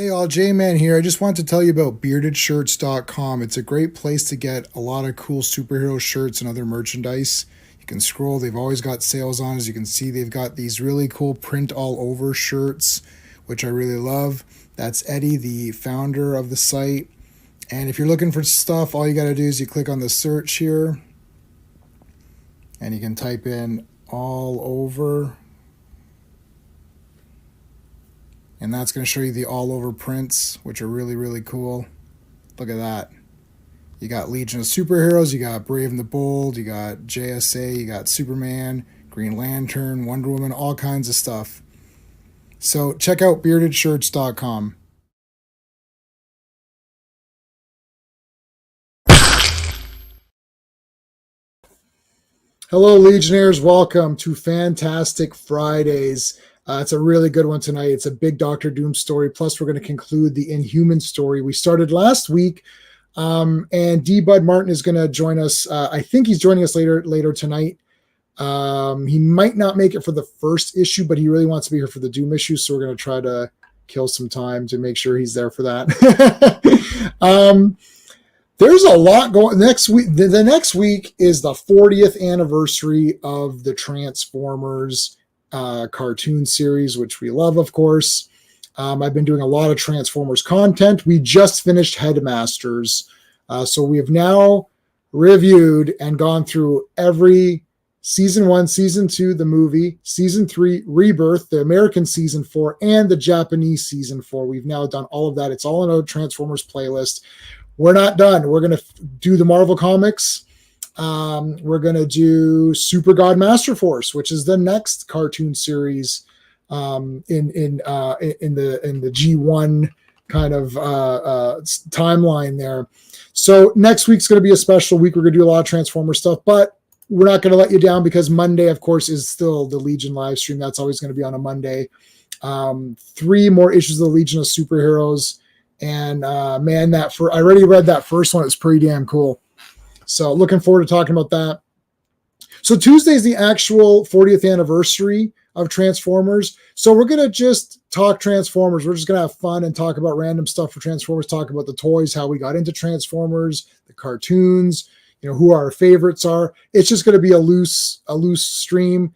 Hey all, J-Man here. I just wanted to tell you about beardedshirts.com. It's a great place to get a lot of cool superhero shirts and other merchandise. You can scroll, they've always got sales on. As you can see, they've got these really cool print all over shirts, which I really love. That's Eddie, the founder of the site. And if you're looking for stuff, all you got to do is you click on the search here and you can type in all over. And that's going to show you the all over prints, which are really, really cool. Look at that. You got Legion of Superheroes, you got Brave and the Bold, you got JSA, you got Superman, Green Lantern, Wonder Woman, all kinds of stuff. So check out beardedshirts.com. Hello, Legionnaires. Welcome to Fantastic Fridays. It's a really good one tonight. It's a big Doctor Doom story. Plus, we're going to conclude the Inhuman story we started last week. And D. Bud Martin is going to join us. I think he's joining us later tonight. He might not make it for the first issue, but he really wants to be here for the Doom issue. So we're going to try to kill some time to make sure he's there for that. There's a lot going next week. The next week is the 40th anniversary of the Transformers cartoon series, which we love, of course. I've been doing a lot of Transformers content. We just finished Headmasters. So we have now reviewed and gone through every season 1, season 2, the movie, season 3, Rebirth, the American season 4, and the Japanese season 4. We've now done all of that. It's all in a Transformers playlist. We're not done. We're going to do the Marvel Comics. We're going to do Super God Master Force, which is the next cartoon series in the G1 kind of timeline there. So next week's going to be a special week. We're going to do a lot of Transformer stuff, but we're not going to let you down because Monday, of course, is still the Legion live stream. That's always going to be on a Monday. 3 more issues of the Legion of Superheroes. And man, I already read that first one. It's pretty damn cool. So looking forward to talking about that. So Tuesday is the actual 40th anniversary of Transformers. So we're going to just talk Transformers. We're just going to have fun and talk about random stuff for Transformers, talk about the toys, how we got into Transformers, the cartoons, who our favorites are. It's just going to be a loose stream.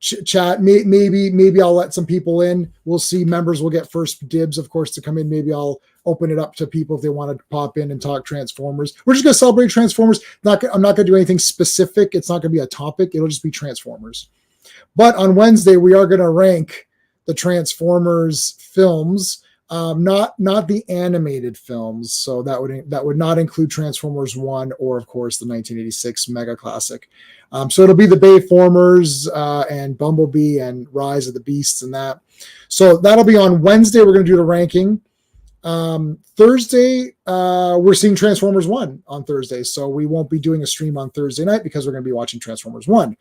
Chat. Maybe I'll let some people in. We'll see. Members will get first dibs, of course, to come in. Maybe I'll open it up to people if they want to pop in and talk Transformers. We're just going to celebrate Transformers. I'm not going to do anything specific. It's not going to be a topic. It'll just be Transformers. But on Wednesday, we are going to rank the Transformers films, not the animated films. So that would not include Transformers 1 or, of course, the 1986 mega classic. So it'll be the Bayformers and Bumblebee and Rise of the Beasts and that. So that'll be on Wednesday. We're going to do the ranking. Thursday, we're seeing Transformers 1 on Thursday. So we won't be doing a stream on Thursday night because we're going to be watching Transformers 1.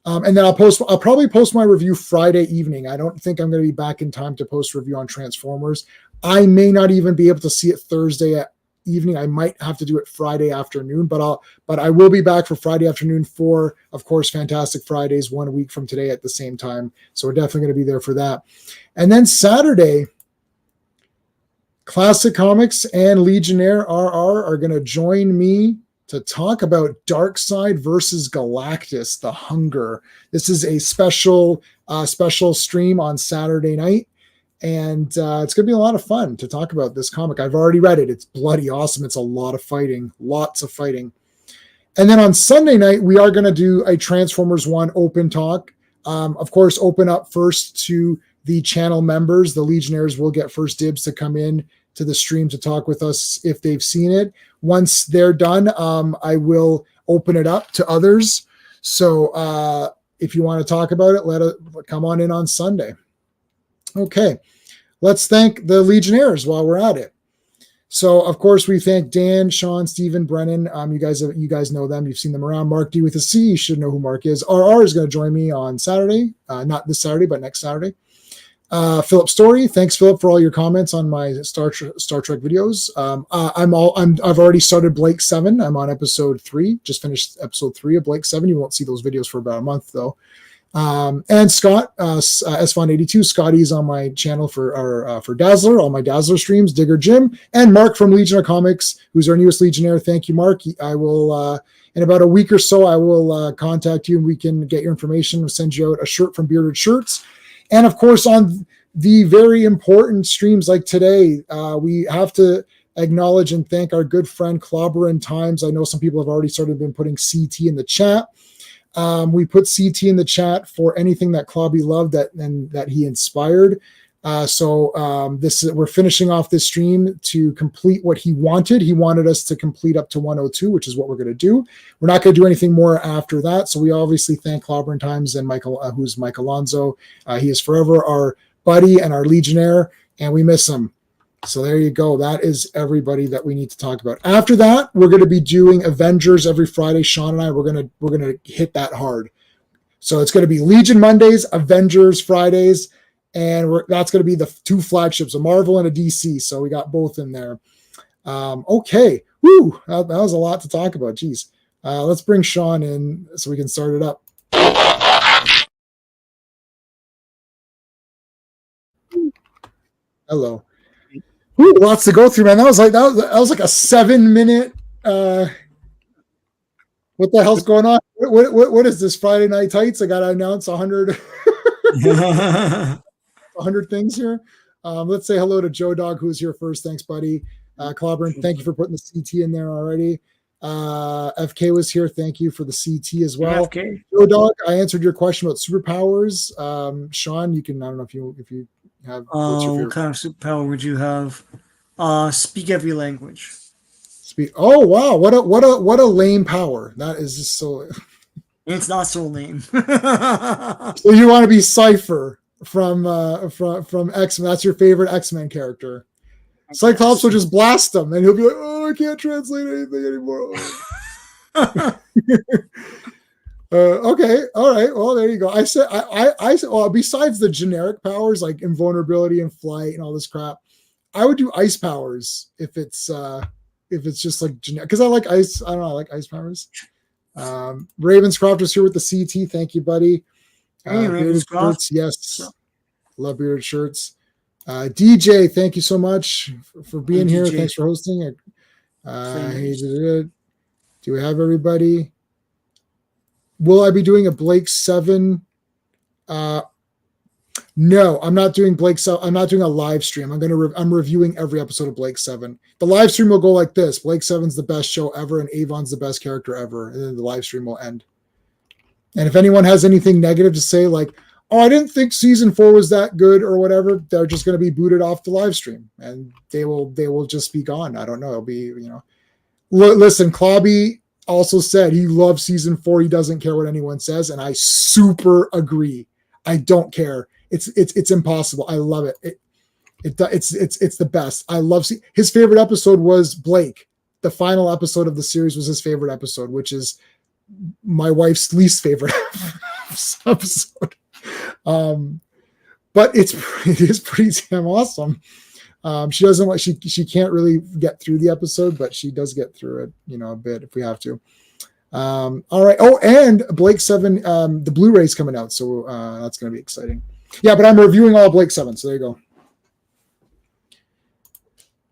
And then I'll probably post my review Friday evening. I don't think I'm going to be back in time to post review on Transformers. I may not even be able to see it Thursday evening. I might have to do it Friday afternoon, but I will be back for Friday afternoon for, of course, Fantastic Fridays 1 week from today at the same time. So we're definitely going to be there for that. And then Saturday, Classic Comics and Legionnaire RR are going to join me to talk about Darkseid versus Galactus, The Hunger. This is a special stream on Saturday night. And it's going to be a lot of fun to talk about this comic. I've already read it. It's bloody awesome. It's a lot of fighting, lots of fighting. And then on Sunday night, we are going to do a Transformers 1 open talk. Of course, open up first to the channel members. The Legionnaires will get first dibs to come in to the stream to talk with us if they've seen it. Once they're done, I will open it up to others. So if you want to talk about it, come on in on Sunday. Okay, let's thank the Legionnaires while we're at it. So, of course, we thank Dan, Sean, Stephen, Brennan. You guys know them. You've seen them around. Mark D with a C. You should know who Mark is. RR is going to join me on Saturday. Not this Saturday, but next Saturday. Philip Story. Thanks, Philip, for all your comments on my Star Trek videos. I've already started Blake 7. I'm on episode 3. Just finished episode 3 of Blake 7. You won't see those videos for about a month, though. And Scott, S-Fon82, Scotty's on my channel for Dazzler, all my Dazzler streams, Digger Jim, and Mark from Legion of Comics, who's our newest Legionnaire. Thank you, Mark. I will, in about a week or so, I will contact you and we can get your information. We'll send you out a shirt from Bearded Shirts. And of course, on the very important streams like today, we have to acknowledge and thank our good friend Clobberin Times. I know some people have already started been putting CT in the chat. We put CT in the chat for anything that Clobby loved that he inspired. We're finishing off this stream to complete what he wanted. He wanted us to complete up to 102, which is what we're going to do. We're not going to do anything more after that. So we obviously thank Clobberin Times and Michael, who's Mike Alonso. He is forever our buddy and our Legionnaire, and we miss him. So there you go. That is everybody that we need to talk about. After that, we're going to be doing Avengers every Friday. Sean and I, we're going to hit that hard. So it's going to be Legion Mondays, Avengers Fridays, and that's going to be the two flagships, a Marvel and a DC. So we got both in there. Okay. Woo, that was a lot to talk about. Jeez. Let's bring Sean in so we can start it up. Hello. Ooh, lots to go through, man. That was like a 7-minute. What the hell's going on? What is this Friday Night Tights? I got to announce 100 things here. Let's say hello to Joe Dog, who's here first. Thanks, buddy. Clobberin, thank you for putting the CT in there already. FK was here. Thank you for the CT as well. FK. Joe Dog, I answered your question about superpowers. Sean, you can. I don't know if you have. What kind of superpower would you have? Speak every language. Oh wow! What a lame power. That is just so. It's not so lame. So you want to be Cypher from X-Men? That's your favorite X-Men character. Cyclops will just blast him, and he'll be like, "Oh, I can't translate anything anymore." Okay, all right. Well, there you go. I said, well, besides the generic powers like invulnerability and flight and all this crap, I would do ice powers if it's just like generic, because I like ice. I don't know, I like ice powers. Ravenscroft was here with the CT. Thank you, buddy. Hey, Ravenscroft. Yes, love bearded shirts. DJ, thank you so much for being here. DJ. Thanks for hosting. Do we have everybody? Will I be doing a Blake 7? No, I'm not doing Blake 7. I'm not doing a live stream. I'm reviewing every episode of Blake 7. The live stream will go like this: Blake 7's the best show ever, and Avon's the best character ever. And then the live stream will end. And if anyone has anything negative to say, like, "Oh, I didn't think season 4 was that good," or whatever, they're just going to be booted off the live stream, and they will just be gone. I don't know. It'll be, listen, Clobby also said he loves season 4. He doesn't care what anyone says, and I super agree. I don't care. It's impossible. I love it. It's the best. I love his favorite episode was Blake. The final episode of the series was his favorite episode, which is my wife's least favorite episode. But it is pretty damn awesome. She doesn't like she can't really get through the episode, but she does get through it, a bit if we have to. All right. Oh, and Blake 7, the Blu-ray's coming out, so that's going to be exciting. Yeah, but I'm reviewing all Blake 7, so there you go.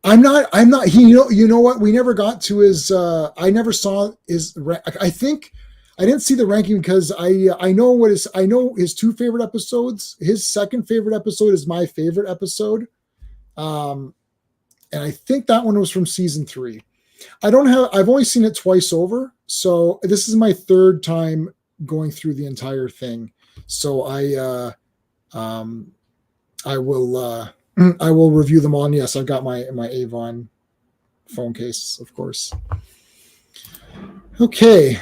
I'm not. You know what? We never got to his. I never saw his. I think I didn't see the ranking because I know his two favorite episodes. His second favorite episode is my favorite episode. And I think that one was from season 3. I've only seen it twice over. So this is my third time going through the entire thing. So I will review them all. And yes, I've got my Avon phone case, of course. Okay.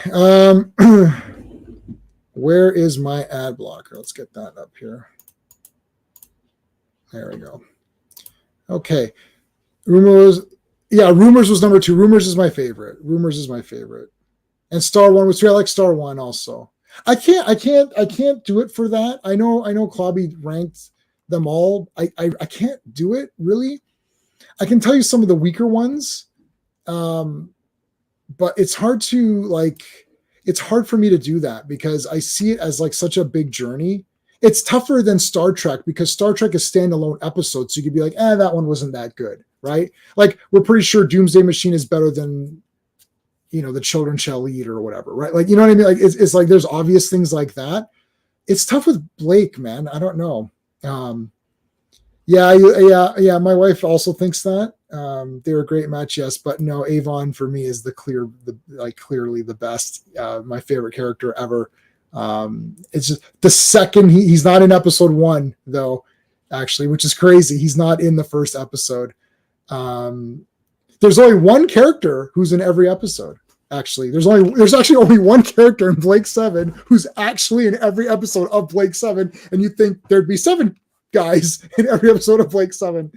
Where is my ad blocker? Let's get that up here. There we go. Okay. Rumors was number 2. Rumors is my favorite. And Star 1 was 3. I like Star 1 also. I can't do it for that. I know Clobby ranked them all. I can't do it really. I can tell you some of the weaker ones. But it's hard to it's hard for me to do that because I see it as like such a big journey. It's tougher than Star Trek because Star Trek is standalone episodes. So you could be like, that one wasn't that good, right? Like we're pretty sure Doomsday Machine is better than, The Children Shall Lead or whatever, right? Like, you know what I mean? Like it's like there's obvious things like that. It's tough with Blake, man. I don't know. Yeah. My wife also thinks that they were a great match, yes, but no, Avon for me is clearly the best. My favorite character ever. It's just the second he's not in episode 1 though, actually, which is crazy. He's not in the first episode. There's only one character who's in every episode. Actually, there's actually only one character in Blake 7 who's actually in every episode of Blake 7, and you'd think there'd be 7 guys in every episode of Blake 7.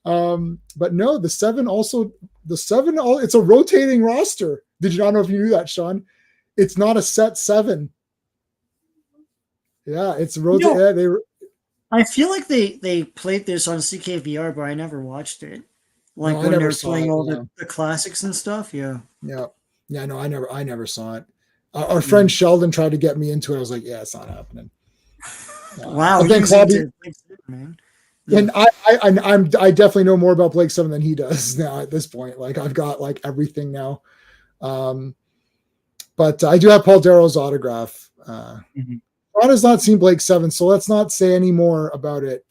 But no, the 7 it's a rotating roster. Did you not know if you knew that, Sean? It's not a set 7. Yeah, it's rotating. I feel like they played this on CKVR, but I never watched it. Like No, when they're playing all the classics and stuff. Yeah. No, I never saw it. Our friend Sheldon tried to get me into it. I was like, yeah, it's not happening. Wow, then Clobberin, man. And I definitely know more about Blake 7 than he does now at this point. Like I've got like everything now. But I do have Paul Darrow's autograph. Ron has not seen Blake 7, so let's not say any more about it.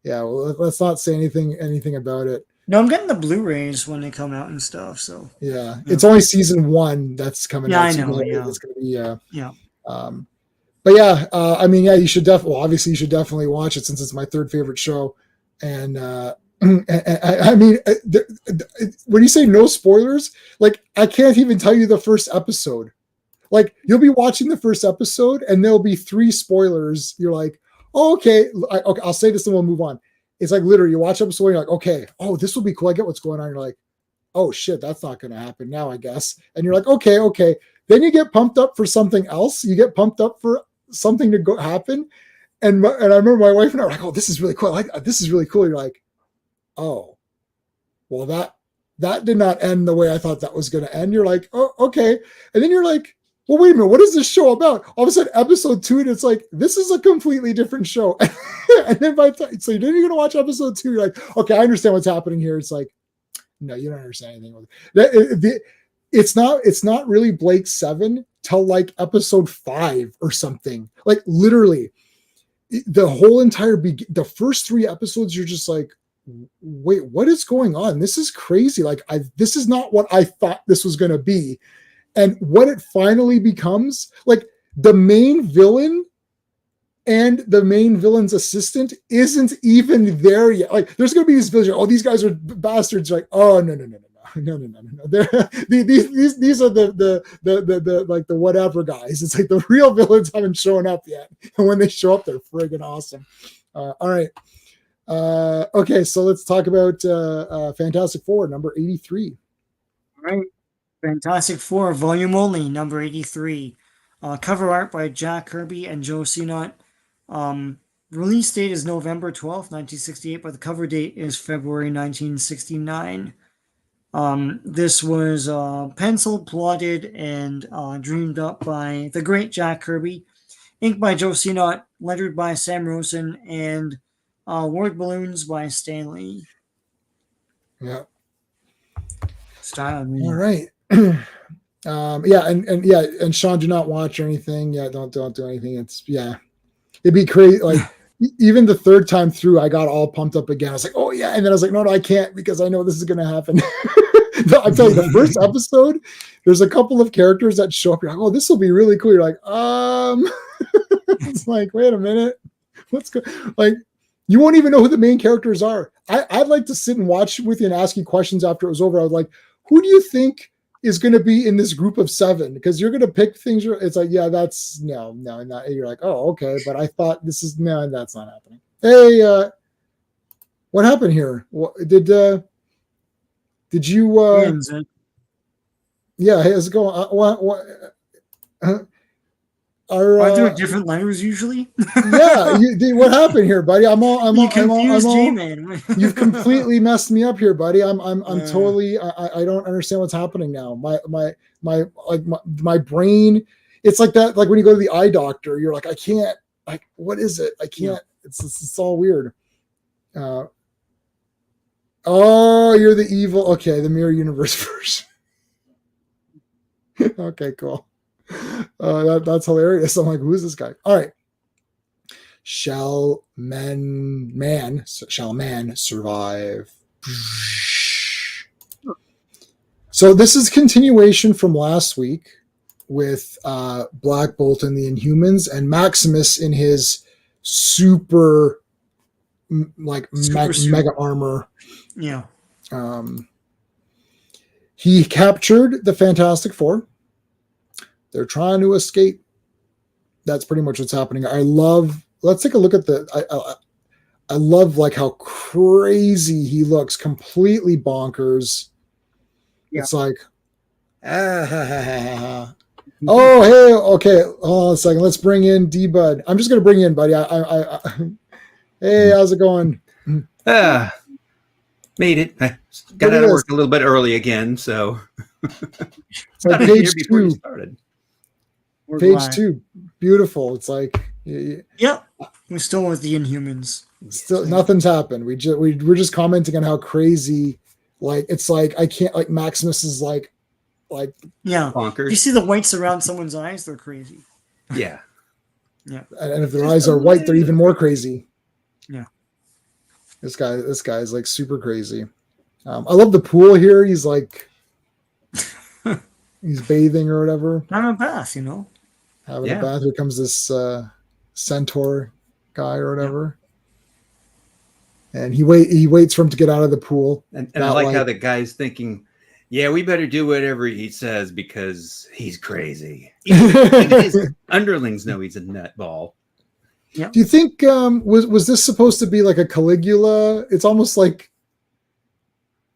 Let's not say anything about it. No, I'm getting the Blu-rays when they come out and stuff. So yeah. It's only season 1 that's coming out. I know. It's going to be yeah. But yeah, I mean, yeah, you should obviously you should definitely watch it since it's my 3rd favorite show. And I mean, when you say no spoilers, like I can't even tell you the first episode. Like you'll be watching the first episode and there'll be 3 spoilers. You're like, oh, okay, I'll say this and we'll move on. It's like literally you watch episode 1, you're like, okay, oh, this will be cool. I get what's going on. You're like, oh shit, that's not going to happen now, I guess. And you're like, okay. Then you get pumped up for something else. You get pumped up for something to happen. And I remember my wife and I were like, oh, this is really cool. This is really cool. You're like, oh, well, that did not end the way I thought that was going to end. You're like, oh, okay. And then you're like, well, wait a minute, what is this show about? All of a sudden, episode 2, and it's like, this is a completely different show. And then so then you're going to watch episode 2, you're like, okay, I understand what's happening here. It's like, no, you don't understand anything. It's not really Blake 7 till like episode 5 or something. Like literally, the whole entire the first 3 episodes, you're just like, wait, what is going on? This is crazy. Like this is not what I thought this was going to be. And what it finally becomes, like the main villain and the main villain's assistant isn't even there yet. Like there's going to be these villains. Oh, these guys are bastards. Like, oh, no. These are the like the whatever guys. It's like the real villains haven't shown up yet. And when they show up, they're friggin' awesome. All right. Okay, so let's talk about Fantastic Four, number 83. All right. Fantastic Four, volume only, number 83. Cover art by Jack Kirby and Joe Sinnott. Release date is November 12th, 1968, but the cover date is February 1969. This was penciled, plotted, and dreamed up by the great Jack Kirby. Inked by Joe Sinnott, lettered by Sam Rosen, and word balloons by Stan Lee. Yeah. Style. I mean. All right. And Sean, do not watch or anything. Yeah, don't do anything. It'd be crazy. Like even the 3rd time through, I got all pumped up again. I was like, oh yeah, and then I was like, no, I can't because I know this is gonna happen. I'm telling you, the first episode, there's a couple of characters that show up. You're like, oh, this will be really cool. You're like, it's like, wait a minute, what's good? Like, you won't even know who the main characters are. I'd like to sit and watch with you and ask you questions after it was over. I was like, who do you think is going to be in this group of 7? Because you're going to pick things. It's like, yeah, that's no, not. You're like, oh, okay, but I thought this is no, that's not happening. Hey, what happened here? What did you? Yeah, how's it going? Our Aren't there different letters usually? yeah, what happened here, buddy? You confused J-Man. You've completely messed me up here, buddy. I'm Uh, totally. I don't understand what's happening now. My brain. It's like that. Like when you go to the eye doctor, you're like, I can't. Like, what is it? I yeah. can't. It's all weird. Oh, you're the evil. Okay, the mirror universe version. Okay, cool. That's hilarious. I'm like, who's this guy? All right. Shall man survive? So this is continuation from last week with Black Bolt and the Inhumans and Maximus in his super mega armor. Yeah. He captured the Fantastic Four. They're trying to escape. That's pretty much what's happening. Let's take a look at I love like how crazy he looks, completely bonkers. Yeah. It's like, oh, hey, okay, hold on a second. Let's bring in D-Bud. I'm just going to bring you in, buddy. Hey, how's it going? Made it. I got out of work a little bit early again, so it's like page 2. Started. Page 2, beautiful. It's like, yep, we're still with the Inhumans. Still, nothing's happened. We're just commenting on how crazy. Like it's like I can't. Like Maximus is like yeah. Bonkers. You see the whites around someone's eyes? They're crazy. Yeah. Yeah. And if their eyes are white, they're even more crazy. Yeah. This guy is like super crazy. I love the pool here. He's like, he's bathing or whatever. Having a bath, you know. Having a bath. Here comes this centaur guy or whatever. Yeah. And he waits for him to get out of the pool. And I like how the guy's thinking, yeah, we better do whatever he says because he's crazy. Even his underlings know he's a nutball. Yep. Do you think was this supposed to be like a Caligula? It's almost like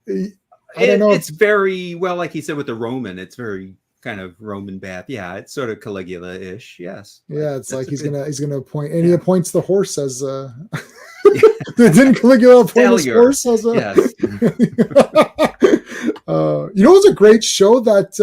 I don't know. It's very well, like he said with the Roman. It's very kind of Roman bath. Yeah, it's sort of Caligula-ish. Yes. Yeah, it's like he's gonna appoint, and he appoints the horse as a. Didn't Caligula appoint his horse as a? Yes. You know, it was a great show that.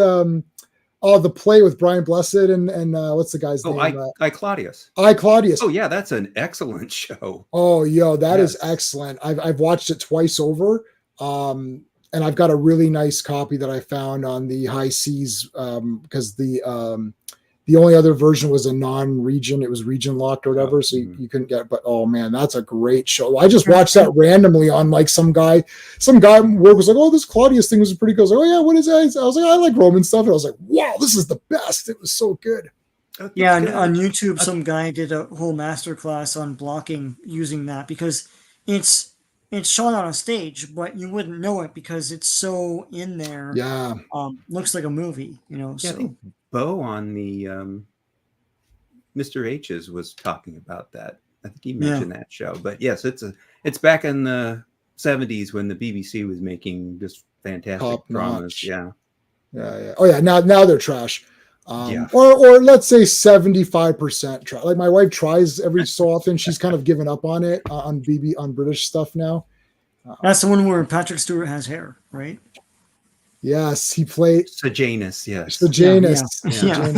The play with Brian Blessed and what's the guy's name? I Claudius. I Claudius. Oh yeah, that's an excellent show. Oh, yo, that is excellent. I've watched it twice over, and I've got a really nice copy that I found on the high seas because the only other version was a non-region. It was region locked or whatever, so you couldn't get it. But oh man, that's a great show. I just watched that randomly on like some guy at work was like, oh, this Claudius thing was pretty cool. I was like, oh yeah, what is that? I was like, I like Roman stuff. And I was like, wow, this is the best. It was so good. Yeah, on YouTube, some guy did a whole masterclass on blocking using that because it's shot on a stage, but you wouldn't know it because it's so in there. Yeah. Looks like a movie, you know. Yeah, so. I think Bo on the Mr. H's was talking about that. I think he mentioned that show. But yes, it's back in the 70s when the BBC was making just fantastic dramas. Yeah. Oh yeah, now they're trash. Or let's say 75% trash. Like my wife tries every so often. She's kind of given up on it on British stuff now. That's the one where Patrick Stewart has hair, right? Yes, he played Sejanus. Yes, Sejanus.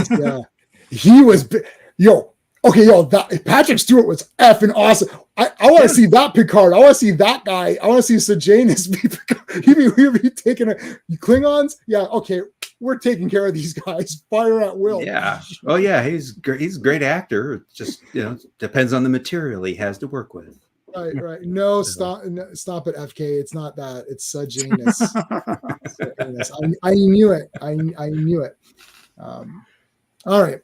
Yeah. He was that Patrick Stewart was effing awesome. I want to see that Picard. I want to see that guy. I want to see Sejanus be Picard. He'd be taking Klingons. Yeah, okay, we're taking care of these guys. Fire at will. Yeah. Oh yeah, he's a great actor. It just depends on the material he has to work with. Right. No, stop it, FK. It's not that. It's Janus. I knew it. I knew it. All right.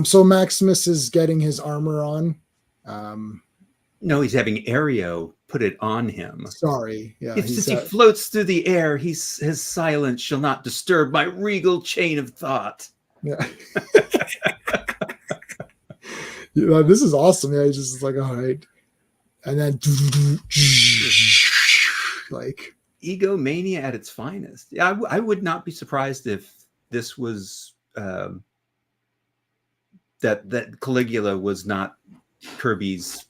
So Maximus is getting his armor on. No, he's having Aereo put it on him. Sorry. Yeah. Since he floats through the air, his silence shall not disturb my regal chain of thought. Yeah. This is awesome. Yeah, he's just like, all right. And then like egomania at its finest. Yeah, I would not be surprised if this was that Caligula was not Kirby's,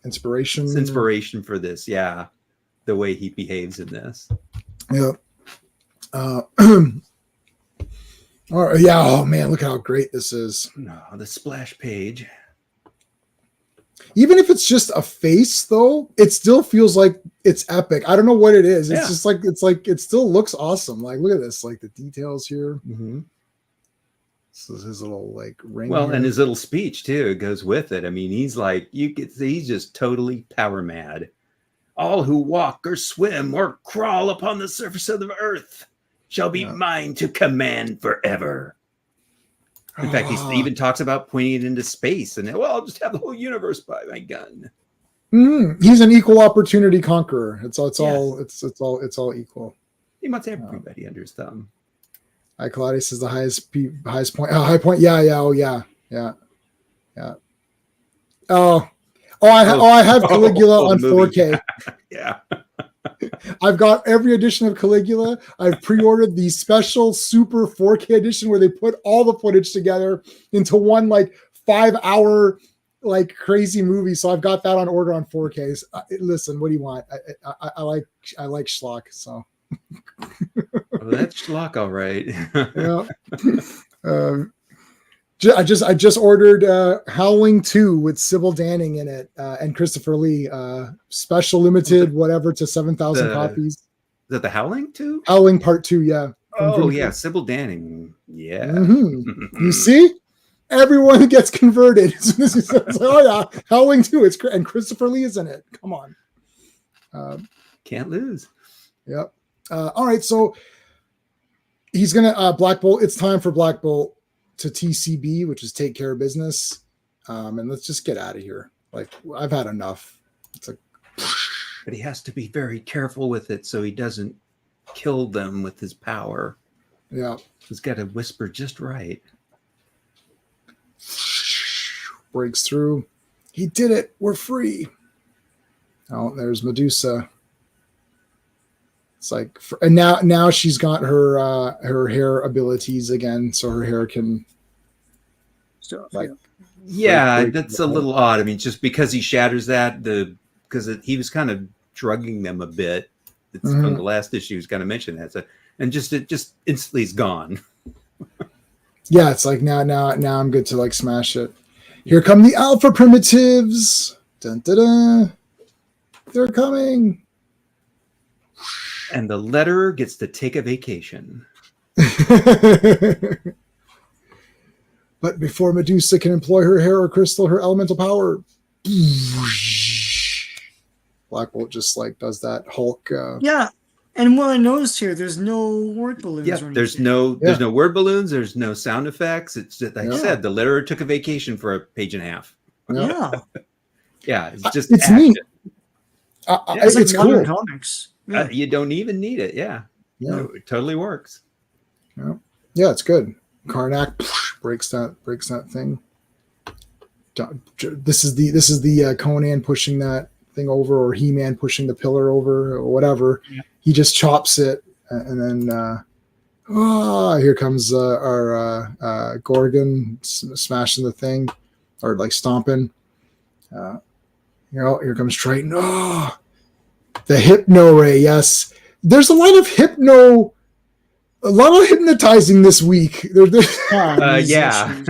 inspiration for this. Yeah, the way he behaves in this. Yeah. All right, yeah. Oh man, look how great this is. No, the splash page. Even if it's just a face, though, it still feels like it's epic. I don't know what it is. It's just like it still looks awesome. Like, look at this, like the details here. Mm-hmm. This is his little like ring. Well, here. and his little speech too goes with it. I mean, he's like, you could see he's just totally power mad. All who walk or swim or crawl upon the surface of the earth shall be mine to command forever. In fact, he even talks about pointing it into space, and I'll just have the whole universe by my gun. He's an equal opportunity conqueror. It's all equul. He wants everybody under his thumb. Claudius is the highest point. Oh, high point. Yeah. Oh, yeah. I have Caligula on 4K. Yeah. I've got every edition of Caligula. I've pre-ordered the special super 4K edition where they put all the footage together into one like 5-hour like crazy movie. So I've got that on order on 4K. Listen, what do you want? I like schlock. So that's schlock, all right. Yeah. I just ordered Howling 2 with Sybil Danning in it and Christopher Lee. Special limited, whatever, to 7,000 copies. Is that the Howling 2? Howling Part 2, yeah. Oh, yeah, Sybil Danning. Yeah. Mm-hmm. You see? Everyone gets converted. It's like, oh, yeah, Howling 2. And Christopher Lee is in it. Come on. Can't lose. Yep. All right, so he's going to Black Bolt. It's time for Black Bolt to TCB, which is take care of business, and let's just get out of here. Like, I've had enough. It's like, but he has to be very careful with it so he doesn't kill them with his power. Yeah, he's got to whisper just right. Breaks through. He did it. We're free. Oh, there's Medusa. It's like, and now she's got her hair abilities again, so her hair can. Like, yeah, that's a little odd. I mean, just because he shatters that, because he was kind of drugging them a bit. It's from the last issue. He was kind of mentioned that, and it just instantly is gone. Yeah, it's like now I'm good to like smash it. Here come the alpha primitives. Dun, dun, dun. They're coming. And the letterer gets to take a vacation. But before Medusa can employ her hair or crystal, her elemental power, Black Bolt just like does that Hulk. Yeah, and what I noticed here, there's no word balloons. Yeah, there's no word balloons. There's no sound effects. It's just like I said, the letterer took a vacation for a page and a half. Yeah, yeah, it's just it's neat. It's like modern comics. Yeah. You don't even need it. Yeah. No, it totally works. Yeah, it's good. Karnak breaks that thing. This is the Conan pushing that thing over, or He-Man pushing the pillar over, or whatever. Yeah. He just chops it, and then here comes our Gorgon smashing the thing, or like stomping. Here comes Triton. Oh, the Hypno Ray. Yes, there's a lot of hypnotizing this week. Yeah.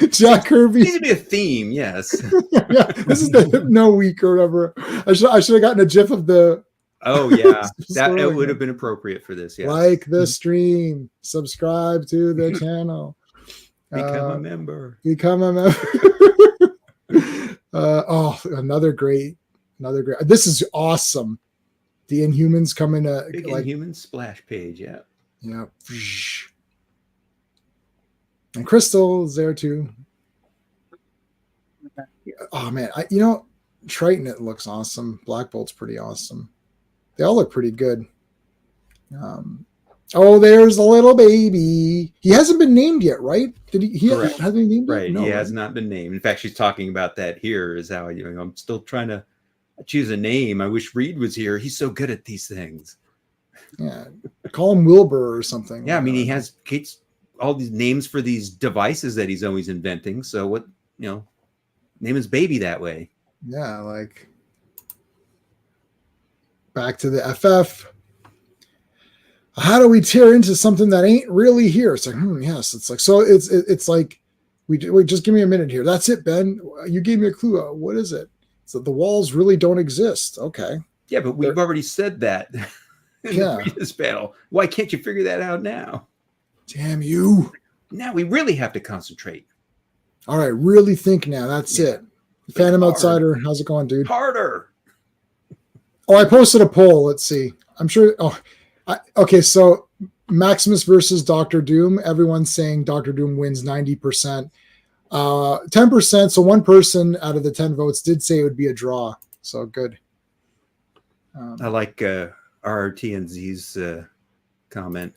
Jack Kirby. Needs to be a theme, yes. Yeah, this is the Hypno Week or whatever. I should have gotten a GIF of the. Oh yeah, it would have been appropriate for this. Yeah, like the stream, subscribe to the channel, become a member. Another great. This is awesome. The Inhumans coming to big like Inhumans splash page. Yeah. And Crystal's there too. Oh man, Triton, it looks awesome. Black Bolt's pretty awesome. They all look pretty good. There's a little baby. He hasn't been named yet, right? Did he hasn't been named right. Yet? No, he has not been named. In fact, she's talking about that here. Is how I'm still trying to choose a name. I wish Reed was here. He's so good at these things. Yeah, call him Wilbur or something. Yeah, I mean he has Kate's all these names for these devices that he's always inventing. So what, name his baby that way. Yeah, like back to the FF. How do we tear into something that ain't really here? It's like, yes. It's like, so it's like, we just give me a minute here. That's it, Ben. You gave me a clue. What is it? So the walls really don't exist. Okay. Yeah, but we've already said that in the previous battle. Why can't you figure that out now? Damn you. Now we really have to concentrate. All right. Really think now. That's it. Phantom Outsider. How's it going, dude? Harder. Oh, I posted a poll. Let's see. I'm sure. Okay, so Maximus versus Doctor Doom. Everyone's saying Doctor Doom wins 90%. 10%. So one person out of the 10 votes did say it would be a draw. So good. I like RRTNZ's comment.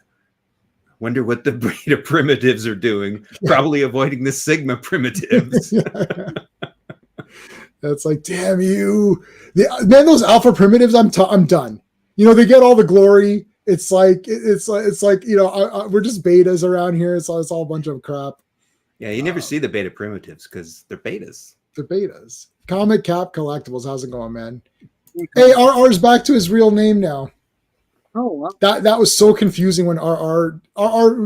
Wonder what the Beta primitives are doing. Probably avoiding the Sigma primitives. That's like, damn you. Man, those alpha primitives, I'm done. They get all the glory. It's like we're just betas around here. It's all a bunch of crap. Yeah, you never see the beta primitives because they're betas. They're betas. Comic Cap Collectibles. How's it going, man? Hey, RR's back to his real name now. Oh, wow. That was so confusing when RR.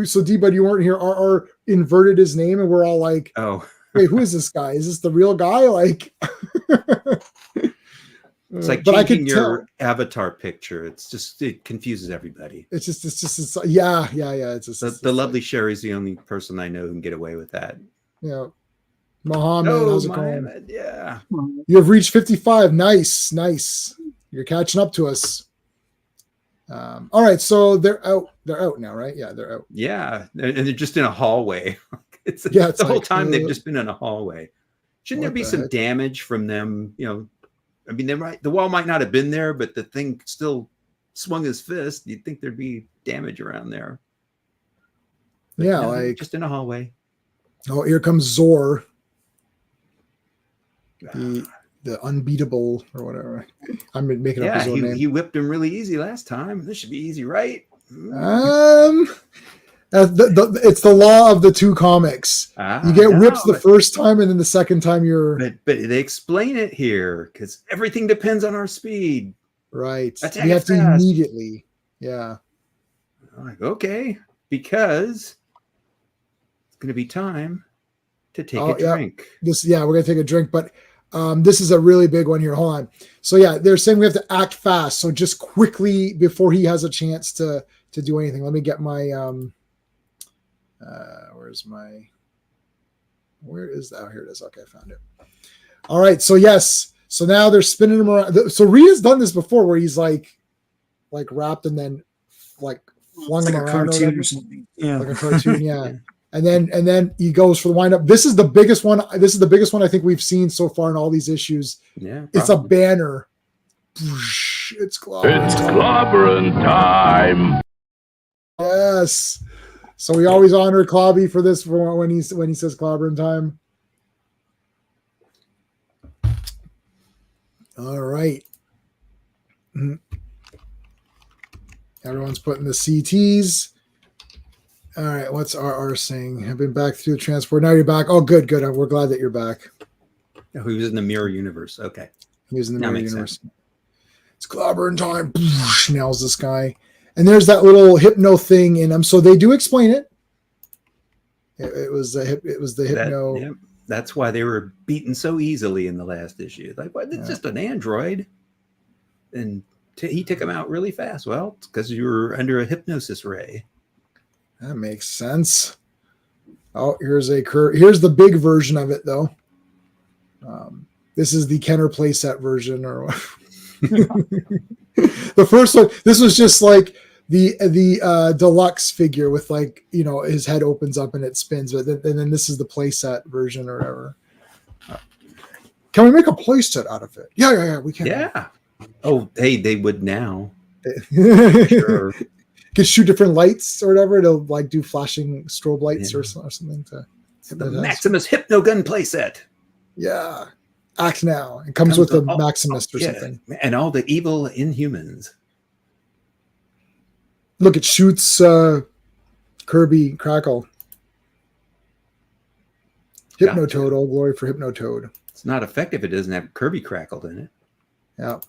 So D-Bud, you weren't here. RR inverted his name, and we're all like, "Oh, wait, who is this guy? Is this the real guy?" Like. It's like changing your avatar picture. It confuses everybody. It's yeah. It's just the lovely Sherry's the only person I know who can get away with that. Yeah. Mohammed, how's it going? Yeah. You have reached 55. Nice. You're catching up to us. All right, so they're out now, right? Yeah, they're out. Yeah, and they're just in a hallway. It's the whole time they've just been in a hallway. Shouldn't there be some damage from them? I mean, the wall might not have been there, but the thing still swung his fist. You'd think there'd be damage around there. But yeah, no, just in a hallway. Oh, here comes Zor. The unbeatable or whatever. I'm making up his own name. He whipped him really easy last time. This should be easy, right? It's the law of the two comics. You get whipped the first time, and then the second time you're. But they explain it here because everything depends on our speed. Right. You have to immediately. Yeah. I'm like, okay, because it's going to be time to take a drink. We're going to take a drink, but this is a really big one here. Hold on. So yeah, they're saying we have to act fast. So just quickly before he has a chance to do anything. Let me get my where is that? Oh, here it is. Okay, I found it. All right. So yes. So now they're spinning him around. So Rhea's done this before where he's like wrapped and then like flung him around or something. Yeah. Like a cartoon. Yeah. And then he goes for the windup. This is the biggest one. This is the biggest one I think we've seen so far in all these issues. Yeah. Probably. It's a banner. It's Clobberin. It's Clobberin time. Yes. So we always honor Clobby for this when he says Clobberin time. All right. Everyone's putting the CTs. All right. What's RR saying? I've been back through the transport. Now you're back. Oh, good. We're glad that you're back. Oh, he was in the mirror universe. Okay. He was in the mirror universe. Sense. It's Clobberin time. Nails this guy. And there's that little hypno thing in them. So they do explain it. It was the hypno. Yeah, that's why they were beaten so easily in the last issue. Like, what? It's just an android. And he took him out really fast. Well, it's because you were under a hypnosis ray. That makes sense. Oh, here's the big version of it, though. This is the Kenner playset version, or the first one. This was just like the deluxe figure with his head opens up and it spins, but then this is the playset version or whatever. Can we make a playset out of it? Yeah, we can. Yeah. Oh, hey, they would now. Sure. Could shoot different lights or whatever. It'll do flashing strobe lights or something. The Maximus Hypnogun playset. Yeah. Act now. It comes with a Maximus or something. And all the evil Inhumans. Look, it shoots Kirby Crackle. Hypnotoad, all glory for Hypnotoad. It's not effective if it doesn't have Kirby crackled in it. Yeah.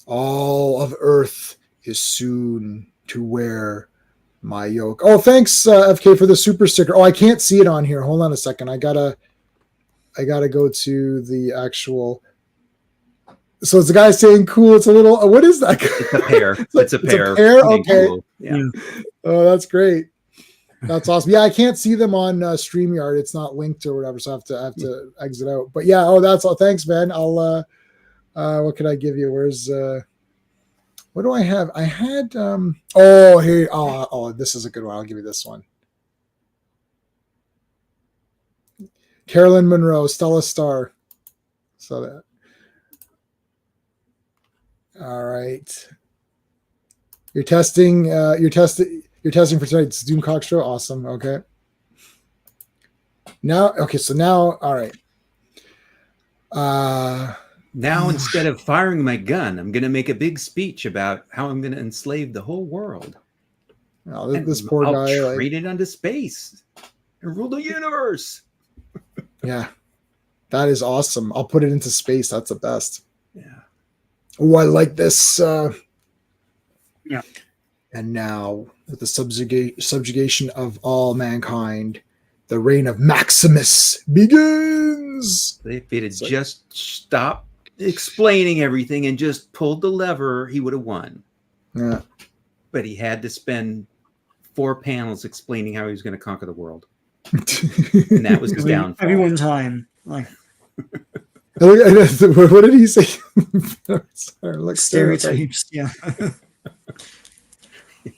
All of Earth is soon to wear my yoke. Oh, thanks, FK, for the super sticker. Oh, I can't see it on here. Hold on a second. I gotta go to the actual. So it's the guy saying cool. It's a little. What is that? It's a pair. It's a pair. Okay. Cool. Yeah. Oh, that's great. That's awesome. Yeah, I can't see them on StreamYard. It's not linked or whatever, so I have to exit out. But yeah, that's all. Thanks, man. I'll what could I give you? Where's what do I have? I had this is a good one. I'll give you this one. Carolyn Monroe, Stella Star. So that. All right. You're testing for tonight's Doomcock show. Awesome. Okay. So now, all right. Now, instead of firing my gun, I'm going to make a big speech about how I'm going to enslave the whole world. Oh, this poor I'll guy. trade it onto space and rule the universe. Yeah. That is awesome. I'll put it into space. That's the best. Yeah. Oh, I like this. Yeah. And now, with the subjugation of all mankind, the reign of Maximus begins. If it had just stopped explaining everything and just pulled the lever, he would have won. Yeah. But he had to spend 4 panels explaining how he was going to conquer the world. And that was his downfall. Every one time. Like, what did he say? Stereotypes. Yeah.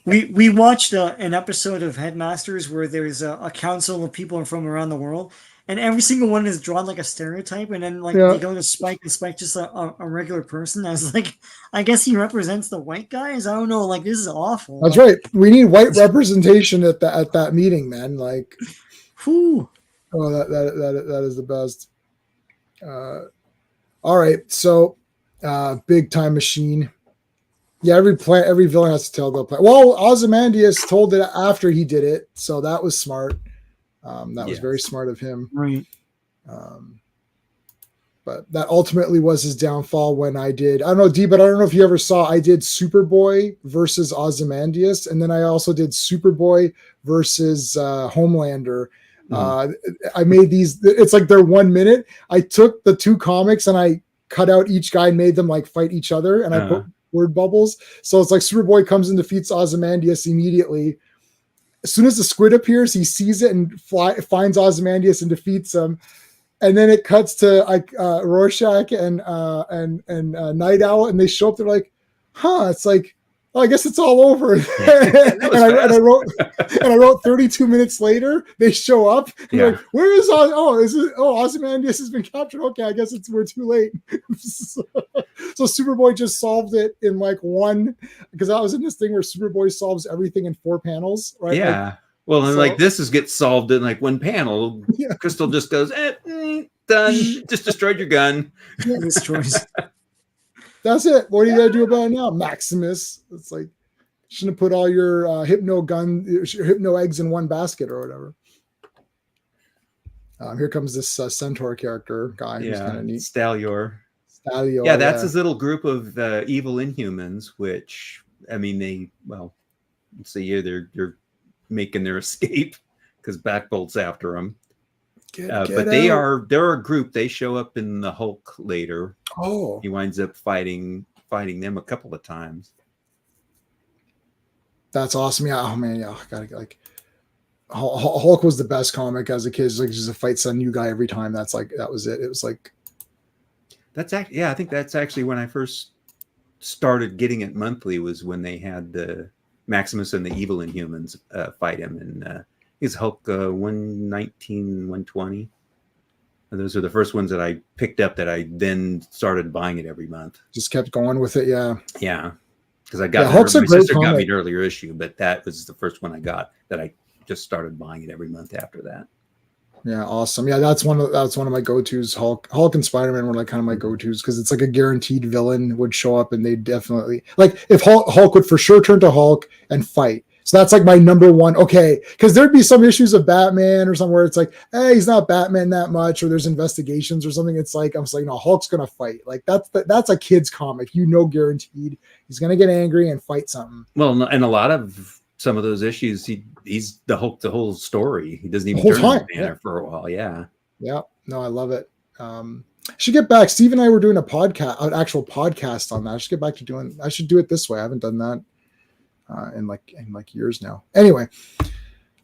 We watched an episode of Headmasters where there's a council of people from around the world, and every single one is drawn like a stereotype, and then they go to Spike, and Spike just a regular person. I was like, I guess he represents the white guys. I don't know. Like, this is awful. That's right. We need white representation at that meeting, man. Like, whew. Oh, that is the best. All right, so big time machine. Yeah, every villain has to tell the plan. Well, Ozymandias told it after he did it, so that was smart. That was very smart of him. Right. But that ultimately was his downfall when I don't know, D, but I don't know if you ever saw, I did Superboy versus Ozymandias, and then I also did Superboy versus Homelander. I made these, it's like they're 1 minute. I took the 2 comics and I cut out each guy and made them like fight each other, and I put word bubbles. So it's like Superboy comes and defeats Ozymandias immediately. As soon as the squid appears, he sees it and finds Ozymandias and defeats him. And then it cuts to like Rorschach and Night Owl, and they show up. They're like, "Huh?" It's like, "Oh, I guess it's all over." and I wrote 32 minutes later. They show up. Like, where is Ozymandias has been captured. Okay, I guess we're too late. So Superboy just solved it in like one, because I was in this thing where Superboy solves everything in 4 panels, right? Yeah. Like, well, and like this gets solved in like 1 panel. Yeah. Crystal just goes, done. Just destroyed your gun. Yeah. Destroys. That's it. What are you gonna do about it now, Maximus? It's like, shouldn't have put all your hypno eggs in one basket or whatever. Here comes this centaur character guy who's kind of neat. Stallior. Yeah, that's his little group of evil Inhumans, which, I mean, let's see, they're making their escape because Black Bolt's after them. But they're a group. They show up in the Hulk later. Oh, he winds up fighting them a couple of times. That's awesome. Yeah. Oh man. Yeah. Gotta like. Hulk was the best comic as a kid. It's like just a fight some new guy every time. That was it. It was like. That's actually, yeah. I think that's actually when I first started getting it monthly, was when they had the Maximus and the Evil Inhumans fight him, and he's Hulk 119, 120. And those are the first ones that I picked up, that I then started buying it every month. Just kept going with it, yeah. Yeah, because I got Hulk's my sister comic. got me an earlier issue, but that was the first one I got that I just started buying it every month after that. Yeah, awesome. Yeah, that's one of my go-tos. Hulk and Spider-Man were like kind of my go-tos, because it's like a guaranteed villain would show up, and they definitely, like, if Hulk would for sure turn to Hulk and fight, So that's like my number one. Okay, because there'd be some issues of Batman or somewhere it's like, hey, he's not Batman that much, or there's investigations or something. It's like I'm just like, no, Hulk's gonna fight. Like that's a kid's comic. Guaranteed he's gonna get angry and fight something. Well, and a lot of some of those issues, he's the Hulk the whole story. He doesn't even turn on the banner for a while. Yeah. Yeah. No, I love it. Should get back. Steve and I were doing an actual podcast on that. I should get back to doing. I should do it this way. I haven't done that in like years now. Anyway,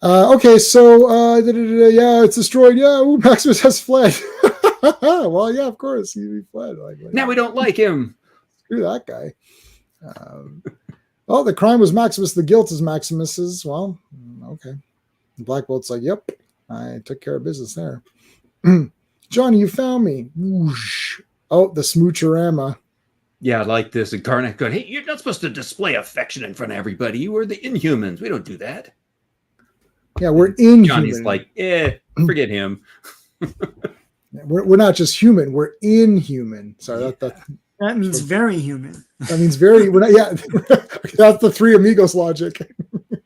okay. So yeah, it's destroyed. Yeah, Maximus has fled. Well, yeah, of course he fled. Like, now we don't like him. Screw that guy. Oh, the crime was Maximus. The guilt is Maximus's. Well, okay. Black Bolt's like, yep, I took care of business there. Johnny, you found me. Whoosh. Oh, the smoocherama. Yeah, I like this. And Karnak going, hey, you're not supposed to display affection in front of everybody. You are the Inhumans. We don't do that. Yeah, we're inhuman. Johnny's like, forget him. We're not just human. We're inhuman. Sorry, that means very human. That means very. We're not. Yeah, that's the Three Amigos logic.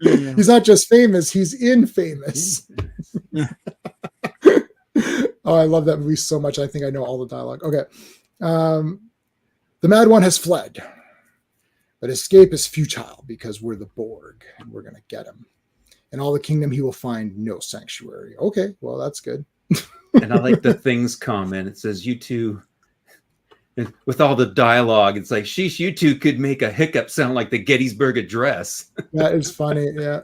Yeah. He's not just famous. He's infamous. Yeah. Oh, I love that movie so much. I think I know all the dialogue. Okay. The Mad One has fled, but escape is futile because we're the Borg and we're going to get him. In all the kingdom, he will find no sanctuary. Okay, well, that's good. And I like the things comment. It says, you two, with all the dialogue, it's like, sheesh, you two could make a hiccup sound like the Gettysburg Address. That is funny, yeah.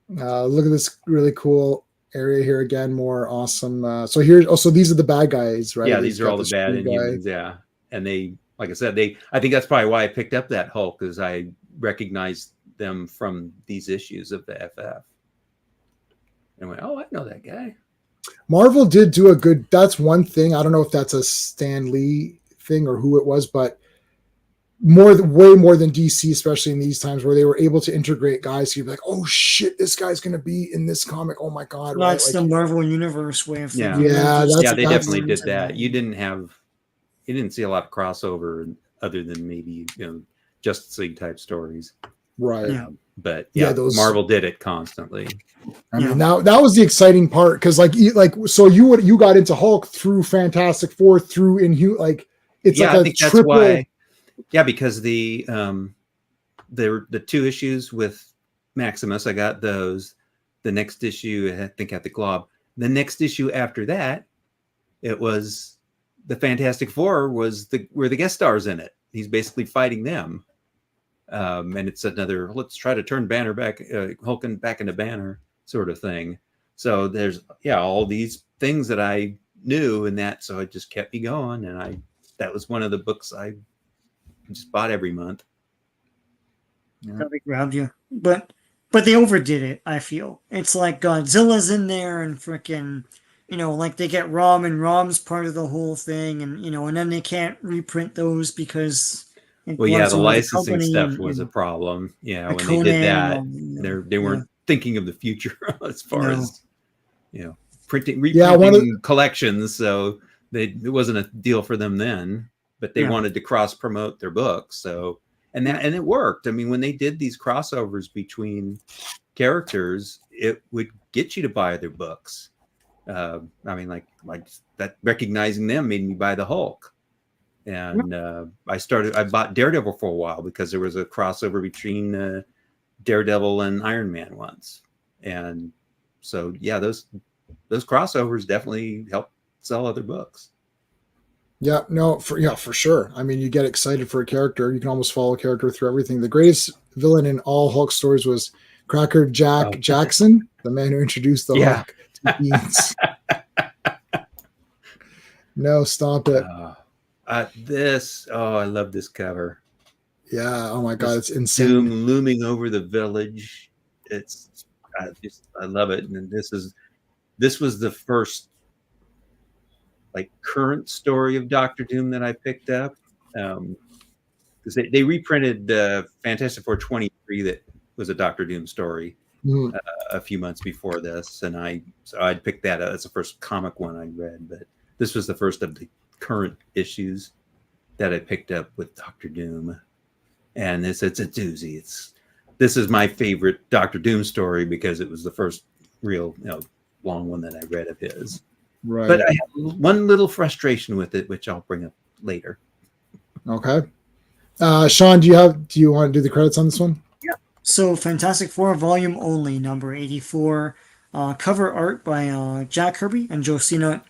Look at this really cool area here again, more awesome. So here, so these are the bad guys, right? Yeah, these are all the bad Inhumans, yeah. And they, like I said, I think that's probably why I picked up that Hulk, because I recognized them from these issues of the FF. And I went, oh, I know that guy. Marvel did do a good, that's one thing. I don't know if that's a Stan Lee thing or who it was, but way more than DC, especially in these times where they were able to integrate guys. You'd be like, oh shit, this guy's going to be in this comic. Oh my God. That's right? the Marvel Universe way of thinking. Yeah, they definitely did that. You didn't see a lot of crossover other than maybe, Justice League type stories. Right. Yeah. But Marvel did it constantly. I mean, now that was the exciting part because, so you got into Hulk through Fantastic Four through it's like I think that's why. Yeah, because the 2 issues with Maximus, I got those. The next issue, I think, at the Glob. The next issue after that, it was the Fantastic Four were the guest stars in it. He's basically fighting them. And it's another, let's try to turn Banner back, Hulk back into Banner sort of thing. So there's, all these things that I knew in that. So it just kept me going. And that was one of the books I just bought every month. Yeah. They grabbed you. But they overdid it, I feel. It's like Godzilla's in there and freaking, like they get Rom and Rom's part of the whole thing. And, and then they can't reprint those because... Well, yeah, the licensing stuff was a problem. Yeah, when they did that, they weren't thinking of the future as far as reprinting collections. So it wasn't a deal for them then. But they wanted to cross promote their books. So and it worked. I mean, when they did these crossovers between characters, it would get you to buy their books. I mean, like that recognizing them made me buy the Hulk. And I bought Daredevil for a while because there was a crossover between Daredevil and Iron Man once. And so, those crossovers definitely help sell other books. Yeah, no, for sure. I mean, you get excited for a character. You can almost follow a character through everything. The greatest villain in all Hulk stories was Cracker Jack Jackson, the man who introduced the Hulk to beans. No, stop it. I love this cover. Yeah. Oh my God, it's insane. Doom looming over the village. I love it. And this was the first current story of Doctor Doom that I picked up. Because they reprinted Fantastic Four 23 that was a Doctor Doom story a few months before this, and I'd picked that up. That's the first comic one I read, but this was the first of the current issues that I picked up with Doctor Doom, and it's a doozy. It's this is my favorite Doctor Doom story because it was the first real, long one that I read of his. Right. But I have one little frustration with it, which I'll bring up later. Okay. Sean, do you want to do the credits on this one? So Fantastic Four volume only, number 84. Cover art by Jack Kirby and Joe Sinnott.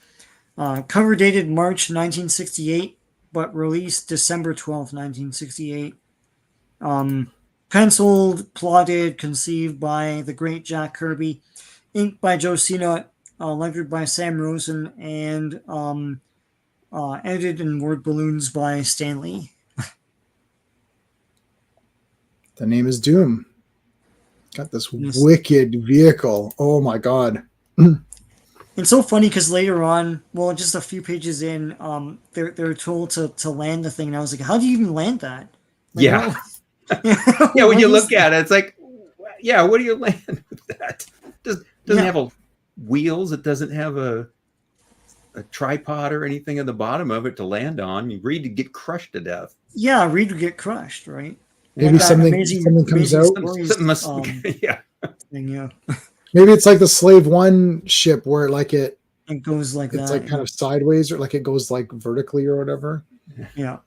Cover dated March 1968, but released December 12th, 1968. Penciled, plotted, conceived by the great Jack Kirby. Inked by Joe Sinnott. Lettered by Sam Rosen. And edited in word balloons by Stan Lee. The name is Doom. Got this wicked vehicle. Oh my god. It's so funny because later on, well, just a few pages in, they're told to land the thing, and I was like, "How do you even land that?" Like, yeah, yeah. When you look at it, it's like, yeah, what do you land with that? Doesn't have wheels. It doesn't have a tripod or anything at the bottom of it to land on. You Reed to get crushed to death. Yeah, Reed would get crushed, right? Maybe something comes out. Something must, yeah. Thing, yeah. Maybe it's like the Slave One ship where it goes like that. It's like kind of sideways, or like it goes like vertically or whatever. Yeah.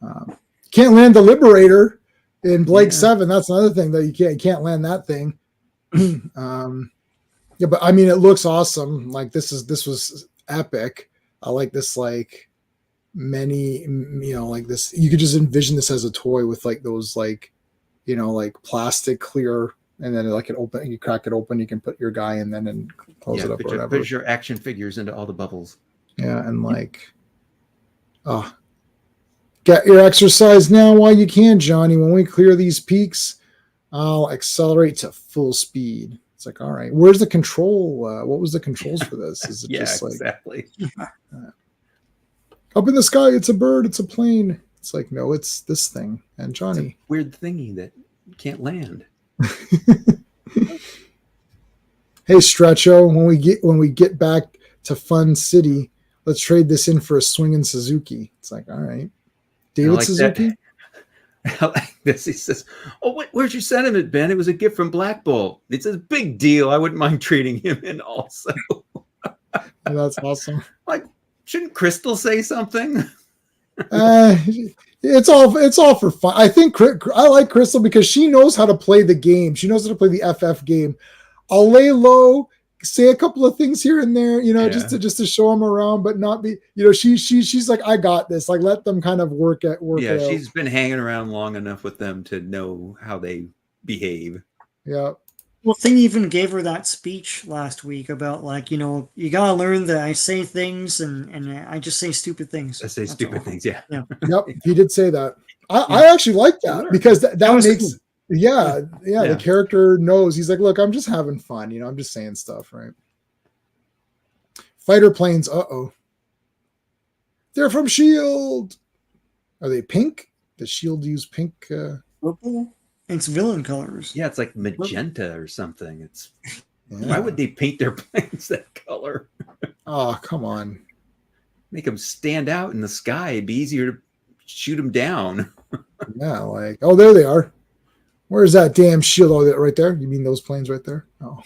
Can't land the Liberator in Blake 7. That's another thing that you can't land that thing. Yeah, but I mean, it looks awesome. Like this was epic. I like this, like many, like this. You could just envision this as a toy with like those like plastic clear, and then like you crack it open, you can put your guy in then and close it up or whatever. Put your action figures into all the bubbles. Yeah, and get your exercise now while you can, Johnny. When we clear these peaks, I'll accelerate to full speed. It's like, all right, where's the control? What was the controls for this? Is it just like exactly up in the sky? It's a bird. It's a plane. It's like, no, it's this thing. And Johnny, weird thingy that can't land. Hey, Stretcho, when we get back to Fun City, let's trade this in for a swinging Suzuki. It's like, all right, David Suzuki. I like this. He says, "Oh, where's your sentiment, Ben? It was a gift from Black Bull. It's a big deal. I wouldn't mind treating him in also." That's awesome. Like, shouldn't Crystal say something? It's all for fun. I think I like Crystal because she knows how to play the game. She knows how to play the FF game. I'll lay low, say a couple of things here and there, just to show them around, but not be, she's like, I got this. Like, let them kind of work it out. She's been hanging around long enough with them to know how they behave. Yeah. Well, Thing even gave her that speech last week about like, you gotta learn that I say things and I just say stupid things. I say stupid things, yeah. Yep, he did say that. I actually like that because that makes cool. Yeah, the character knows. He's like, look, I'm just having fun, I'm just saying stuff, right? Fighter planes, they're from S.H.I.E.L.D. Are they pink? Does S.H.I.E.L.D. use pink? Purple? It's villain colors. Yeah, it's like magenta or something. Why would they paint their planes that color? Oh, come on. Make them stand out in the sky. It'd be easier to shoot them down. Yeah, like, there they are. Where's that damn shield? Oh, right there? You mean those planes right there? Oh.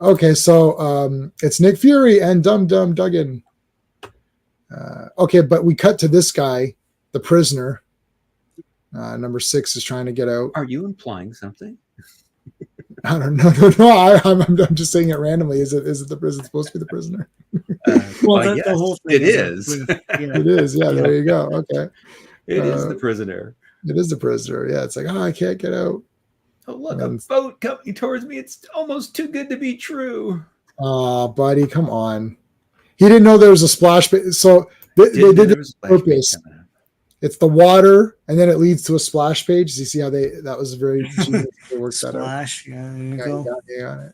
Okay, so it's Nick Fury and Dum Dum Duggan. Okay, but we cut to this guy, the prisoner. Number 6 is trying to get out. Are you implying something? I don't know. No, I'm just saying it randomly. Is it supposed to be the prisoner? Well, the whole thing it is. It is. Yeah, there you go. Okay. It is the prisoner. It is the prisoner. Yeah, it's like, I can't get out. Oh, look, a boat coming towards me. It's almost too good to be true. Oh, buddy, come on. He didn't know there was a splash page. So they did it on purpose. It's the water, and then it leads to a splash page. Do you see how that was very genius. They worked that out. Splash, yeah, there you go. You got it.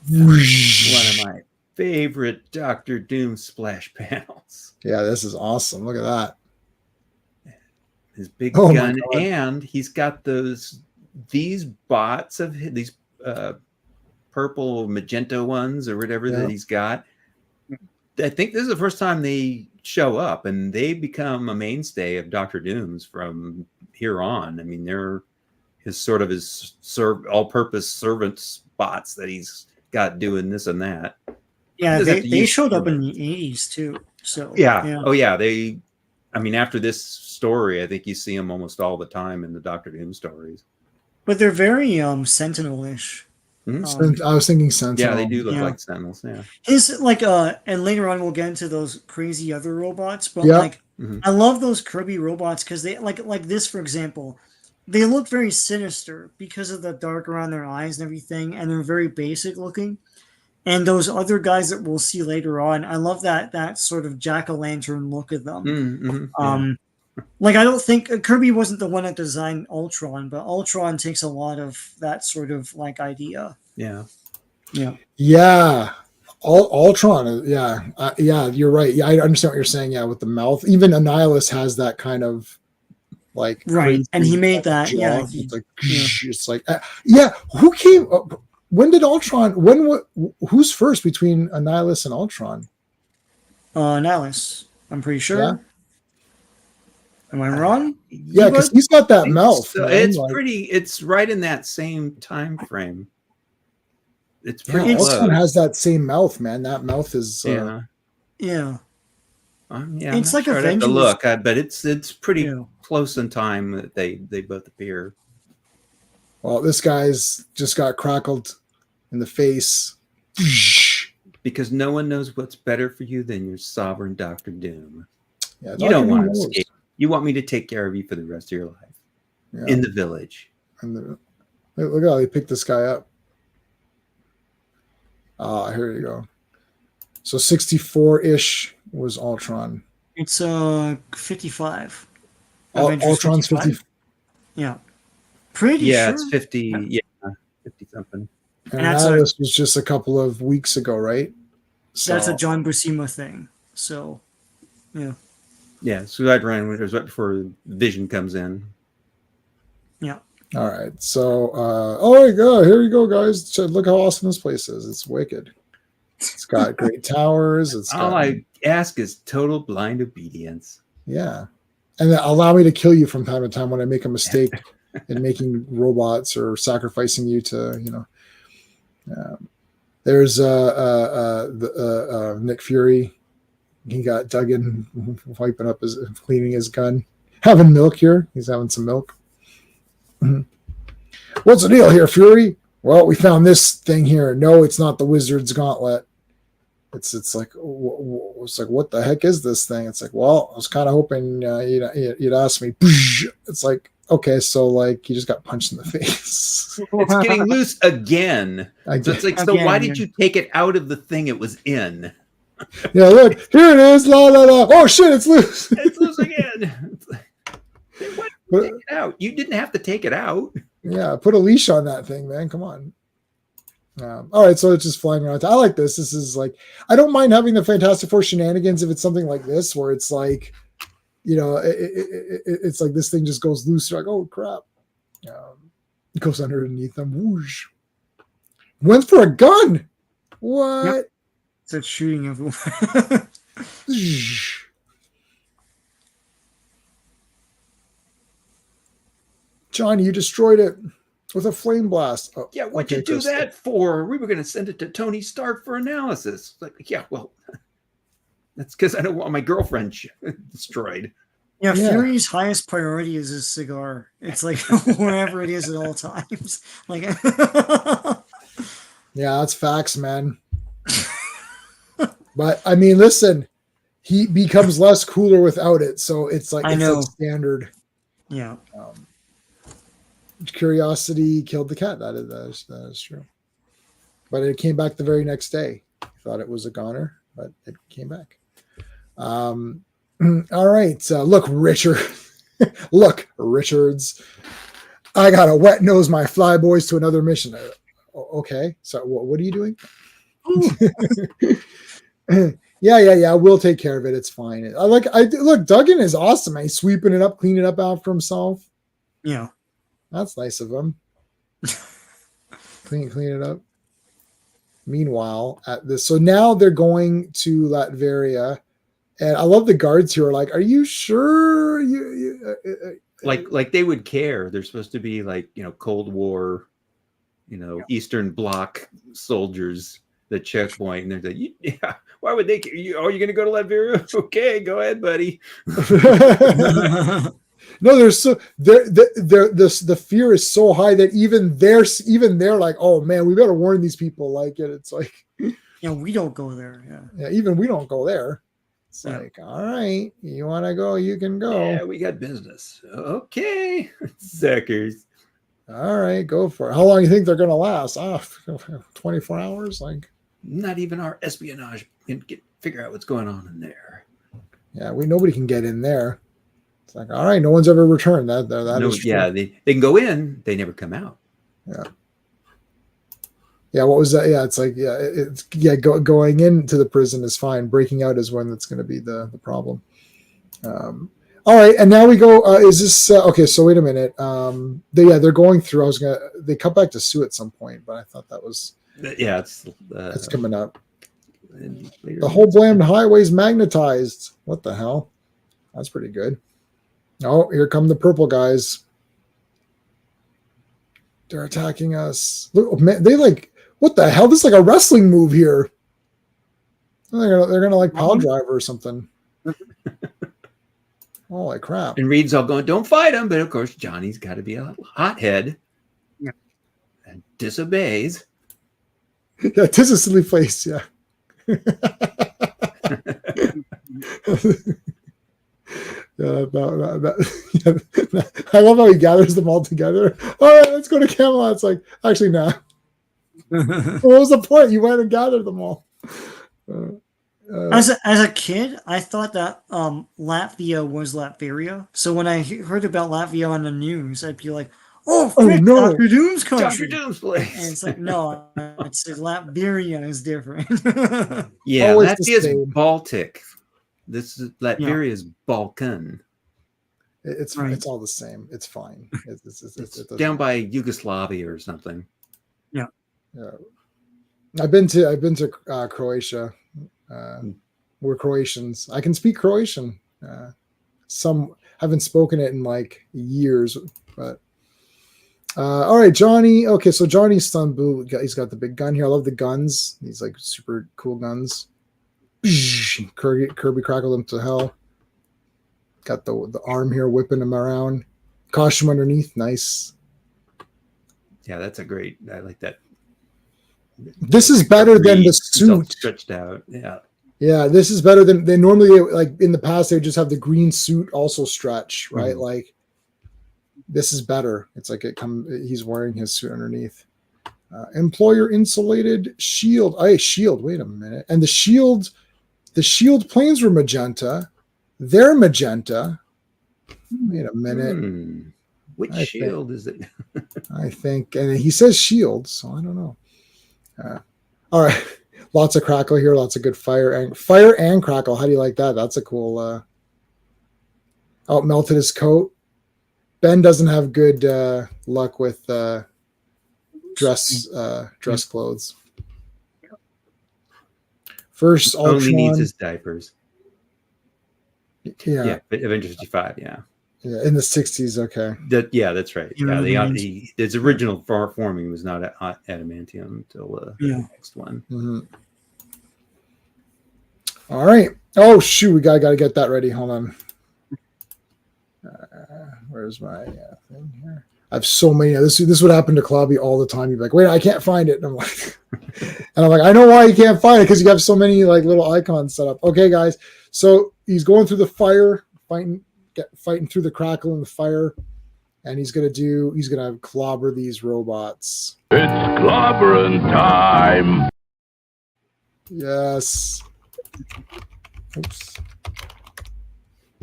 One of my favorite Doctor Doom splash panels. Yeah, this is awesome. Look at that. His big gun, and he's got these bots of these purple magenta ones or whatever that he's got. I think this is the first time they show up, and they become a mainstay of Doctor Doom's from here on. I mean, they're all-purpose servant spots that he's got doing this and that. Yeah, He doesn't have to they use showed up in servants. the 80s too. So Yeah. Oh yeah. After this story, I think you see them almost all the time in the Doctor Doom stories. But they're very Sentinel-ish. Mhm. I was thinking Sentinel. Yeah, they do look Yeah. like Sentinels. Yeah. His and later on we'll get into those crazy other robots, but Yeah. like Mhm. I love those Kirby robots because they like this, for example, they look very sinister because of the dark around their eyes and everything, and they're very basic looking. And those other guys that we'll see later on, I love that sort of jack-o'-lantern look of them. Mhm. Yeah. Like I don't think Kirby wasn't the one that designed Ultron, but Ultron takes a lot of that sort of like idea. Yeah. Yeah. Ultron. Yeah, you're right. Yeah, I understand what you're saying. Yeah, with the mouth. Even Annihilus has that kind of like Right. And he made that. jaw. Yeah. It's like, it's like, yeah. Who came? When did Ultron? Who's first between Annihilus and Ultron? Nihilus, I'm pretty sure. Yeah. Am I wrong? Yeah, because he's got that mouth. So man, it's like, pretty. It's right in that same time frame. It's yeah, pretty close. Ultron has that same mouth, man. That mouth is. Yeah. Yeah. Yeah. It's like I'd have to Avengers. look, but it's pretty Yeah. close in time that they both appear. Well, this guy's just got crackled in the face. Because no one knows what's better for you than your sovereign Doctor Doom. Yeah, You don't want to knows. escape. You want me to take care of you for the rest of your life Yeah. in the village. And look how they picked this guy up. Here you go. So 64-ish was Ultron. It's 55. Ultron's 50. Yeah. Pretty Yeah, sure. it's 50. Yeah, 50 something. And that's Annihilus was just a couple of weeks ago, right? So, That's a John Buscema thing. So, yeah. Yeah, Suicide Run was right before Vision comes in. Yeah. all right. So, oh my God, here you go, guys. Look how awesome this place is. It's wicked. It's got great towers. It's All got, I ask is total blind obedience. yeah. And then allow me to kill you from time to time when I make a mistake in making robots or sacrificing you to, there's Nick Fury. He got Duggan cleaning his gun, having milk here. He's having some milk. What's the deal here, Fury? Well, we found this thing here. No, it's not the Wizard's Gauntlet. It's like what the heck is this thing? It's like, well, I was kind of hoping you'd ask me. It's like, okay, so like you just got punched in the face. It's getting loose again. So it's like, so why did you take it out of the thing it was in? Yeah, look, here it is. La la la. Oh shit, it's loose. It's loose again. It's like, why did you take it out? You didn't have to take it out. Yeah, put a leash on that thing, man. Come on. All right, so it's just flying around. I like this. This is like, I don't mind having the Fantastic Four shenanigans if it's something like this, where it's like, it's like this thing just goes loose. You're like, oh crap. It goes underneath them. Whoosh. Went for a gun. What? Yep. It's shooting everyone. Johnny, you destroyed it with a flame blast. Oh, Yeah, what'd you do that for? We were going to send it to Tony Stark for analysis. Like, yeah, well, that's because I don't want my girlfriend destroyed. Yeah, Fury's highest priority is his cigar. It's like wherever it is at all times. Like, yeah, that's facts, man. But I mean, listen, he becomes less cooler without it, so it's like like standard. Yeah. Curiosity killed the cat. That is true. But it came back the very next day. Thought it was a goner, but it came back. All right. Look, Richard. Look, Richards. I got to wet nose my flyboys to another mission. Okay. So what are you doing? Yeah. We'll take care of it. It's fine. Look, Duggan is awesome. Man. He's sweeping it up, cleaning it up after himself. Yeah. That's nice of him. Clean it up. Meanwhile, so now they're going to Latveria, And I love the guards who are like, "Are you sure like they would care? They're supposed to be like, Cold War, Eastern Bloc soldiers. The checkpoint, and they're like, yeah, why would they care? You're going to go to Latveria? Okay, go ahead, buddy. No, there's so the fear is so high that even they're like, oh man, we better warn these people. Like it's like, we don't go there. Yeah, even we don't go there. It's like, all right, you want to go, you can go. Yeah, we got business. Okay, suckers. All right, go for it. How long do you think they're going to last? 24 hours? Like, not even our espionage can figure out what's going on in there. Yeah, nobody can get in there. It's like, all right, no one's ever returned. That no, is true. Yeah, they can go in, they never come out. Yeah, what was that? Yeah, it's like, going into the prison is fine. Breaking out is when that's going to be the problem. All right, and now we go. Is this okay? So wait a minute. They're going through. They cut back to Sue at some point, but I thought that was that's coming up. The whole blamed highway's magnetized. What the hell? That's pretty good. Oh, here come the purple guys. They're attacking us. Look, man, what the hell? This is like a wrestling move here. They're gonna like pile driver or something. Holy crap. And Reed's all going, don't fight him. But of course, Johnny's got to be a hothead. Yeah. And disobeys. Yeah, it is a silly face. Yeah. I love how he gathers them all together. All right, let's go to Camelot. It's like, actually, no. What was the point? You went and gathered them all. As a kid, I thought that Latvia was Latveria. So when I heard about Latvia on the news, I'd be like, "Oh no, Dr. Doom's country, Dr. Doom's place." And it's like, no, it's Latveria is different. Yeah, Latvia's Baltic. This is Latveria's Balkan. It's all the same. It's fine. It's down by Yugoslavia or something. Yeah. I've been to Croatia. We're Croatians. I can speak Croatian. Some haven't spoken it in like years, but all right, Johnny. Okay, so Johnny's son Boo, he's got the big gun here. I love the guns. These like super cool guns. Kirby crackled him to hell. Got the arm here whipping him around. Costume underneath, nice. Yeah, that's a great. I like that. This is better than the suit stretched out. Yeah. Yeah, this is better than they normally, like in the past, they just have the green suit also stretch, right? Mm-hmm. Like this is better. It's like he's wearing his suit underneath. Employer insulated shield. Shield. Wait a minute. And the shield planes were magenta. They're magenta. Wait a minute. Which shield is it? I think, and he says shield, so I don't know. All right. Lots of crackle here. Lots of good fire and crackle. How do you like that? That's a cool. Melted his coat. Ben doesn't have good luck with dress clothes. First, only needs his diapers. Yeah, Avengers 55. Yeah. Yeah, in the 60s. Okay. That's right. Yeah, his original forming was not adamantium until the next one. Mm-hmm. All right. Oh shoot, we gotta get that ready. Hold on. Where's my thing here? I have so many. This would happen to Clobby all the time. You'd be like, wait, I can't find it. And I'm like, I know why you can't find it, because you have so many like little icons set up. Okay, guys. So he's going through the fire, fighting through the crackle and the fire, and he's gonna clobber these robots. It's clobbering time. Yes. Oops.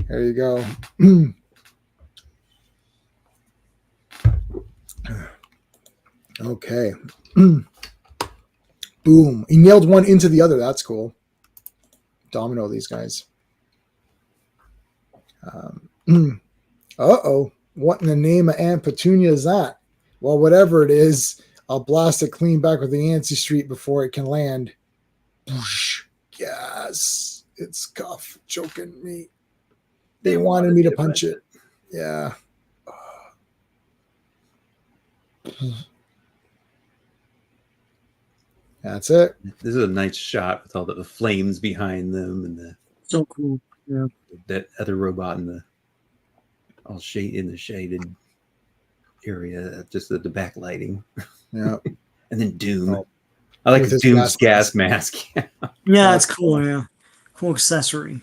There you go. Okay. Boom. He nailed one into the other. That's cool. Domino these guys. Uh-oh. What in the name of Aunt Petunia is that? Well, whatever it is, I'll blast it clean back with the Yancey Street before it can land. Yes. its cuff choking me. They wanted me to punch it. Yeah. That's it. This is a nice shot with all the flames behind them and the So cool. Yeah. that other robot in the all shade in the shaded area, just the backlighting. Yeah. And then Doom. Oh. I like With his Doom's gas gas mask. Yeah, it's cool. Yeah, cool accessory.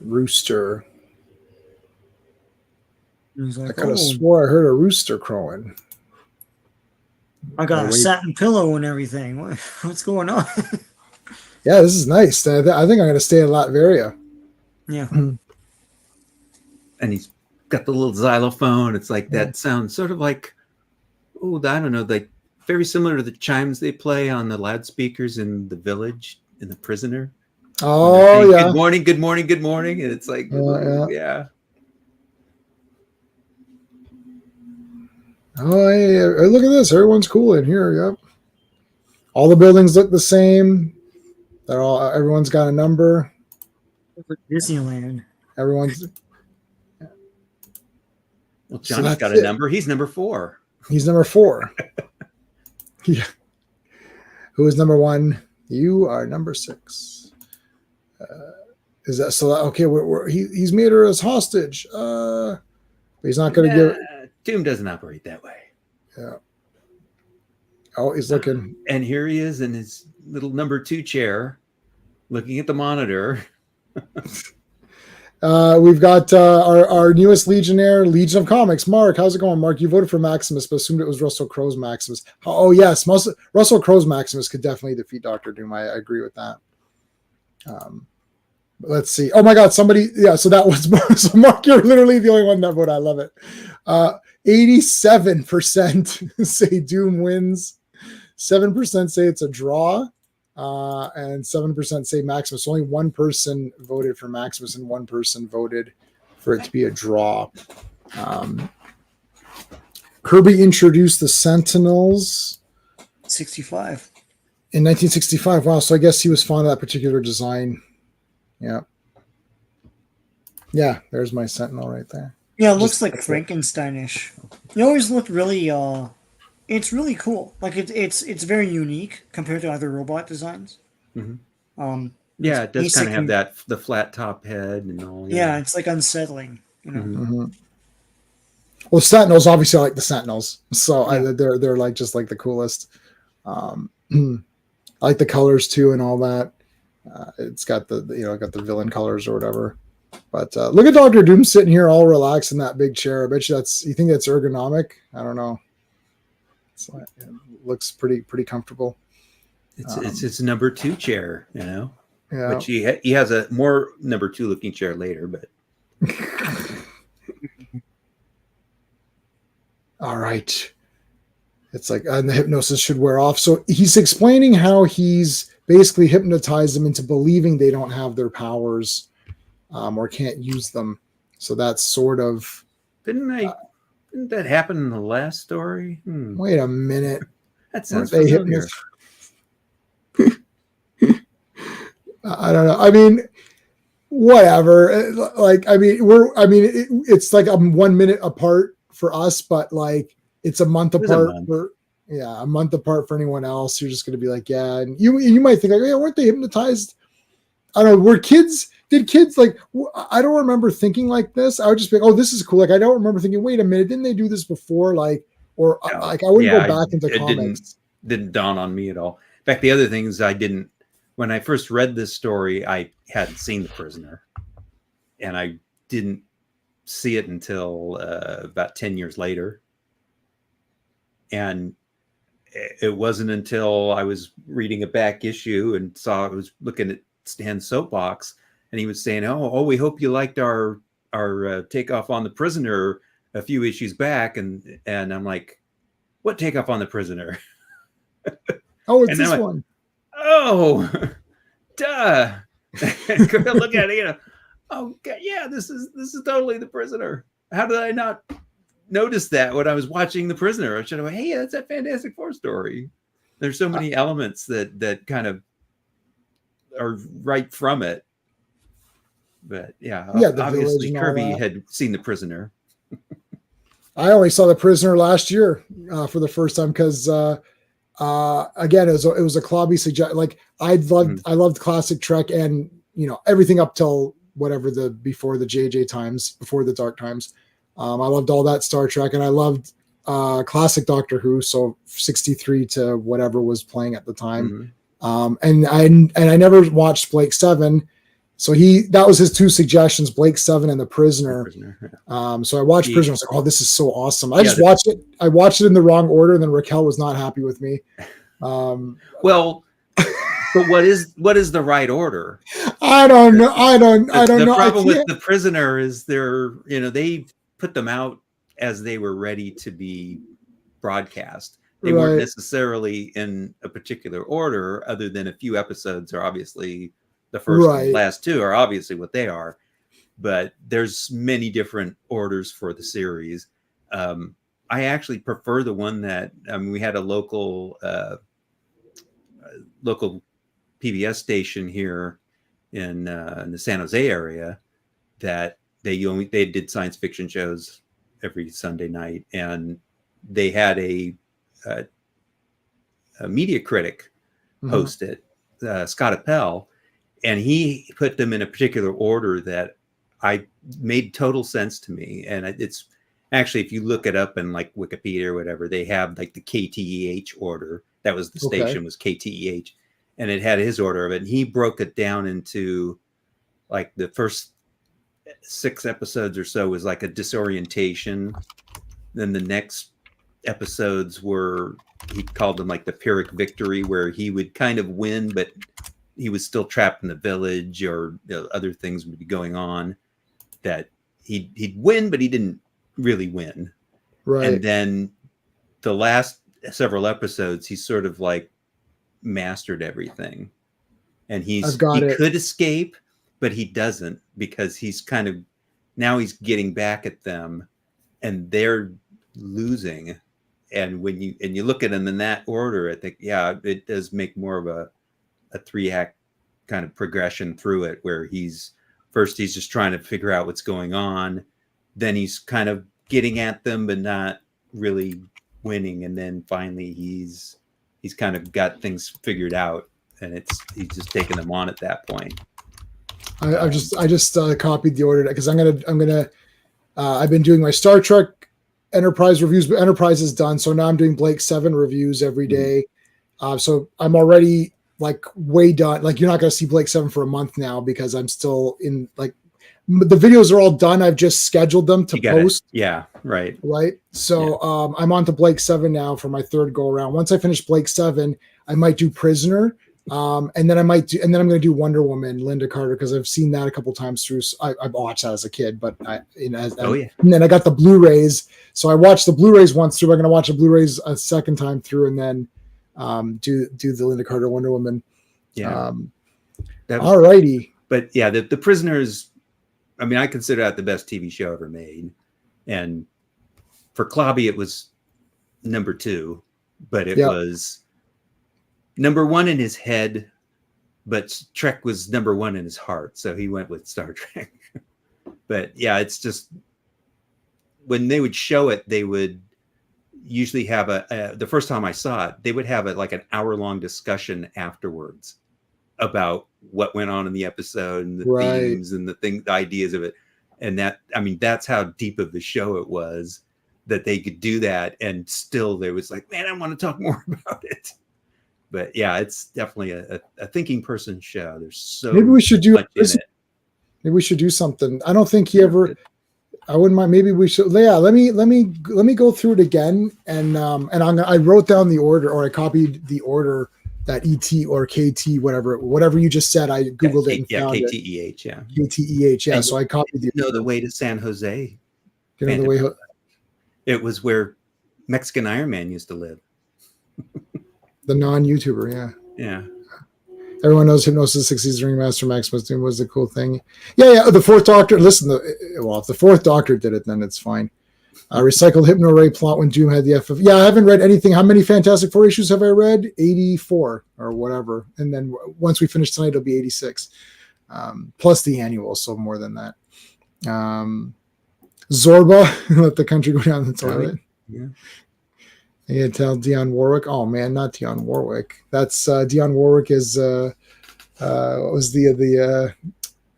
Rooster. He's I like, could have oh, swore I heard a rooster crowing. I got Oh, a wait. satin pillow and everything. What's going on? Yeah, this is nice. I think I'm going to stay in Latveria. Yeah. And he's got the little xylophone. It's like that sounds sort of like, oh, I don't know, like very similar to the chimes they play on the loudspeakers in the village, in The Prisoner. Oh, yeah. Good morning, good morning, good morning. And it's like, Yeah. Oh, hey, look at this. Everyone's cool in here. Yep. All the buildings look the same. Everyone's got a number. Disneyland. Everyone's. Well, Johnny's got that's a number. He's number 4. He's number 4. Yeah. Who is number 1? You are number 6. Is that so? Okay, he's made her as hostage. He's not going to give. Doom doesn't operate that way. Yeah. Oh, he's looking. And here he is in his little number 2 chair, looking at the monitor. We've got our newest Legionnaire, Legion of Comics. Mark, how's it going? Mark, you voted for Maximus, but assumed it was Russell Crowe's Maximus. Oh, yes. Russell Crowe's Maximus could definitely defeat Dr. Doom. I agree with that. Let's see. Oh, my God. Somebody. Yeah, so that was Mark. So, Mark, you're literally the only one that voted. I love it. 87% say Doom wins. 7% say it's a draw. And 7% say Maximus. Only one person voted for Maximus and one person voted for it to be a draw. Kirby introduced the Sentinels 65. in 1965. Wow, so I guess he was fond of that particular design. Yeah. Yeah, there's my Sentinel right there. Yeah, it looks like Frankensteinish. It always looked really it's really cool. Like it's very unique compared to other robot designs. Mm-hmm. Yeah, it does kind of have the flat top head and all. Yeah, it's like unsettling. You know. Mm-hmm. Well, Sentinels, obviously, I like the Sentinels, so they're like just like the coolest. I like the colors too and all that. It's got the villain colors or whatever. But look at Dr. Doom sitting here all relaxed in that big chair. I bet you you think that's ergonomic? I don't know. It looks pretty comfortable. It's his number 2 chair, you know. Yeah. Which he has a more number 2 looking chair later, but. All right. It's like, and the hypnosis should wear off. So he's explaining how he's basically hypnotized them into believing they don't have their powers or can't use them. So that's sort of. Didn't that happen in the last story? Wait a minute. That sounds familiar. I don't know. I mean, whatever. It's like 1 minute apart for us, but like it's a month apart a month apart for anyone else. You're just going to be like, yeah. And you might think like, yeah, weren't they hypnotized? I don't know. Did kids like, I don't remember thinking like this. I would just be like, oh, this is cool. Like, I don't remember thinking, wait a minute, didn't they do this before? Like, or no. Like I wouldn't go back into comics. Didn't dawn on me at all. In fact, the other things when I first read this story, I hadn't seen The Prisoner, and I didn't see it until about 10 years later. And it wasn't until I was reading a back issue and I was looking at Stan's soapbox, and he was saying, "Oh, we hope you liked our takeoff on The Prisoner a few issues back," and I'm like, "What takeoff on The Prisoner?" Oh, it's this one. Oh, duh! Look at it, you know. Oh, God, yeah, this is totally The Prisoner. How did I not notice that when I was watching The Prisoner? I should have went, hey, that's that Fantastic Four story. There's so many elements that kind of or right from it. But yeah, the village obviously and all Kirby that. had seen The Prisoner. I only saw The Prisoner last year for the first time because again, it was a Clobby suggestion. Like I loved classic Trek and everything up till whatever before the JJ times, before the dark times. I loved all that Star Trek, and I loved classic Doctor Who. So 63 to whatever was playing at the time. And I never watched Blake Seven. So that was his two suggestions, Blake Seven and The Prisoner. So I watched Prisoner. I was like, oh, this is so awesome. I just watched it. I watched it in the wrong order, and then Raquel was not happy with me. Well, but what is the right order? I don't know. I don't know. The problem with The Prisoner is they put them out as they were ready to be broadcast. They weren't necessarily in a particular order, other than a few episodes are obviously the first and last two are obviously what they are. But there's many different orders for the series. I actually prefer the one that we had a local PBS station here in the San Jose area that they did science fiction shows every Sunday night, and they had a media critic host it, Scott Appel, and he put them in a particular order that I made total sense to me. And it's actually, if you look it up in like Wikipedia or whatever, they have like the KTEH order. That was the station was KTEH, and it had his order of it. And he broke it down into like the first 6 episodes or so was like a disorientation. Then the next episodes were, he called them like the Pyrrhic victory, where he would kind of win, but he was still trapped in the village, or other things would be going on that he'd win, but he didn't really win. Right. And then the last several episodes, he sort of like mastered everything, and he could escape, but he doesn't, because he's kind of now he's getting back at them, and they're losing. And when you look at them in that order, I think it does make more of a 3-act kind of progression through it, where he's just trying to figure out what's going on, then he's kind of getting at them but not really winning, and then finally he's kind of got things figured out, and he's just taking them on at that point. I just copied the order because I've been doing my Star Trek Enterprise reviews, but Enterprise is done, so now I'm doing Blake 7 reviews every day. So I'm already like way done. Like, you're not going to see Blake 7 for a month now, because I'm still in, like, the videos are all done. I've just scheduled them to post. Yeah, right. So I'm on to Blake 7 now for my third go around. Once I finish Blake 7, I might do Prisoner, and then I'm going to do Wonder Woman, Linda Carter, because I've seen that a couple times through. I watched that as a kid, but and then I got the Blu-rays, so I watched the Blu-rays once through. I'm going to watch the Blu-rays a second time through, and then do the Linda Carter Wonder Woman. Alrighty. But yeah, the Prisoners, I mean, I consider that the best TV show ever made. And for Clobby, it was number 2, but it was number 1 in his head, but Trek was number 1 in his heart. So he went with Star Trek. But yeah, it's just, when they would show it, they would usually have the first time I saw it, they would have like an hour-long discussion afterwards about what went on in the episode and the themes and the ideas of it. And that's how deep of the show it was, that they could do that. And still there was like, man, I want to talk more about it. But yeah, it's definitely a thinking person show. There's so maybe we should do much in it. Maybe we should do something. I don't think he ever, I wouldn't mind. Maybe we should. Yeah, let me go through it again, and I wrote down the order, or I copied the order that ET or KT, whatever you just said. I googled it and found it. KTEH, yeah. KTEH, yeah. And so I copied the way to San Jose. You know the way. It was where Mexican Iron Man used to live. The non-YouTuber, yeah. Yeah. Everyone knows Hypnosis 60s Ringmaster Maximus Doom was the cool thing. Yeah. The Fourth Doctor. Listen, if the Fourth Doctor did it, then it's fine. Recycled Hypno Ray plot when Doom had the FF. Yeah, I haven't read anything. How many Fantastic Four issues have I read? 84 or whatever. And then once we finish tonight, it'll be 86. Plus the annual, so more than that. Zorba, let the country go down the toilet. Yeah. You tell Dionne Warwick. Oh man, not Dionne Warwick. That's Dionne Warwick is what was the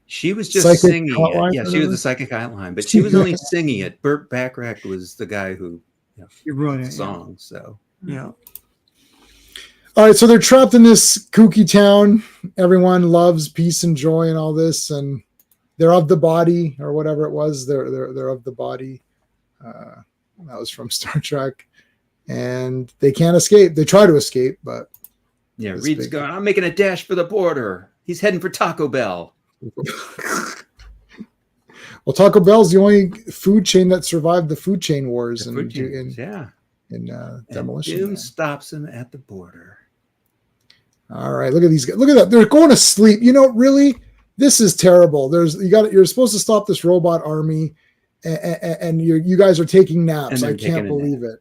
she was just psychic singing hotline, it. Yeah, she was the psychic hotline, but she was only singing it. Burt Bacharach was the guy who wrote the it. song. So Yeah. All right, so they're trapped in this kooky town. Everyone loves peace and joy and all this, and they're of the body or whatever it was. They're of the body. That was from Star Trek, and they can't escape. They try to escape, but yeah, Reed's going. I'm making a dash for the border. He's heading for Taco Bell. Well, Taco Bell's the only food chain that survived the food chain wars in Demolition. Doom stops him at the border. All right, look at these guys. Look at that. They're going to sleep. Really, this is terrible. You're supposed to stop this robot army, and you guys are taking naps. I can't believe it.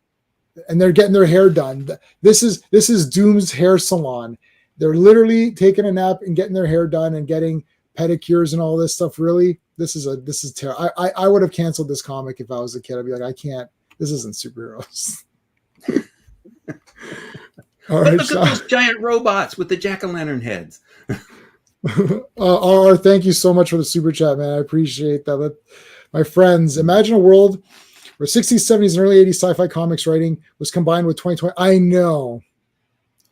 And they're getting their hair done. This is Doom's hair salon. They're literally taking a nap and getting their hair done and getting pedicures and all this stuff. Really, this is terrible. I would have canceled this comic if I was a kid. I'd be like, I can't. This isn't superheroes. All right, look at those giant robots with the jack-o'-lantern heads. Thank you so much for the super chat, man. I appreciate that. My friends, imagine a world where 60s, 70s, and early 80s sci-fi comics writing was combined with 2020. I know.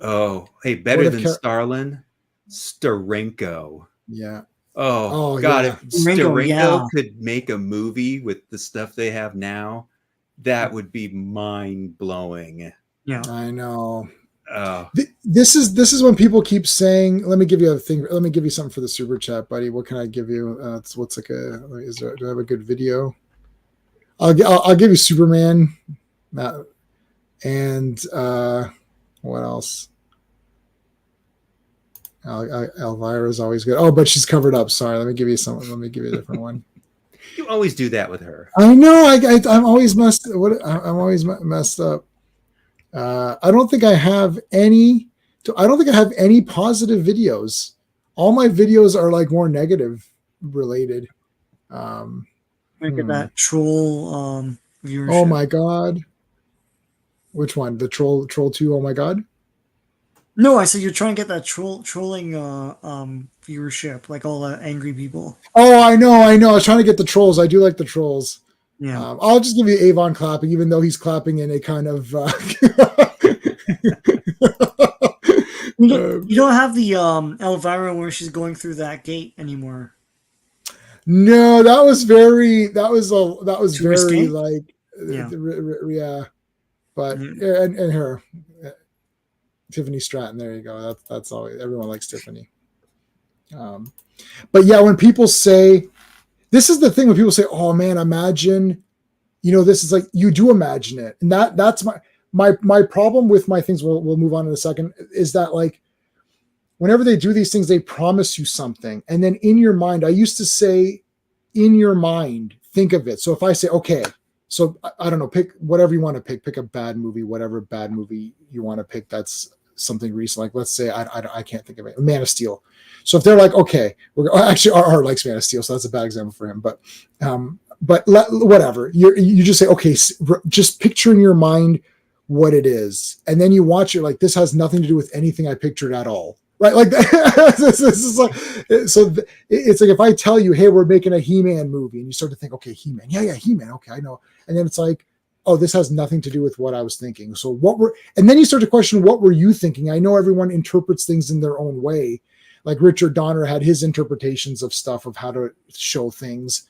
Oh, hey, better than Starlin? Steranko. Yeah. Oh God, yeah. if Steranko could make a movie with the stuff they have now, that would be mind-blowing. Yeah. I know. This is when people keep saying, let me give you a thing. Let me give you something for the super chat, buddy. What can I give you? Do I have a good video? I'll give you Superman. And what else? Elvira's always good. Oh, but she's covered up. Sorry. Let me give you something. Let me give you a different one. You always do that with her. I know. I'm always messed. I'm always messed up. I don't think I have any positive videos. All my videos are like more negative related. Look at that troll viewership. Oh my God. Which one? The troll 2. Oh my God. No, I said you're trying to get that trolling viewership, like all the angry people. Oh, I know. I was trying to get the trolls. I do like the trolls. Yeah. I'll just give you Avon clapping, even though he's clapping in a kind of. You don't have the Elvira where she's going through that gate anymore. No, that was very Too risky? like Yeah. But and her Tiffany Stratton. There you go. That's always, everyone likes Tiffany. But yeah, when people say, this is the thing when people say, "Oh man, imagine," this is like, you do imagine it, and that's my problem with my things. We'll move on in a second. Is that like, whenever they do these things, they promise you something, and then in your mind, I used to say, in your mind, think of it. So if I say, okay, so I don't know, pick whatever you want to pick a bad movie, whatever bad movie you want to pick. That's something recent. Like, let's say I can't think of it. Man of Steel. So if they're like, okay, actually our likes Man of Steel, so that's a bad example for him. But whatever, you just say, okay, just picture in your mind what it is, and then you watch it like, this has nothing to do with anything I pictured at all, right? Like this is like, so it's like if I tell you, hey, we're making a He-Man movie, and you start to think, okay, He-Man, yeah, He-Man, okay, I know, and then it's like, oh, this has nothing to do with what I was thinking. So and then you start to question, what were you thinking? I know everyone interprets things in their own way. Like Richard Donner had his interpretations of stuff, of how to show things,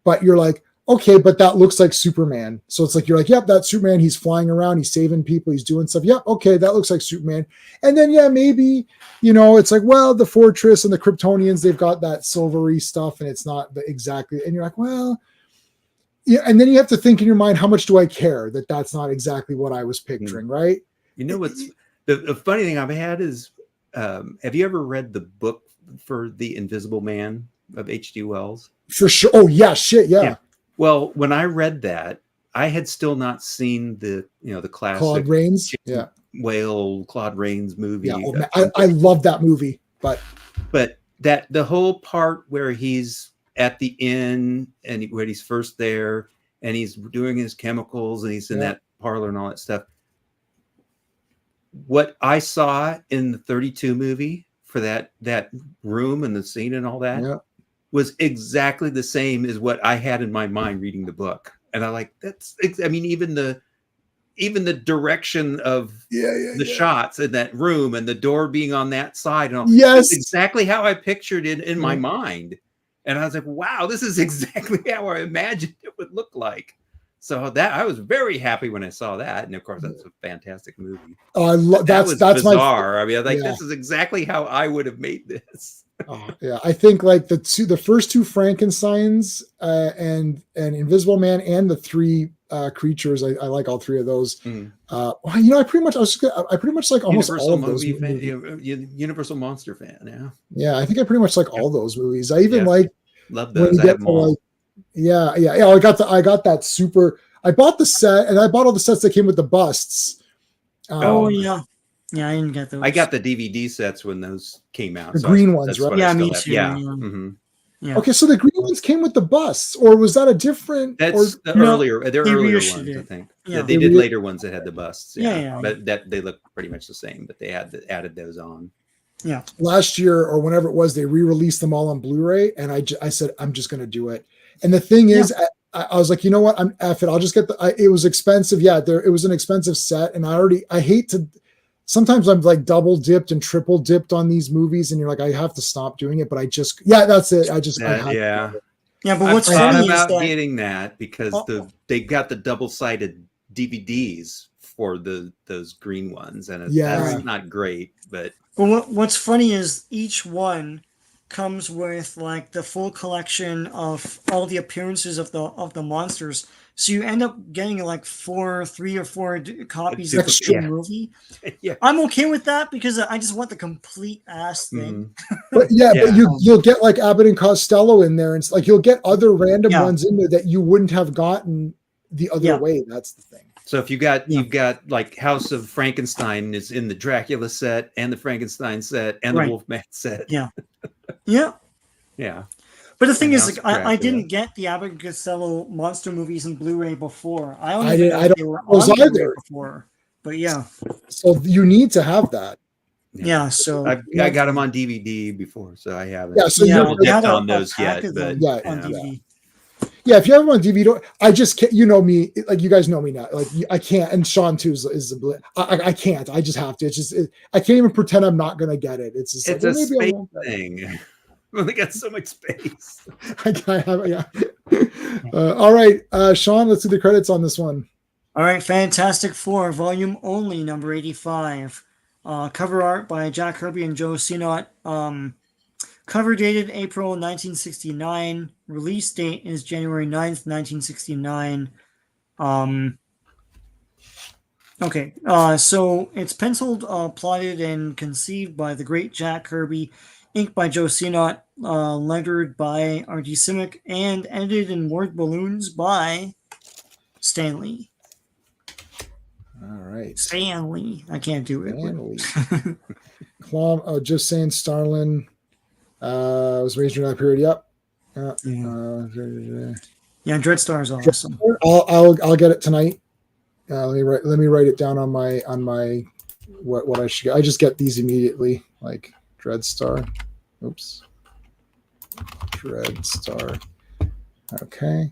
but you're like, okay, but that looks like Superman. So it's like, you're like, yep, that's Superman. He's flying around. He's saving people. He's doing stuff. Yep. Okay. That looks like Superman. And then, yeah, maybe, it's like, well, the Fortress and the Kryptonians, they've got that silvery stuff and it's not exactly, and you're like, well, yeah. And then you have to think in your mind, how much do I care that that's not exactly what I was picturing, right? What's the funny thing I've had is, have you ever read the book for The Invisible Man of H.G. Wells? For sure. Oh yeah, shit, yeah. Well, when I read that, I had still not seen the classic Claude Rains. Yeah. whale Claude Rains movie. Yeah. Oh, man, I love that movie, but that the whole part where he's at the inn and where he's first there and he's doing his chemicals and he's in that parlor and all that stuff. What I saw in the 32 movie for that room and the scene and all that was exactly the same as what I had in my mind reading the book. And I like, I mean, even the direction of the shots in that room and the door being on that side and all, that's exactly how I pictured it in my mind. And I was like, wow, this is exactly how I imagined it would look like. So that I was very happy when I saw that. And of course, that's a fantastic movie. Oh, I love that's bizarre. I mean, this is exactly how I would have made this. I think like the first two Frankensteins and Invisible Man and the three creatures. I like all three of those. I pretty much like almost all of those. Universal Monster fan. Yeah, I think I pretty much like all those movies. I even love those. I have them all. I got that super. I bought the set and I bought all the sets that came with the busts. I didn't get those. I got the DVD sets when those came out. The green ones, right? Yeah, me too. Yeah. Yeah. Okay, so the green ones came with the busts, or was that a different? That's the earlier ones, I think. Yeah. They did later ones that had the busts. Yeah. But that they look pretty much the same, but they added those on. Yeah. Last year or whenever it was, they re-released them all on Blu-ray, and I said I'm just going to do it. And the thing is, I was like, you know what? I'm F it. I'll just get it was expensive. Yeah, it was an expensive set, and I hate to. Sometimes I'm like double dipped and triple dipped on these movies, and you're like, I have to stop doing it. But that's it. But what's funny about is getting that because they got the double-sided DVDs for those green ones, and that's not great. But what's funny is each one comes with like the full collection of all the appearances of the monsters. So you end up getting like 3 or 4 copies of the movie. I'm okay with that because I just want the complete ass thing. But you'll get like Abbott and Costello in there, and it's like you'll get other random ones in there that you wouldn't have gotten the other way. That's the thing. So if you've got like House of Frankenstein is in the Dracula set and the Frankenstein set and the Wolfman set. Yeah. But the thing is, like, I didn't get the Abbott and Costello monster movies in Blu-ray before. I don't they were on Blu-ray before. But so you need to have that. Yeah, so I got them on DVD before, so I haven't. Yeah, so you dipped on those yet, but on DVD. Yeah, if you have them on DVD, I just can't. You know me, like you guys know me now. Like I can't, and Sean too is I can't. I just have to. It's just I can't even pretend I'm not gonna get it. It's just it's a space thing. We only got so much space. All right, Sean, let's do the credits on this one. All right, Fantastic Four, volume only, number 85. Cover art by Jack Kirby and Joe Sinnott. Cover dated April 1969. Release date is January 9th, 1969. So it's penciled, plotted, and conceived by the great Jack Kirby, inked by Joe Sinnott, lettered by R.D. Simic, and edited in word balloons by Stanley. All right. Stanley. I can't do it. Stanley. Just saying Starlin was raised during that period. Yep. Dreadstar is awesome. I'll get it tonight. Let me write it down on my what I should get. I just get these immediately, like Dreadstar. Oops. Dreadstar. Okay.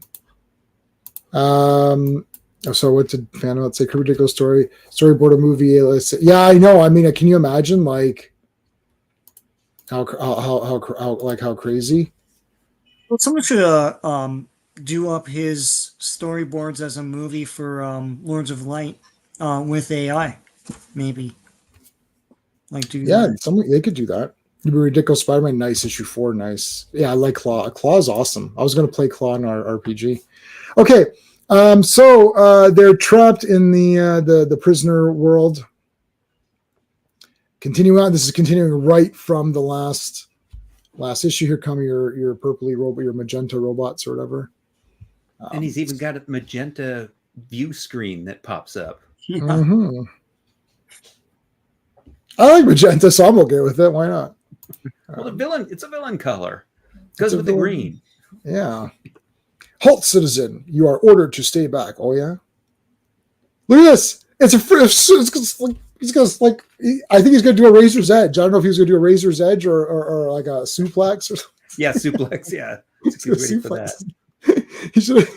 So what did Phantom let's say? Ridiculous storyboard a movie. Yeah, I know. I mean, can you imagine like how crazy? Well, someone should do up his storyboards as a movie for Lords of Light with AI, maybe. They could do that. Ridiculous Spider-Man, nice. Issue 4, nice. Yeah, I like Claw. Claw's awesome. I was going to play Claw in our RPG. Okay, so they're trapped in the prisoner world. Continuing on, this is continuing right from the last issue. Here come your purpley robot, your magenta robots or whatever. And he's even got magenta view screen that pops up. Yeah. Mhm. I like magenta, so I'm okay with it. Why not? Well, it's a villain color. It's Goes a with the villain. green. Yeah. Halt, citizen. You are ordered to stay back. Oh, yeah? Look at this. It's he's gonna like. I think he's gonna do a razor's edge. I don't know if he's gonna do a razor's edge or like a suplex or something. Yeah, suplex. Yeah, He's gonna he's ready for that. suplex. He should.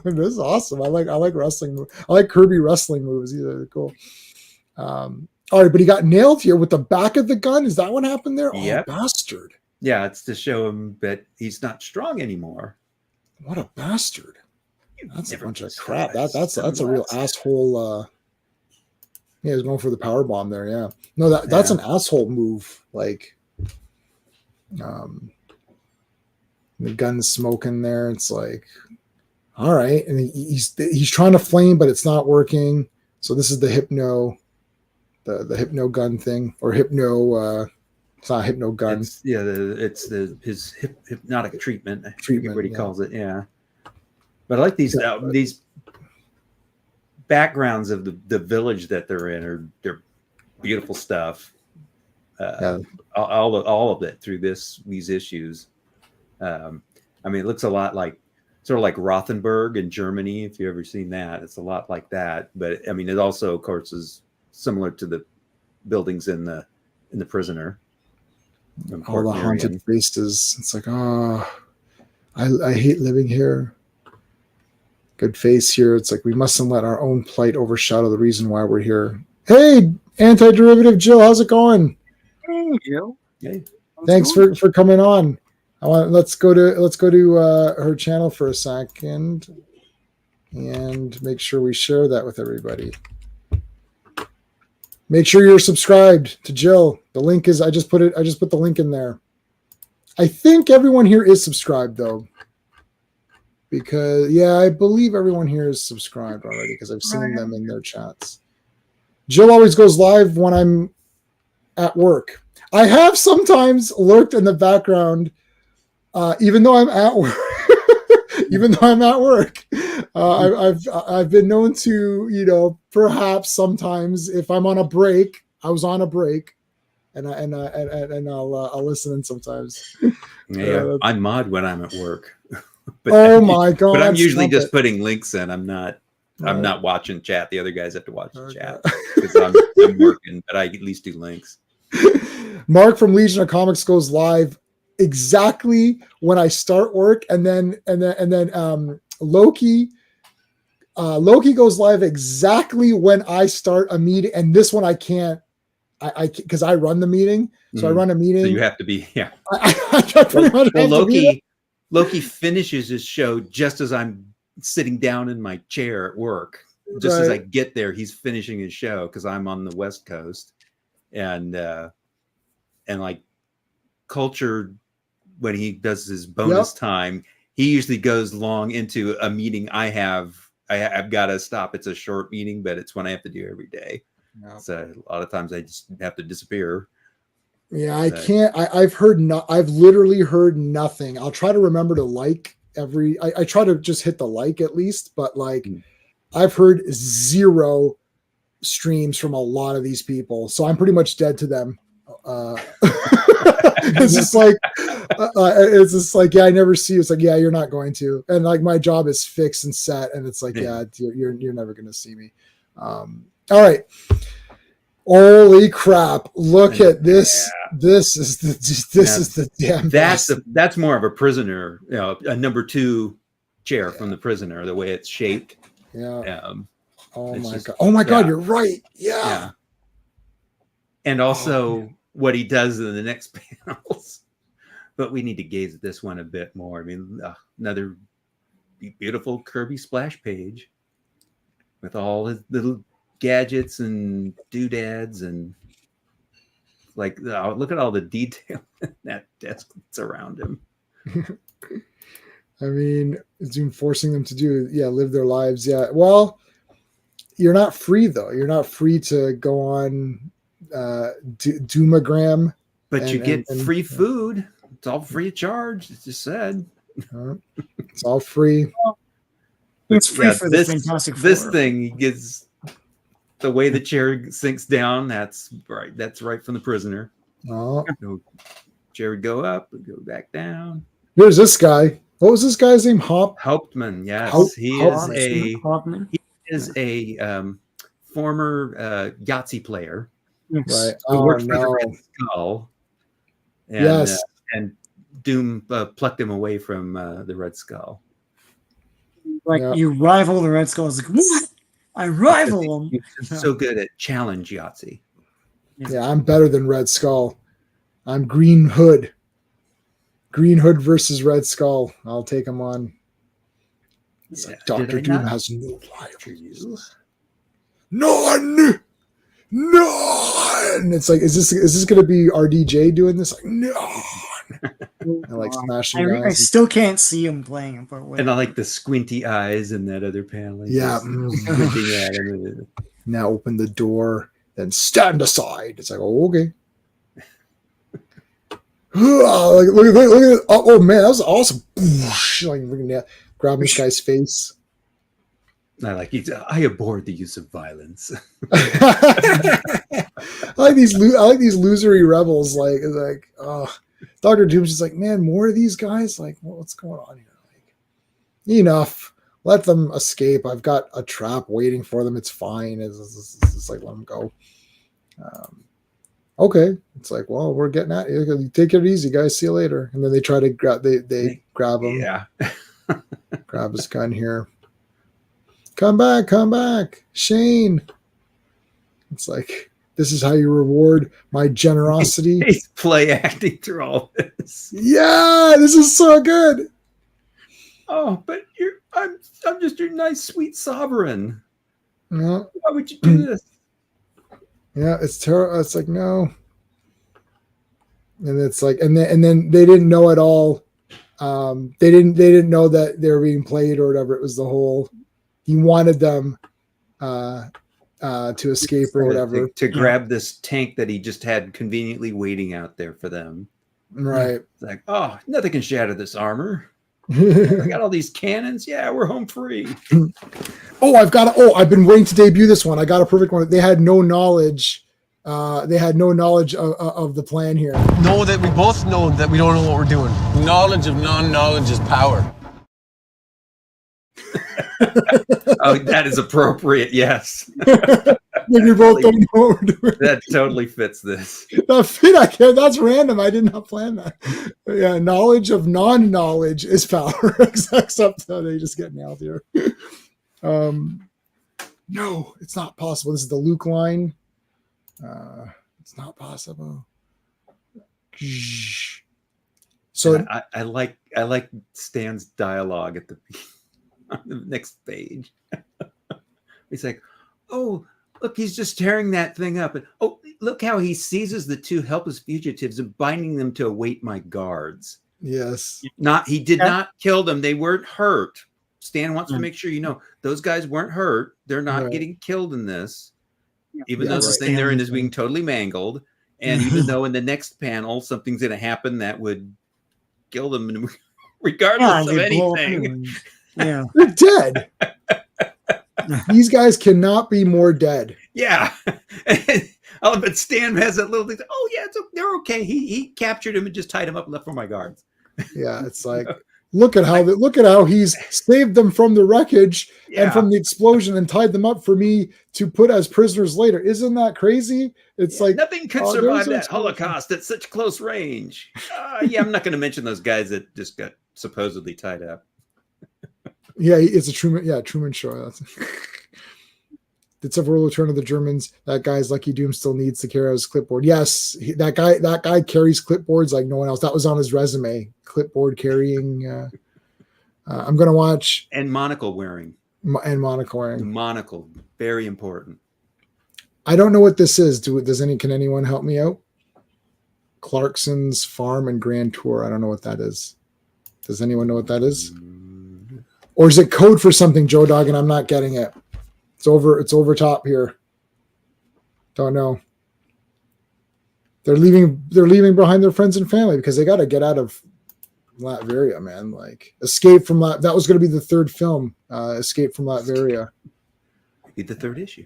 This is awesome. I like wrestling. I like Kirby wrestling moves. These are cool. All right, but he got nailed here with the back of the gun. Is that what happened there? Yep. Oh, bastard! Yeah, it's to show him that he's not strong anymore. What a bastard! That's a Never bunch of gets crap. that. That's a real asshole. Yeah, he's going for the power bomb there. Yeah, no, that's an asshole move. Like, the gun's smoking there. It's like, all right, and he's trying to flame, but it's not working. So this is the hypno, the hypno gun thing, or hypno. It's not a hypno gun. It's his hypnotic treatment. I forget what he yeah. calls it. Yeah, but I like these backgrounds of the village that they're in. They're beautiful stuff. All of it through these issues. I mean, it looks a lot like sort of like Rothenburg in Germany. If you've ever seen that, it's a lot like that. But I mean, it also, of course, is similar to the buildings in the Prisoner. All the haunted faces. It's like, oh, I hate living here. Good face here. It's like we mustn't let our own plight overshadow the reason why we're here. Hey, anti-derivative Jill, how's it going? Hey, Jill. Hey. Thanks for coming on. Let's go to her channel for a second and make sure we share that with everybody. Make sure you're subscribed to Jill. The link is I just put the link in there. I think everyone here is subscribed though. Because I believe everyone here is subscribed already because I've seen them in their chats. Jill always goes live when I'm at work. I have sometimes lurked in the background, even though I'm at work. I've been known to, perhaps sometimes if I'm on a break, I was on a break, and I'll listen in sometimes. Yeah, I mod when I'm at work. But, my god! But I'm usually just putting links in. I'm not watching chat. The other guys have to watch the chat because I'm working, but I at least do links. Mark from Legion of Comics goes live exactly when I start work, and then Loki goes live exactly when I start a meeting, and this one I can't. I because I run the meeting, so I run a meeting. So you have to be Loki finishes his show just as I'm sitting down in my chair at work. Just as I get there, he's finishing his show because I'm on the West Coast, and like Culture, when he does his bonus time, he usually goes long into a meeting I've got to stop. It's a short meeting, but it's one I have to do every day. Yep. So a lot of times I just have to disappear. Yeah, I can't. I've literally heard nothing. I'll try to remember to like I try to just hit the like at least, but like I've heard 0 streams from a lot of these people. So I'm pretty much dead to them. It's just like, I never see you. It's like, you're not going to. And like my job is fixed and set. And it's like, you're never going to see me. All right. Holy crap. Look at this. Yeah. This is the damn that's more of a Prisoner, a number 2 chair from the Prisoner, the way it's shaped. Yeah. Oh my god, you're right. Yeah. And also what he does in the next panels. But we need to gaze at this one a bit more. I mean, another beautiful Kirby splash page with all his little gadgets and doodads, and like look at all the detail in that desk that's around him. I mean, it's even forcing them to live their lives. Yeah. Well, you're not free though. You're not free to go on Doomagram. But you get free food. It's all free of charge. It's just said. It's all free. It's free for the Fantastic This Four. thing gets the way the chair sinks down. That's right. That's right from the prisoner. Oh, Chair would go up, would go back down. here's this guy. What was this guy's name? Hauptmann. Yes, Hoffman. he is a former Yahtzee player. Yes. Right. Who Oh worked for the no. Red Skull. And, Yes. and Doom plucked him away from the Red Skull. Like Yeah. you rival the Red Skull. It's like, what? I rival him. He's so good at challenge Yahtzee. Yeah, I'm better than Red Skull. I'm Green Hood. Green Hood versus Red Skull. I'll take him on. It's like Dr. Doom has no rivals. None. It's like, is this going to be RDJ doing this? Like, no. I like smashing I guys. still can't see him playing, but And I like the squinty eyes in that other panel. Yeah. Squinting at him. Now open the door, then stand aside. It's like, oh, okay. Look at it. Oh man, that was awesome. Like, grab this guy's face. I abhor the use of violence. I like these losery rebels. Like Dr. Doom's just like, man, more of these guys. Like, what's going on here? Like, enough. Let them escape. I've got a trap waiting for them. It's fine. It's like, let them go. Okay. It's like, well, we're getting at you. Take it easy, guys. See you later. And then they try to grab. They grab him. Yeah. Grab his gun here. Come back, Shane. It's like, this is how you reward my generosity. He's play acting through all this. Yeah, this is so good. Oh, but I'm just your nice, sweet sovereign. Yeah, Why would you do this? yeah, it's terrible. It's like, no. And it's like, and then they didn't know at all. They didn't know that they were being played or whatever. It was the whole. He wanted them to escape or whatever. To grab this tank that he just had conveniently waiting out there for them. Right. It's like, oh, nothing can shatter this armor. I got all these cannons. Yeah, we're home free. I've been waiting to debut this one. I got a perfect one. They had no knowledge. They had no knowledge of the plan here. Know that we both know that we don't know what we're doing. Knowledge of non-knowledge is power. Oh, that is appropriate. Yes. We both don't know what we're doing. That totally fits this. That's random. I did not plan that. Yeah, knowledge of non-knowledge is power. Except they just get nailed here. No, it's not possible. This is the Luke line. It's not possible. So I like Stan's dialogue at on the next page. He's like, oh, look, he's just tearing that thing up. And oh, look how he seizes the two helpless fugitives and binding them to await my guards. yes. He did not kill them. They weren't hurt. Stan wants to make sure you know those guys weren't hurt. They're not getting killed in this. Even though the thing they're in is being totally mangled. And even though in the next panel something's going to happen that would kill them regardless of anything. Yeah. They're dead. These guys cannot be more dead. Yeah. Oh, but Stan has that little thing. Oh, yeah, they're okay. He captured him and just tied him up and left for my guards. Yeah, it's like, look at how he's saved them from the wreckage and from the explosion and tied them up for me to put as prisoners later. Isn't that crazy? It's like nothing could survive that Holocaust at such close range. Yeah, I'm not going to mention those guys that just got supposedly tied up. Yeah, it's a Truman show. That's Did several Return of the Germans. That guy's Lucky Doom still needs to carry his clipboard. Yes, that guy carries clipboards like no one else. That was on his resume. Clipboard carrying. I'm gonna watch and monocle wearing. And monocle wearing. The monocle, very important. I don't know what this is. Can anyone help me out? Clarkson's Farm and Grand Tour. I don't know what that is. Does anyone know what that is? Or is it code for something, Joe Dog, and I'm not getting it? It's over top here. Don't know. They're leaving behind their friends and family because they got to get out of Latveria, man. Like Escape from that was going to be the third film. Escape from Latveria. Maybe the third issue.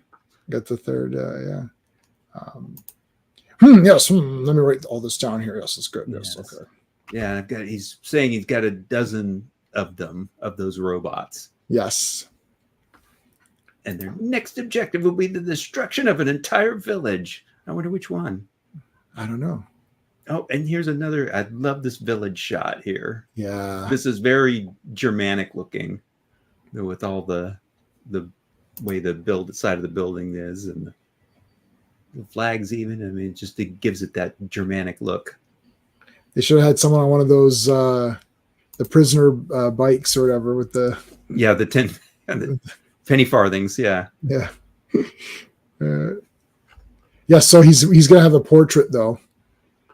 Got the third. Yeah. Yes. Let me write all this down here. Yes, that's good. Yes. Okay. Yeah, he's saying he's got a dozen of them, of those robots. Yes. And their next objective will be the destruction of an entire village. I wonder which one. I don't know. Oh, and here's another. I love this village shot here. Yeah. This is very Germanic looking, with all the way the side of the building is, and the flags even. I mean, it gives it that Germanic look. They should have had someone on one of those the prisoner bikes or whatever with the the penny farthings. Yeah. Yeah. So he's gonna have a portrait though.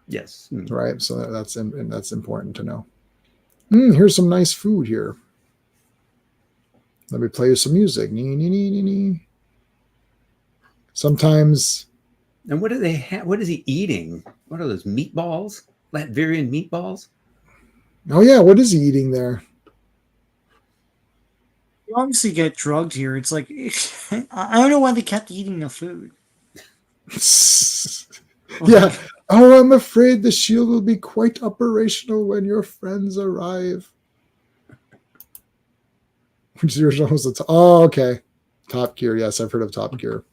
Yes. Right. So that's important to know. Here's some nice food here. Let me play you some music. Sometimes. And what do they have? What is he eating? What are those meatballs? Latvian meatballs? Oh yeah, what is he eating there? You obviously get drugged here. It's like I don't know why they kept eating the food. Yeah. Oh, I'm afraid the shield will be quite operational when your friends arrive. Which original was the oh, okay. Top Gear. Yes, I've heard of Top Gear.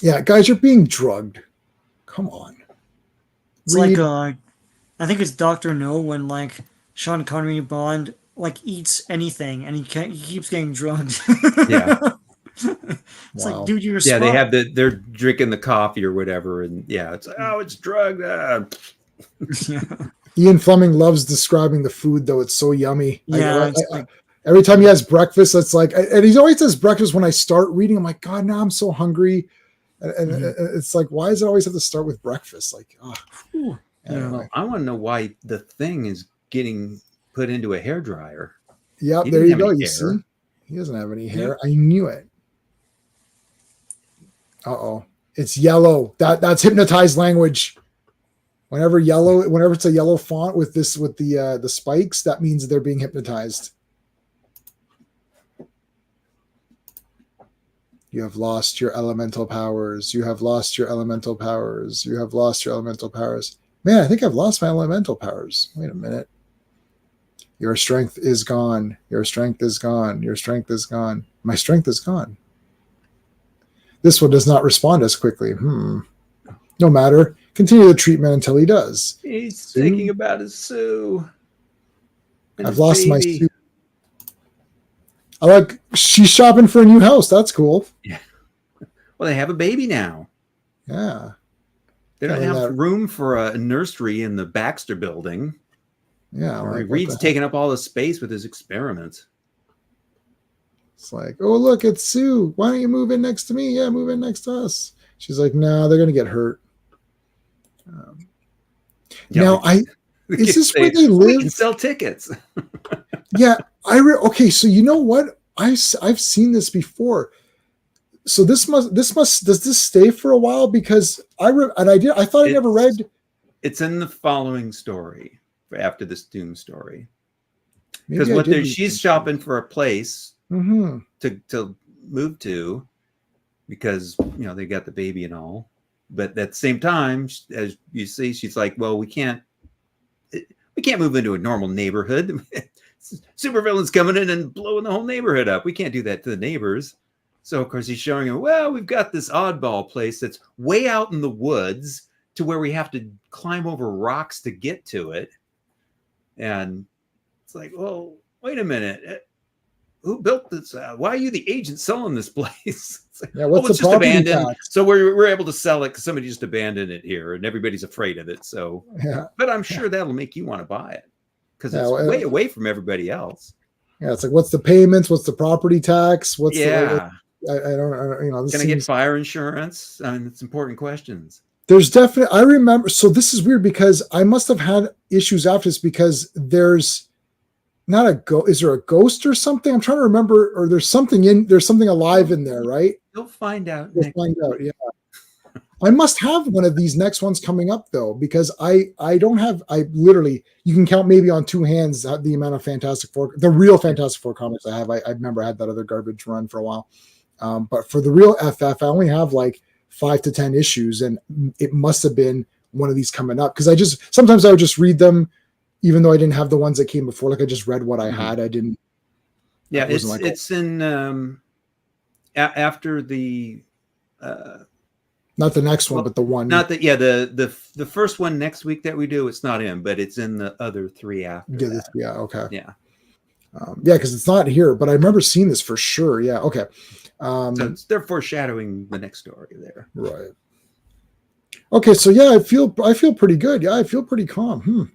Yeah, guys, you're being drugged. Come on. It's like I think it's Dr. No when like Sean Connery Bond like eats anything and he keeps getting drugged. Yeah. It's like, dude, you're yeah. They're drinking the coffee or whatever, and it's like, oh, it's drugged. Yeah. Ian Fleming loves describing the food, though. It's so yummy. Yeah. Every time he has breakfast, it's like, and he always has breakfast when I start reading. I'm like, God, now I'm so hungry. And it's like, why does it always have to start with breakfast? Like, I want to know why the thing is getting put into a hairdryer. Yeah, there you go. You see, he doesn't have any hair. I knew it. It's yellow. That's hypnotized language. Whenever it's a yellow font with the spikes, that means they're being hypnotized. You have lost your elemental powers. You have lost your elemental powers. You have lost your elemental powers. Man, I think I've lost my elemental powers. Wait a minute. Your strength is gone. Your strength is gone. Your strength is gone. My strength is gone. This one does not respond as quickly. No matter. Continue the treatment until he does. He's thinking about his Sue. I've lost my Sue. She's shopping for a new house. That's cool. Yeah. Well, they have a baby now. Yeah. They don't have room for a nursery in the Baxter building. Yeah. Reed's taking up all the space with his experiments. It's like, oh, look, it's Sue. Why don't you move in next to me? Yeah, move in next to us. She's like, no, they're going to get hurt. Is this where they live? We can sell tickets. Yeah. Okay, so you know what? I've seen this before. So does this stay for a while? Because I thought I never read. It's in the following story after this Doom story. Because she's shopping for a place to move to, because they got the baby and all. But at the same time, as you see, she's like, well, we can't move into a normal neighborhood. Supervillain's coming in and blowing the whole neighborhood up. We can't do that to the neighbors. So of course he's showing her, well, we've got this oddball place that's way out in the woods to where we have to climb over rocks to get to it. And it's like, well, wait a minute. Who built this? Why are you the agent selling this place? Like, yeah, what's it's the just abandoned. Tax? So we're able to sell it because somebody just abandoned it here, and everybody's afraid of it. So, but I'm sure that'll make you want to buy it because it's way away from everybody else. Yeah, it's like, what's the payments? What's the property tax? What's I don't. Can I get fire insurance? I mean, it's important questions. There's definitely. I remember. So this is weird because I must have had issues after this because there's. Not a ghost. Is there a ghost or something? I'm trying to remember. Or there's something alive in there, right? You'll find out. We'll find out. Yeah. I must have one of these next ones coming up though, because I don't have, I literally, you can count maybe on two hands the amount of Fantastic Four, the real Fantastic Four comics I have. I remember I had that other garbage run for a while. But for the real FF, I only have like 5 to 10 issues, and it must have been one of these coming up, because sometimes I would just read them even though I didn't have the ones that came before. Like I just read what I had. I didn't. Yeah, it's in after the not the next one, but the one. Not that. Yeah, the first one next week that we do. It's not in, but it's in the other 3 after. That. Yeah. Okay. Yeah. Yeah, because it's not here, but I remember seeing this for sure. Yeah. Okay. So they're foreshadowing the next story there. Right. Okay. So yeah, I feel pretty good. Yeah, I feel pretty calm.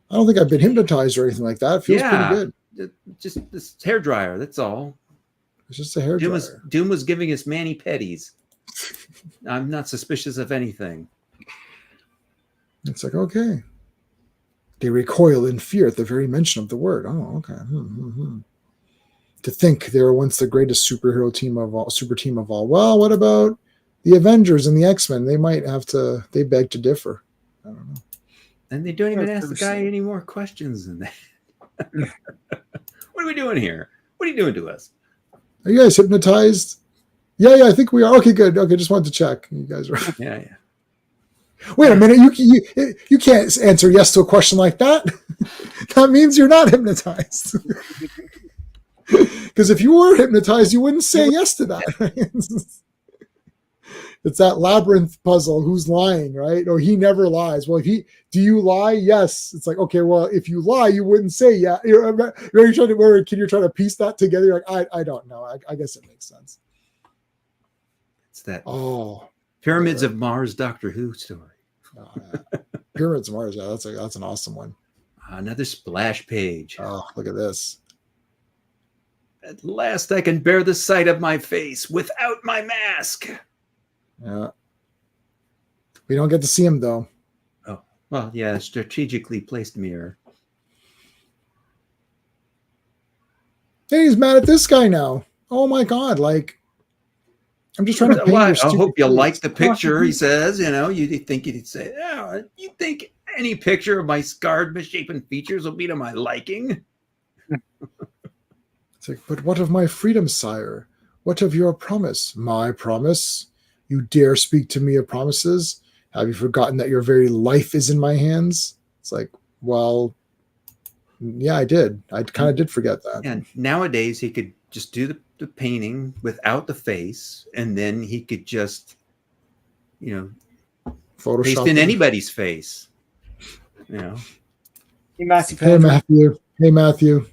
I don't think I've been hypnotized or anything like that. It feels pretty good. Just this hair dryer. That's all. It's just a hair dryer. Doom was giving us mani-pedis. I'm not suspicious of anything. It's like, okay. They recoil in fear at the very mention of the word. Oh, okay. To think they were once the greatest super team of all. Well, what about the Avengers and the X-Men? They beg to differ. I don't know. And they don't even ask the guy any more questions than that. What are we doing here? What are you doing to us? Are you guys hypnotized? Yeah, I think we are. Okay, good. Okay, just wanted to check. You guys are. Yeah. Wait a minute. You can't answer yes to a question like that. That means you're not hypnotized. Because if you were hypnotized, you wouldn't say yes to that. Right? It's that labyrinth puzzle. Who's lying, right? Or he never lies. Well, do you lie? Yes. It's like, okay, well, if you lie, you wouldn't say yeah. You're trying to piece that together. You're like, I don't know. I guess it makes sense. It's that Pyramids of Mars Doctor Who story. Pyramids of Mars. Yeah, that's an awesome one. Another splash page. Oh, look at this. At last I can bear the sight of my face without my mask. Yeah. We don't get to see him though. Oh, well, yeah, strategically placed mirror. Hey, he's mad at this guy now. Oh my God. Like, I'm just trying to paint I hope you like the picture, he says. You think he'd say, oh, you think any picture of my scarred, misshapen features will be to my liking? It's like, but what of my freedom, sire? What of your promise? My promise? You dare speak to me of promises? Have you forgotten that your very life is in my hands? It's like, well, yeah, I did. I kind of did forget that. And nowadays he could just do the painting without the face, and then he could just, Photoshop paste in anybody's face. Hey, Matthew. Hey, Matthew.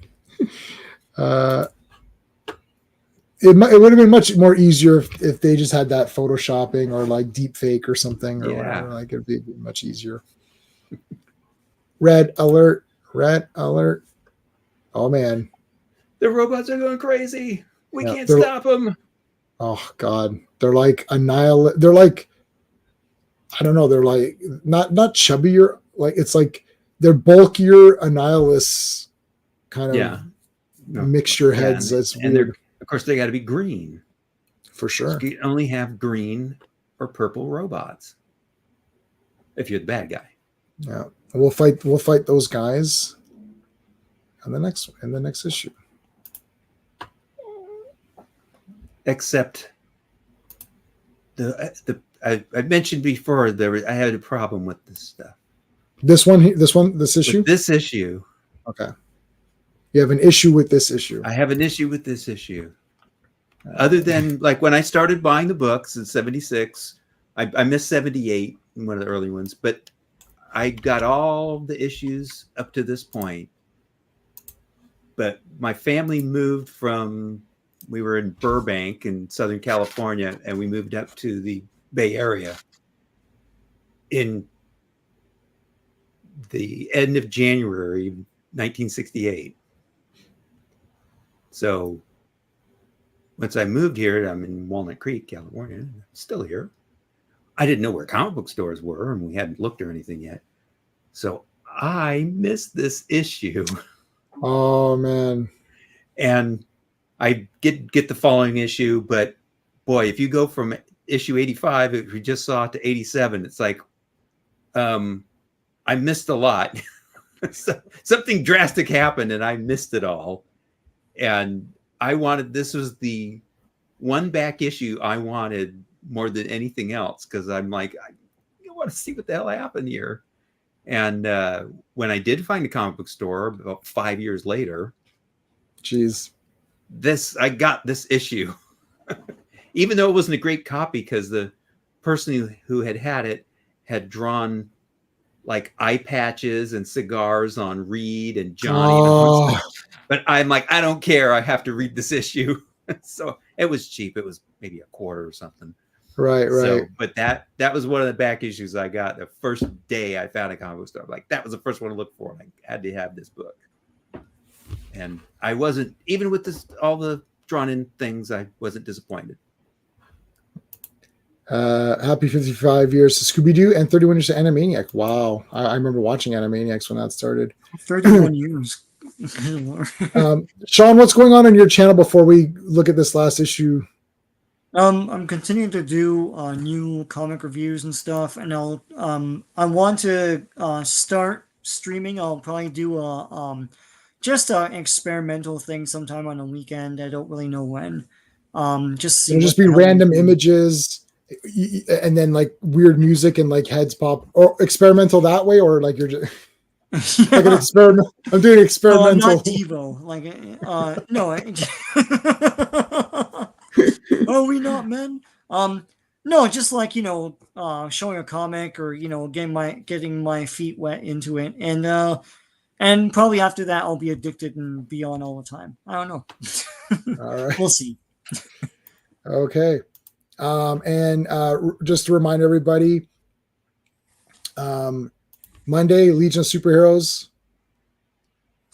It would have been much more easier if they just had that photoshopping or like deep fake or something or whatever. Like it'd be much easier. Red alert. Oh man. The robots are going crazy. We can't stop them. Oh God. They're like they're like, I don't know. They're like not chubbier. Like it's like they're bulkier Annihilus kind of mixture heads. That's weird. Of course, they got to be green. For sure. You only have green or purple robots if you're the bad guy. Yeah. We'll fight those guys in the next issue. Except I mentioned before I had a problem with this stuff. This issue? With this issue. Okay. You have an issue with this issue. I have an issue with this issue. Other than like when I started buying the books in 76, I missed 78 in one of the early ones, but I got all the issues up to this point. But my family moved we were in Burbank in Southern California, and we moved up to the Bay Area in the end of January 1968. So once I moved here, I'm in Walnut Creek, California. I'm still here. I didn't know where comic book stores were, and we hadn't looked or anything yet. So I missed this issue. Oh man. And I get the following issue, but boy, if you go from issue 85, if we just saw it to 87, it's like, I missed a lot. Something drastic happened and I missed it all. And this was the one back issue I wanted more than anything else, because I'm like, I want to see what the hell happened here. And when I did find a comic book store about 5 years later, I got this issue, even though it wasn't a great copy, because the person who had it had drawn like eye patches and cigars on Reed and Johnny. But I'm like, I don't care. I have to read this issue. So it was cheap. It was maybe a quarter or something. Right. So, but that was one of the back issues I got the first day I found a comic book store. Like, that was the first one to look for. I had to have this book. And I wasn't, even with all the drawn in things, I wasn't disappointed. Happy 55 years to Scooby-Doo and 31 years to Animaniac. Wow. I remember watching Animaniacs when that started. 31 years. Sean, what's going on your channel before we look at this last issue? I'm continuing to do new comic reviews and stuff, and I want to start streaming. I'll probably do just an experimental thing sometime on a weekend. I don't really know when. Just it'll just be random images, and then like weird music and like heads pop, or experimental that way, or like you're just. Like an experiment. I'm doing experimental. No, I'm not Devo. Like, no. Are we not men? No, just like, showing a comic, or getting my feet wet into it, and probably after that I'll be addicted and be on all the time. I don't know. All right, we'll see. Okay, and just to remind everybody, Monday, Legion of Superheroes.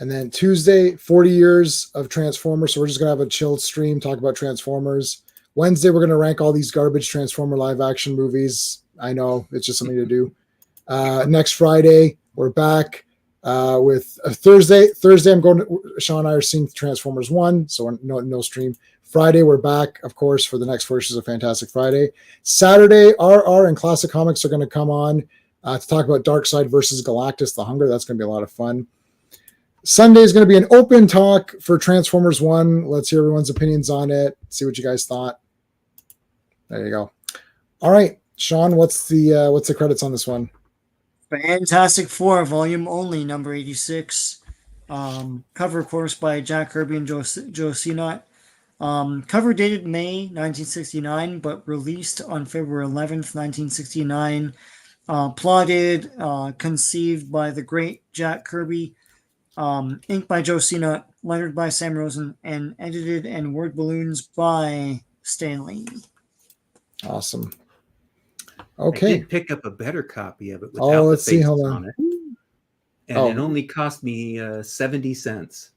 And then Tuesday, 40 years of Transformers. So we're just going to have a chilled stream, talk about Transformers. Wednesday, we're going to rank all these garbage Transformer live action movies. I know, it's just something to do. Next Friday, we're back with Thursday. Sean and I are seeing Transformers 1, so no stream. Friday, we're back, of course, for the next 4 issues of Fantastic Friday. Saturday, RR and Classic Comics are going to come on to talk about Darkseid versus Galactus, The Hunger. That's going to be a lot of fun. Sunday is going to be an open talk for Transformers 1. Let's hear everyone's opinions on it. See what you guys thought. There you go. All right, Sean, what's the credits on this one? Fantastic Four, volume only, number 86. Cover, of course, by Jack Kirby and Joe Sinott. Cover dated May 1969, but released on February 11th, 1969. Plotted, conceived by the great Jack Kirby, inked by Joe Sinott, lettered by Sam Rosen, and edited and word balloons by Stan Lee. Awesome. Okay. I did pick up a better copy of it without let's the see. faces Hold on it. And it only cost me 70 cents.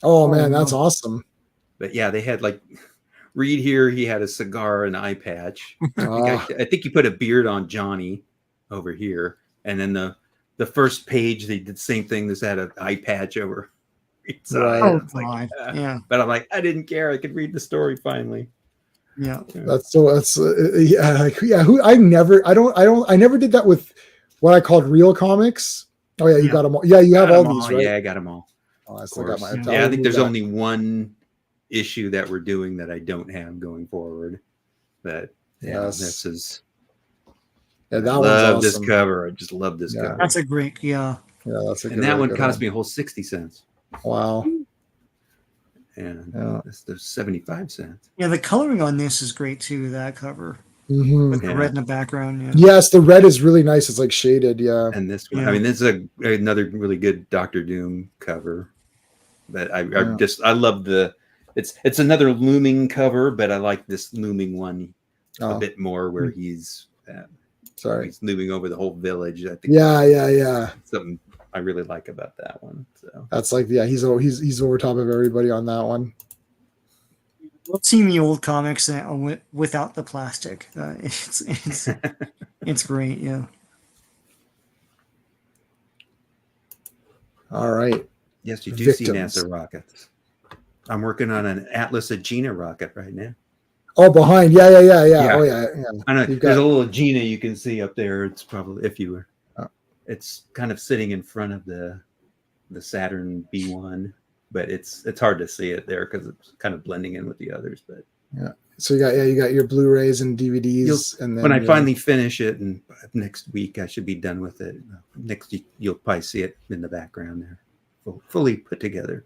Oh man, that's awesome. But yeah, they had like Reed here, he had a cigar and eye patch. I think he put a beard on Johnny over here. And then the first page, they did the same thing. This had an eye patch over Reed's eye. Oh, God. Yeah. But I'm like, I didn't care. I could read the story finally. Yeah. I never did that with what I called real comics. Oh yeah, you got them all. Yeah, you have all these, right? Yeah, I got them all. Oh, I think there's only one issue that we're doing that I don't have going forward. But this is. Yeah, that one's awesome. This cover. I just love this cover. That's a great, Yeah, that's a good. And that one cost me a whole 60 cents. Wow. And there's 75 cents. Yeah, the coloring on this is great too. That cover with the red in the background. Yeah. Yes, the red is really nice. It's like shaded. Yeah. And this one, I mean, this is another really good Doctor Doom cover. But I love it's another looming cover, but I like this looming one a bit more, where he's he's looming over the whole village. I think. Yeah. Something I really like about that one. So that's like, he's over top of everybody on that one. We've seen the old comics without the plastic. It's great. Yeah. All right. Yes, you do see NASA rockets. I'm working on an Atlas Agena rocket right now. Oh, behind. Yeah. Yeah. Oh, yeah. I know. You've There's got- a little Gina you can see up there. It's probably if you were. Oh. It's kind of sitting in front of the Saturn B1, but it's hard to see it there because it's kind of blending in with the others. But Yeah. So you got your Blu-rays and DVDs, and then when I finally finish it, and next week I should be done with it. Next week you'll probably see it in the background there, fully put together.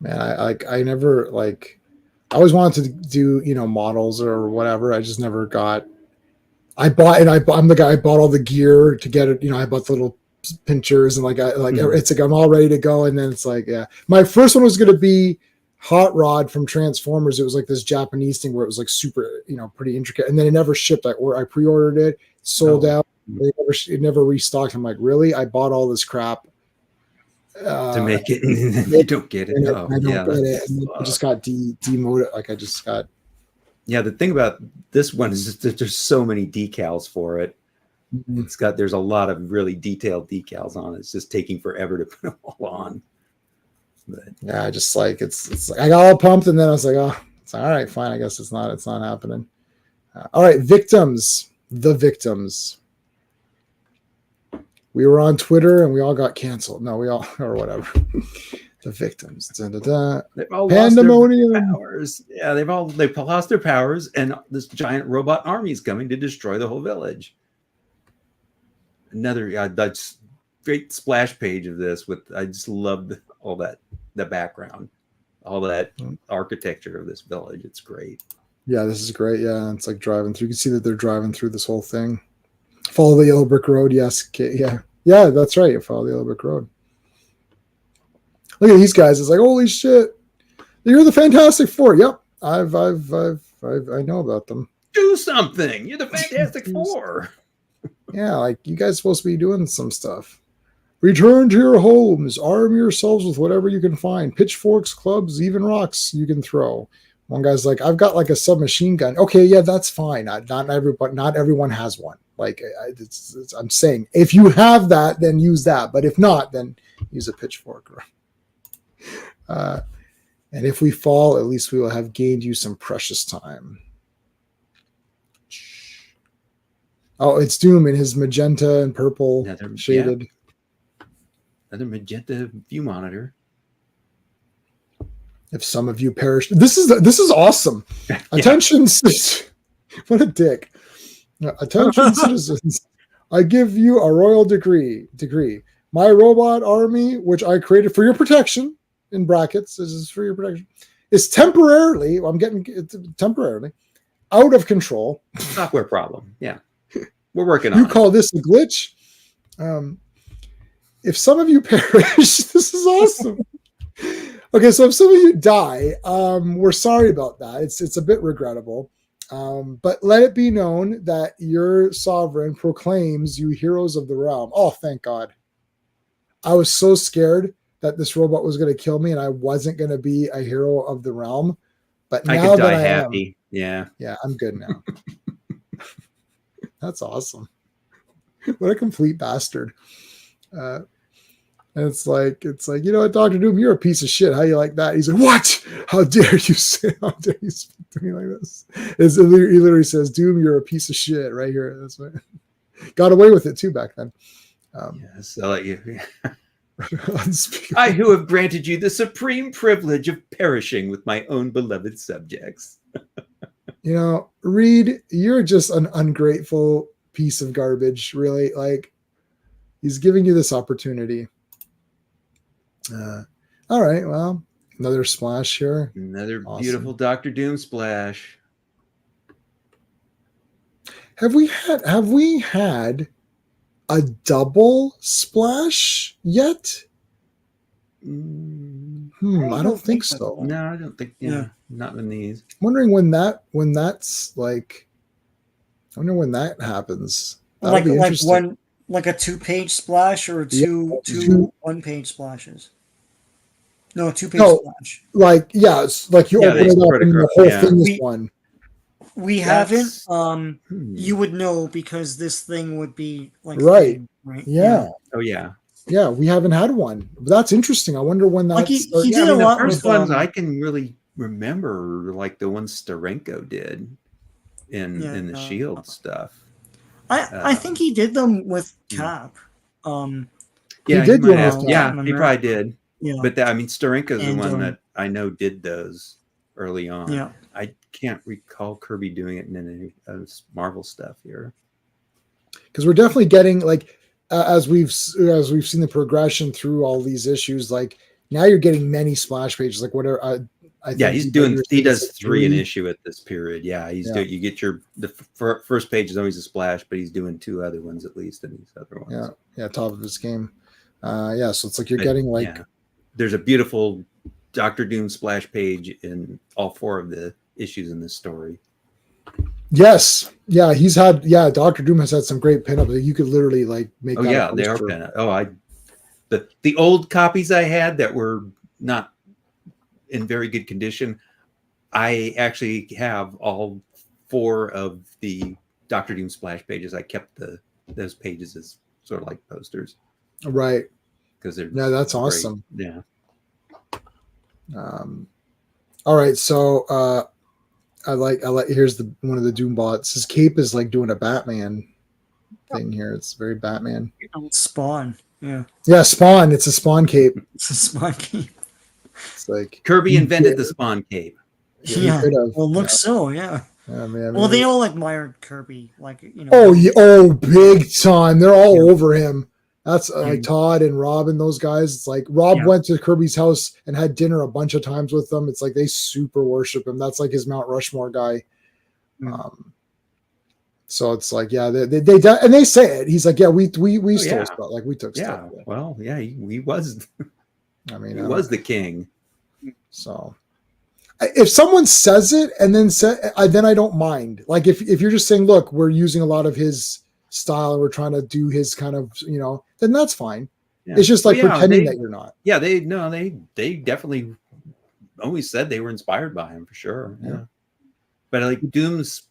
Man, I never like. I always wanted to do models or whatever. I just never got. I'm the guy. I bought all the gear to get it. I bought the little pinchers and it's like I'm all ready to go, and then it's like my first one was going to be Hot Rod from Transformers. It was like this Japanese thing where it was like super pretty intricate, and then it never shipped. I pre-ordered it, sold out. It never restocked. I'm like, really? I bought all this crap to make it, and then you don't get it. I don't get it, and I just got demoted. Like I just got. Yeah, the thing about this one is that there's so many decals for it. There's a lot of really detailed decals on it. It's just taking forever to put them all on. But yeah, I just like it's I got all pumped, and then I was like, oh, it's all right, fine. I guess it's not happening. All right, the victims. We were on Twitter and we all got canceled. No, we all or whatever. The victims. They've all Pandemonium. lost their powers. Yeah, they've lost their powers, and this giant robot army is coming to destroy the whole village. Another that's great splash page of this I just love all that, the background, all that architecture of this village. It's great. Yeah, this is great. Yeah, it's like driving through. You can see that they're driving through this whole thing. Follow the yellow brick road. Yes. Okay, yeah, that's right. You follow the yellow brick road. Look at these guys. It's like, holy shit. You're the Fantastic Four. Yep. I know about them. Do something. You're the Fantastic Four. Yeah, like you guys supposed to be doing some stuff. Return to your homes. Arm yourselves with whatever you can find. Pitchforks, clubs, even rocks you can throw. One guy's like, I've got like a submachine gun. Okay, yeah, that's fine. Not everyone has one. Like I'm saying, if you have that, then use that. But if not, then use a pitchfork. And if we fall, at least we will have gained you some precious time. Oh, it's Doom in his magenta and purple shaded. Yeah. Another magenta view monitor. If some of you perish, this is awesome. Yeah. Attention, what a dick. Attention, citizens. I give you a royal decree. My robot army, which I created for your protection, in brackets, this is for your protection, is temporarily, temporarily out of control. Software problem. Yeah. We're working on it. You call this a glitch? If some of you perish, this is awesome. Okay, so if some of you die, we're sorry about that. It's a bit regrettable. But let it be known that your sovereign proclaims you heroes of the realm. Oh, thank God. I was so scared that this robot was going to kill me and I wasn't going to be a hero of the realm. But now I could die that I happy. am, yeah, I'm good now. That's awesome. What a complete bastard. And it's like, you know what, Dr. Doom, you're a piece of shit. How you like that? He's like, what? How dare you speak to me like this? He literally says, Doom, you're a piece of shit right here. That's right. Got away with it too back then. Yes, I like you. I who have granted you the supreme privilege of perishing with my own beloved subjects. You know, Reed, you're just an ungrateful piece of garbage, really. Like, he's giving you this opportunity. All right, well, another splash here. Another beautiful Dr. Doom splash. Have we had a double splash yet? I don't think so. No, I don't think. Yeah, not in these. I'm wondering when that's like. I wonder when that happens. Like a 2-page splash or two 1-page splashes. No, a 2-page splash. Like it's like you open it up and the whole thing is one. We haven't. You would know because this thing would be like right. Yeah. Oh yeah. Yeah, we haven't had one. That's interesting. I wonder when that's. Like he did a lot the first with ones I can really remember like the one Steranko did in the Shield stuff. I think he did them with Hmm. Cap. Yeah, He did might do have. them. Yeah, he probably did. Yeah. But I mean, Steranko's the And, one that I know did those early on. Yeah. I can't recall Kirby doing it in any Marvel stuff here. Because we're definitely getting like as we've seen the progression through all these issues, like now you're getting many splash pages, like whatever. I think He does three an issue at this period. Yeah, you get the first page is always a splash, but he's doing 2 other ones at least in these other ones. Yeah, top of his game. So it's like you're getting like there's a beautiful Doctor Doom splash page in all 4 of the issues in this story. Yes, yeah, Doctor Doom has had some great pinups. You could literally like make. Oh yeah, they are pinup. The old copies I had that were not in very good condition, I actually have all 4 of the Doctor Doom splash pages. I kept those pages as sort of like posters, right? Because they're that's great. awesome. Yeah. All right, so I like here's one of the Doom bots. His cape is like doing a Batman thing here. It's very Batman. Spawn. Yeah. Yeah, Spawn. It's a Spawn cape. It's a Spawn cape. It's like Kirby invented the Spawn cape. Yeah. Well, looks so. Yeah. Man, well, they all admired Kirby, like big time. They're all over him. That's like Todd and Rob and those guys. It's like Rob went to Kirby's house and had dinner a bunch of times with them. It's like they super worship him. That's like his Mount Rushmore guy. So it's like, yeah, they say it. He's like, yeah, we stole stuff. Like we took stuff. Yeah. Well, yeah, he was. I mean, he was the king. So if someone says it and then then I don't mind. Like if you're just saying, look, we're using a lot of his style and we're trying to do his kind of, then that's fine. Yeah. It's just like pretending that you're not. Yeah, they definitely always said they were inspired by him for sure. Yeah. But like Doom's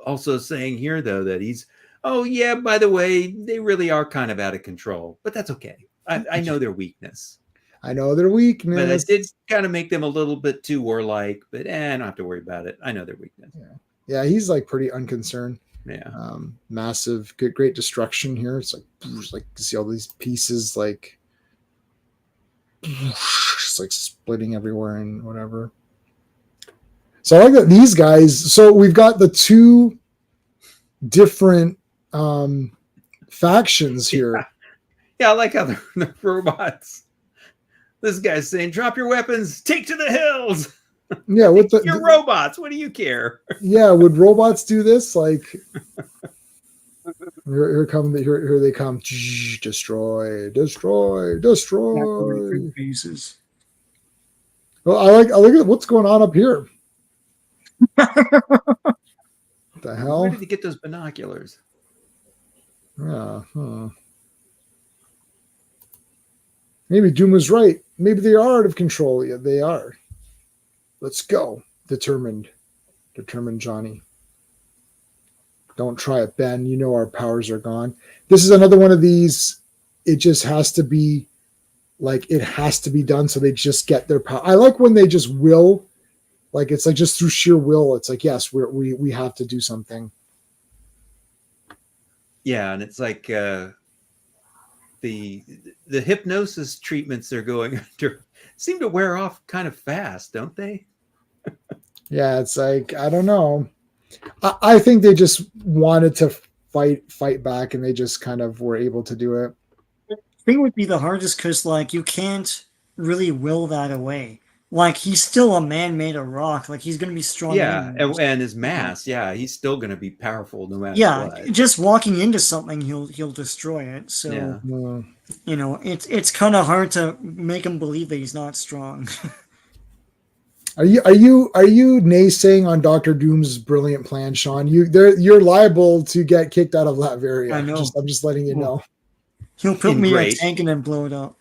also saying here though that he's, oh yeah, by the way, they really are kind of out of control, but that's okay. I know their weakness. I know their weakness. But I did kind of make them a little bit too warlike, but I don't have to worry about it. I know their weakness. Yeah, he's like pretty unconcerned. Yeah. Massive, great destruction here. It's like you see all these pieces like just like splitting everywhere and whatever. So I like that these guys. So we've got the 2 different factions here. Yeah, I like how the robots. This guy's saying, "Drop your weapons, take to the hills." Yeah, you're robots. What do you care? Yeah, would robots do this? Like, here they come. Destroy. Pieces. Well, I look at what's going on up here. What the hell? Where did he get those binoculars? Yeah. Maybe Doom was right. Maybe they are out of control. Yeah, they are. Let's go. Determined Johnny. Don't try it, Ben. You know our powers are gone. This is another one of these. It just has to be like it has to be done so they just get their power. I like when they just will. Like it's like just through sheer will. It's like, yes, we have to do something. Yeah, and it's like the hypnosis treatments they're going under seem to wear off kind of fast, don't they? Yeah, it's like I don't know. I think they just wanted to fight back, and they just kind of were able to do it. I think it would be the hardest because, like, you can't really will that away. Like, he's still a man made of rock. Like, he's going to be strong. Yeah, and his mass, he's still going to be powerful no matter what. Just walking into something, he'll destroy it. So, it's kind of hard to make him believe that he's not strong. Are you naysaying on Dr. Doom's brilliant plan, Sean? You're liable to get kicked out of Latveria. I know. I'm just letting you know. He'll put me in a tank and then blow it up.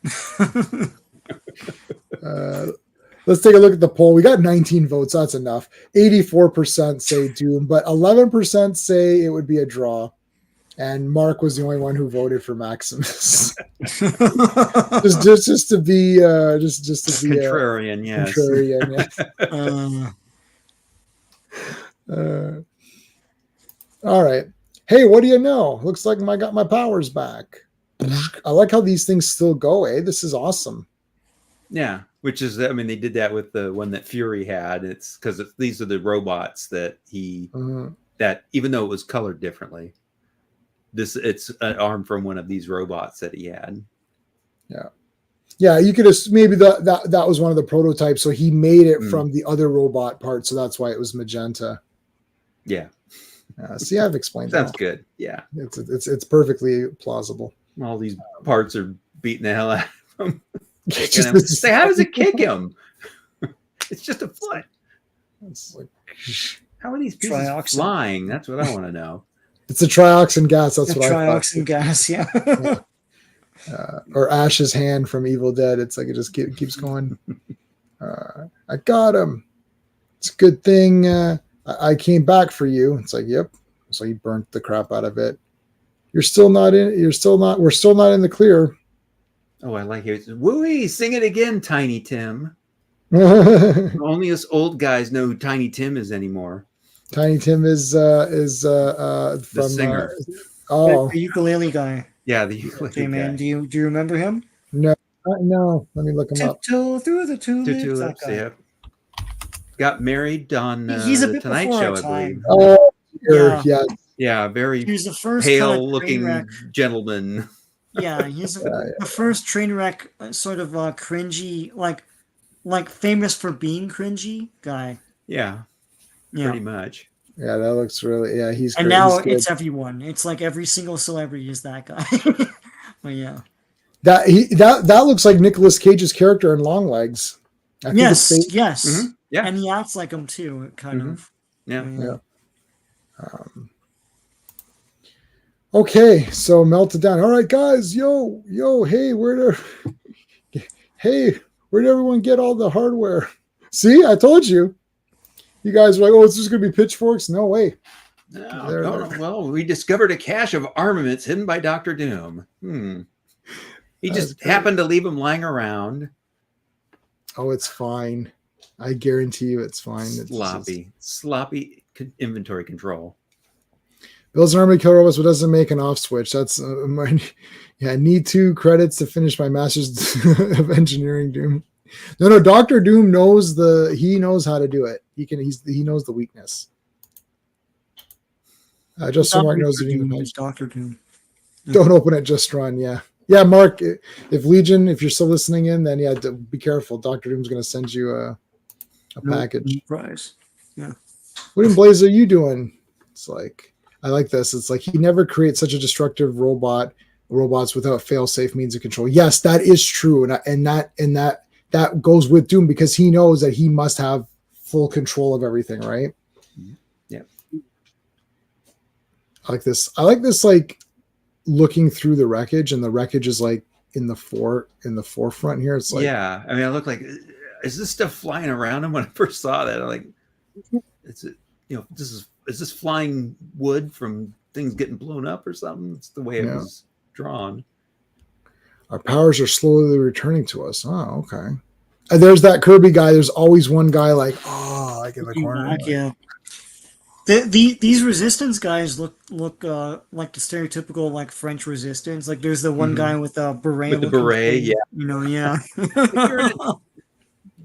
Let's take a look at the poll. We got 19 votes. That's enough. 84% say Doom, but 11% say it would be a draw. And Mark was the only one who voted for Maximus. just to be just to be Contrarian, yes. Contrarian, yeah. All right. Hey, what do you know? Looks like I got my powers back. I like how these things still go, eh? This is awesome. Yeah, which is, I mean, they did that with the one that Fury had. It's because these are the robots that that even though it was colored differently, it's an arm from one of these robots that he had. Yeah, you could maybe that was one of the prototypes. So he made it from the other robot part, so that's why it was magenta. Yeah. See, I've explained Sounds that. good. Yeah, it's perfectly plausible. All these parts are beating the hell out of him. Say, how does it kick him? It's just a foot. It's like, how are these pieces flying? That's what I want to know. It's a trioxin gas. That's what trioxin gas. Yeah. Or Ash's hand from Evil Dead. It's like it just keeps going. I got him. It's a good thing I came back for you. It's like, yep. So he burnt the crap out of it. We're still not in the clear. Oh, I like it. Wooey, sing it again, Tiny Tim. Only us old guys know who Tiny Tim is anymore. Tiny Tim is from the singer. The ukulele guy. Yeah, the ukulele okay, man. guy. Do you remember him? No. Let me look him up. Tiptoe through the tulips. Yeah. Got married on he's a the bit Tonight before Show, our I time. believe. Yeah. Yeah, very He's the first pale-looking gentleman. Yeah, he's the first train wreck, sort of cringy, like famous for being cringy guy. Yeah, pretty much. Yeah, that looks really. Yeah, he's. And now it's everyone. It's like every single celebrity is that guy. But yeah, that looks like Nicolas Cage's character in Longlegs. Yes. Mm-hmm. Yeah, and he acts like him too, kind of. Yeah. Okay, so melted down. All right, guys, yo, hey, where'd everyone get all the hardware? See, I told you. You guys were like, oh, it's just gonna be pitchforks. No way. No. Well, we discovered a cache of armaments hidden by Dr. Doom. He just happened to leave them lying around. Oh, it's fine. I guarantee you, it's fine. Sloppy inventory control. Builds an army killer robots, but doesn't make an off switch. That's I need 2 credits to finish my master's of engineering. Doom. No, Dr. Doom knows he knows how to do it. He knows the weakness. Just so Mark knows that Dr. Doom. Don't open it, just run. Yeah, Mark. If Legion, if you're still listening in, then be careful. Dr. Doom's going to send you a package. Prize. Yeah. What in Blaze are you doing? It's like. I like this. It's like he never creates such a destructive robots without fail-safe means of control. Yes, that is true, and that goes with Doom because he knows that he must have full control of everything, right? Yeah. I like this. Like looking through the wreckage, and the wreckage is like in the forefront here. It's like, yeah. I mean, I look like, is this stuff flying around him? When I first saw that, I'm like, is this flying wood from things getting blown up or something? It's the way it was drawn. Our powers are slowly returning to us. Oh, okay. And there's that Kirby guy. There's always one guy like in the corner. Yeah. These resistance guys look like the stereotypical like French resistance. Like there's the one guy with a beret. With the beret, thing, yeah.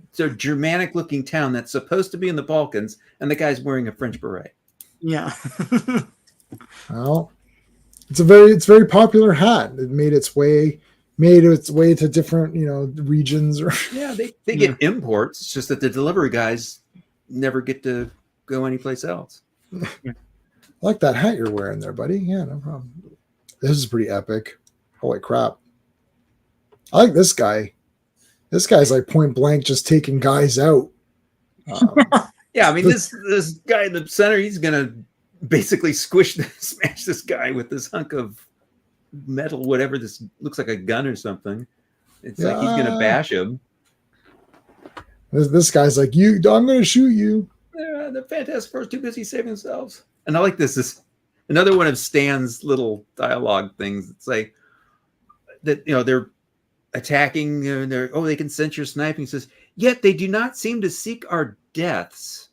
It's a Germanic looking town that's supposed to be in the Balkans, and the guy's wearing a French beret. Yeah. Well, it's very popular hat. It made its way to different regions. Yeah, they get imports. It's just that the delivery guys never get to go anyplace else. I like that hat you're wearing there, buddy. Yeah, no problem. This is pretty epic. Holy crap! I like this guy. This guy's like point blank, just taking guys out. Yeah, I mean this guy in the center, he's gonna basically smash this guy with this hunk of metal, whatever this looks like, a gun or something. It's like he's gonna bash him. This guy's like, I'm gonna shoot you. The Fantastic Four is too busy saving themselves. And I like this Another one of Stan's little dialogue things. It's like that, they're attacking and they can sense your sniping. He says, yet they do not seem to seek our deaths.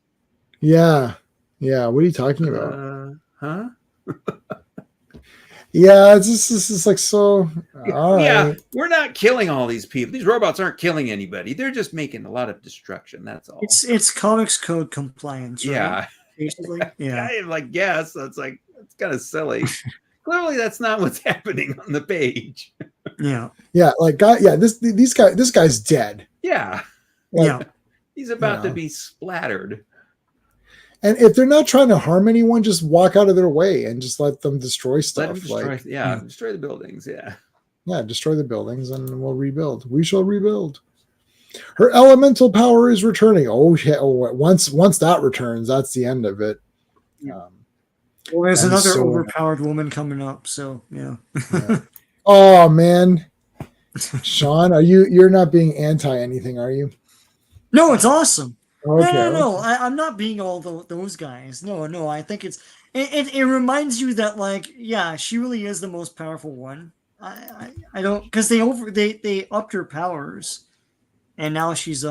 Yeah. What are you talking about? Huh? Yeah, this is like so. All right. We're not killing all these people. These robots aren't killing anybody. They're just making a lot of destruction. That's all. It's comics code compliance, right? Yeah. Basically. Yeah. I'm like, yes. It's like, it's kind of silly. Clearly, that's not what's happening on the page. Yeah. Yeah, like this guy's dead. Yeah. Yeah. He's about to be splattered. And if they're not trying to harm anyone, just walk out of their way and just let them destroy stuff. Destroy the buildings. Yeah, destroy the buildings and we'll rebuild. We shall rebuild. Her elemental power is returning. Oh, once that returns, that's the end of it. Well, there's another overpowered woman coming up, so yeah. Oh man, Sean, you're not being anti anything, are you? No, it's awesome. Okay, no. I'm not being all those guys. No. I think it reminds you that, like, yeah, she really is the most powerful one. I don't, because they upped her powers, and now she's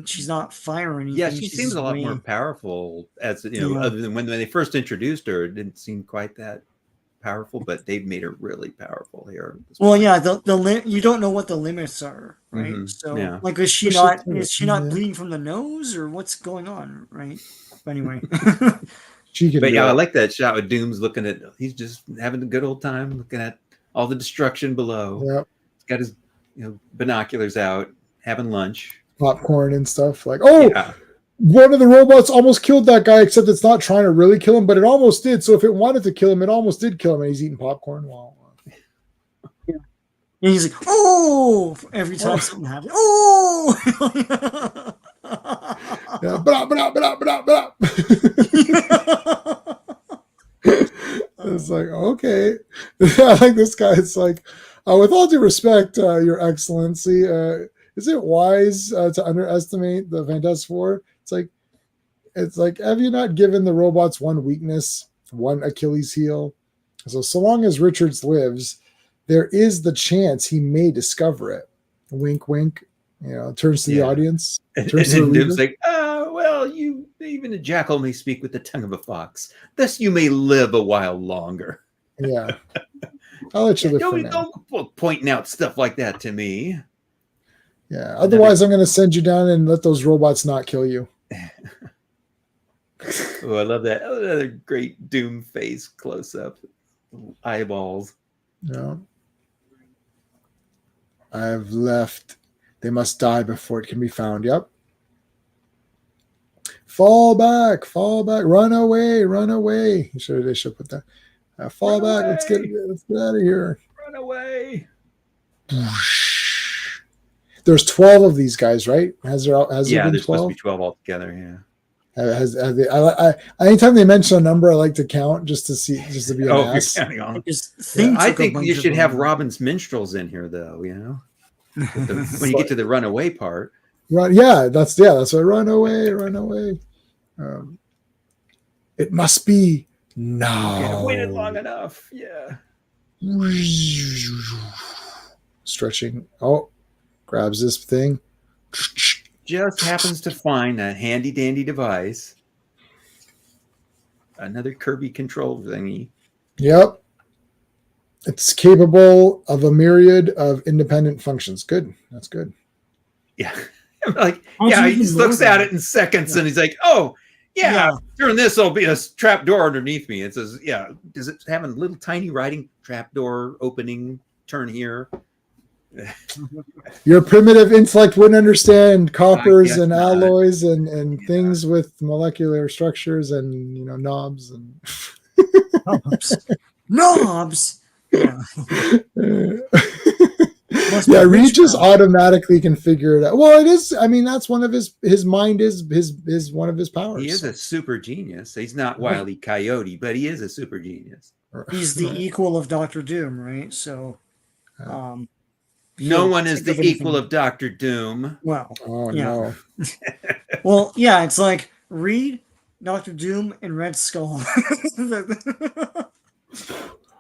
she's not fire or anything. Yeah, she seems a lot more powerful other than when they first introduced her. It didn't seem quite that powerful, but they've made her really powerful here. Well, yeah, you don't know what the limits are, right? Mm-hmm. So, like, is she not bleeding from the nose, or what's going on, right? But anyway, I like that shot with Doom's looking at. He's just having a good old time looking at all the destruction below. Yep. He's got his binoculars out, having lunch, popcorn and stuff. Like, one of the robots almost killed that guy, except it's not trying to really kill him, but it almost did. So if it wanted to kill him, it almost did kill him, and he's eating popcorn. Wow. Yeah. And he's like, oh, every time something happens. Oh. Yeah, it's like, okay. I like this guy. It's like, with all due respect, Your Excellency, is it wise to underestimate the Fantastic Four? It's like, have you not given the robots one weakness, one Achilles heel? So long as Richards lives, there is the chance he may discover it. Wink, wink. Turns to the audience. Turns to the Doom's like, well, even a jackal may speak with the tongue of a fox. Thus, you may live a while longer. Yeah, I'll let you live for now. Don't pointing out stuff like that to me. Yeah, otherwise I'm going to send you down and let those robots not kill you. Oh, I love that. Another great Doom face close up. Eyeballs. Yeah. I've left. They must die before it can be found. Yep. Fall back, run away. They should put that. Fall back. Away. Let's get out of here. Run away. There's 12 of these guys, right? Has there been 12? There's supposed to be 12 altogether. Yeah. Anytime they mention a number, I like to count just to be an ass. You're counting on. I think you should have Robin's minstrels in here, though. When you get to the runaway part. That's why run away. It must be now. I've waited long enough. Yeah. Stretching. Oh, grabs this thing. Just happens to find a handy dandy device. Another Kirby control thingy. Yep. It's capable of a myriad of independent functions. Good. That's good. Yeah. He just looks at it in seconds and he's like, oh, yeah. During this, there'll be a trap door underneath me. It says, does it have a little tiny writing? Trap door opening, turn here. Your primitive intellect wouldn't understand coppers and alloys and things with molecular structures and knobs and knobs. Yeah. Reed just automatically can figure it out. Well, it is. I mean, that's one of his mind is one of his powers. He is a super genius. He's not Wile E. Coyote, but he is a super genius. He's the equal of Dr. Doom, right? So, no one is the equal of Dr. Doom. Well, no. Well, yeah, it's like Reed Doctor Doom, and Red Skull.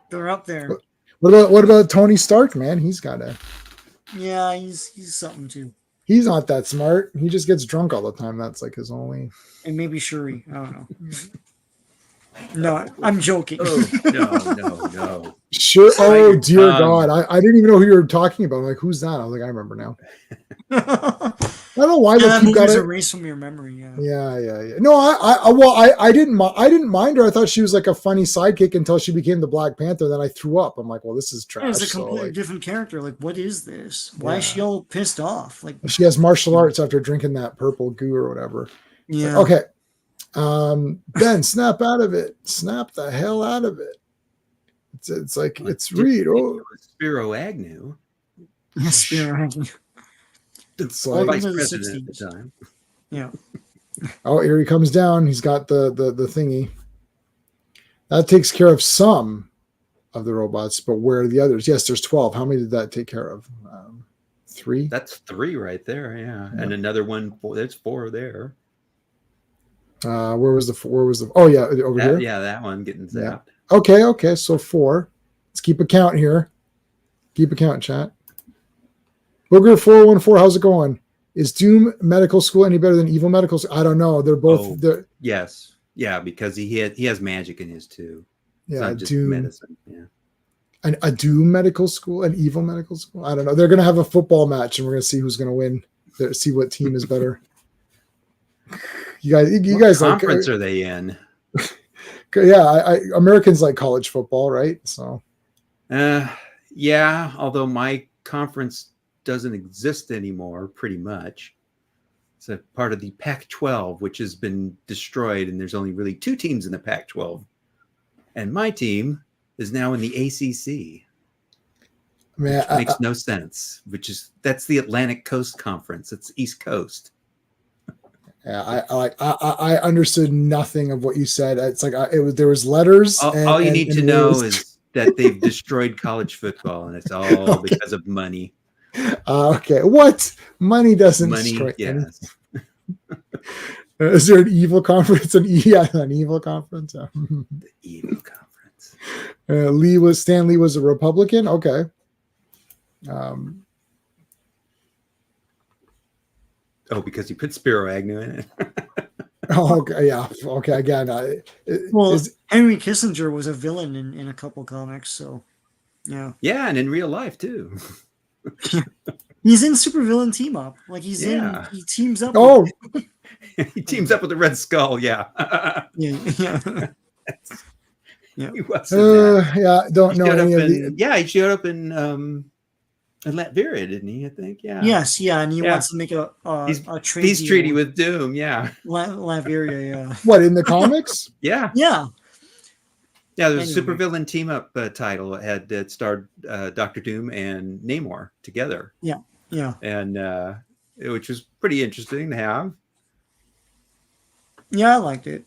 They're up there. What about Tony Stark, man? He's got. Yeah, he's something too. He's not that smart. He just gets drunk all the time. That's like his only. And maybe Shuri. I don't know. No, I'm joking. Oh, no. Sure. Oh Right, dear God, I didn't even know who you were talking about. I'm like, who's that? I was like, I remember now. I don't know why that they keep movie's got erased from your memory. Yeah. Yeah. No, I didn't mind her. I thought she was like a funny sidekick until she became the Black Panther. Then I threw up. I'm like, well, this is trash. It's a So, completely like, different character. Like, what is this? Why is she all pissed off? Like, she has martial arts after drinking that purple goo or whatever. yeah. Like, okay. Ben, snap out of it. Snap the hell out of it. It's like it's Reed. Oh, Spiro Agnew. Spiro. it's Well, like Vice into the president at 60s. the time. Yeah. oh, here he comes down. He's got the thingy. That takes care of some of the robots, but where are the others? Yes, there's 12. How many did that take care of? 3. That's 3 right there, yeah. And another one. There's 4 there. Where was the? Oh yeah, over here. Yeah, that one getting zapped. Okay. So 4. Let's keep a count here. Keep a count, chat. Booger 414. How's it going? Is Doom Medical School any better than Evil Medical School? I don't know. They're both. Yes, yeah, because he has magic in his too. It's Yeah, not just Doom. medicine. Yeah. A Doom Medical School, an Evil Medical School. I don't know. They're going to have a football match, and we're going to see who's going to win. See what team is better. You guys what like conference are they in? Yeah, Americans like college football, right? So, yeah. Although my conference doesn't exist anymore, pretty much. It's a part of the Pac-12, which has been destroyed, and there's only really 2 teams in the Pac-12. And my team is now in the ACC. man, Which makes no sense. That's the Atlantic Coast Conference. It's East Coast. Yeah, I understood nothing of what you said. It's like there was letters. All you need to know is that they've destroyed college football, and it's all because of money. Okay, what money doesn't destroy anything. Yes. Is there an evil conference? An evil conference. The evil conference. Stan Lee was a Republican. Okay. Because you put Spiro Agnew in it. Okay, yeah. Okay, again. Henry Kissinger was a villain in a couple comics, so yeah. Yeah, and in real life too. He's in Supervillain Team Up. Like he teams up. Oh, he teams up with the Red Skull. Yeah. Yeah. He was in that. Yeah. Don't know any of the. Yeah, he showed up in Latveria, didn't he? I think. Yeah. Yes. Yeah, and he wants to make a peace treaty with Doom. Yeah. Latveria. Yeah. What in the comics? Yeah. Yeah. Yeah, there's a supervillain team up title. It starred Doctor Doom and Namor together. Yeah. And which was pretty interesting to have. Yeah, I liked it.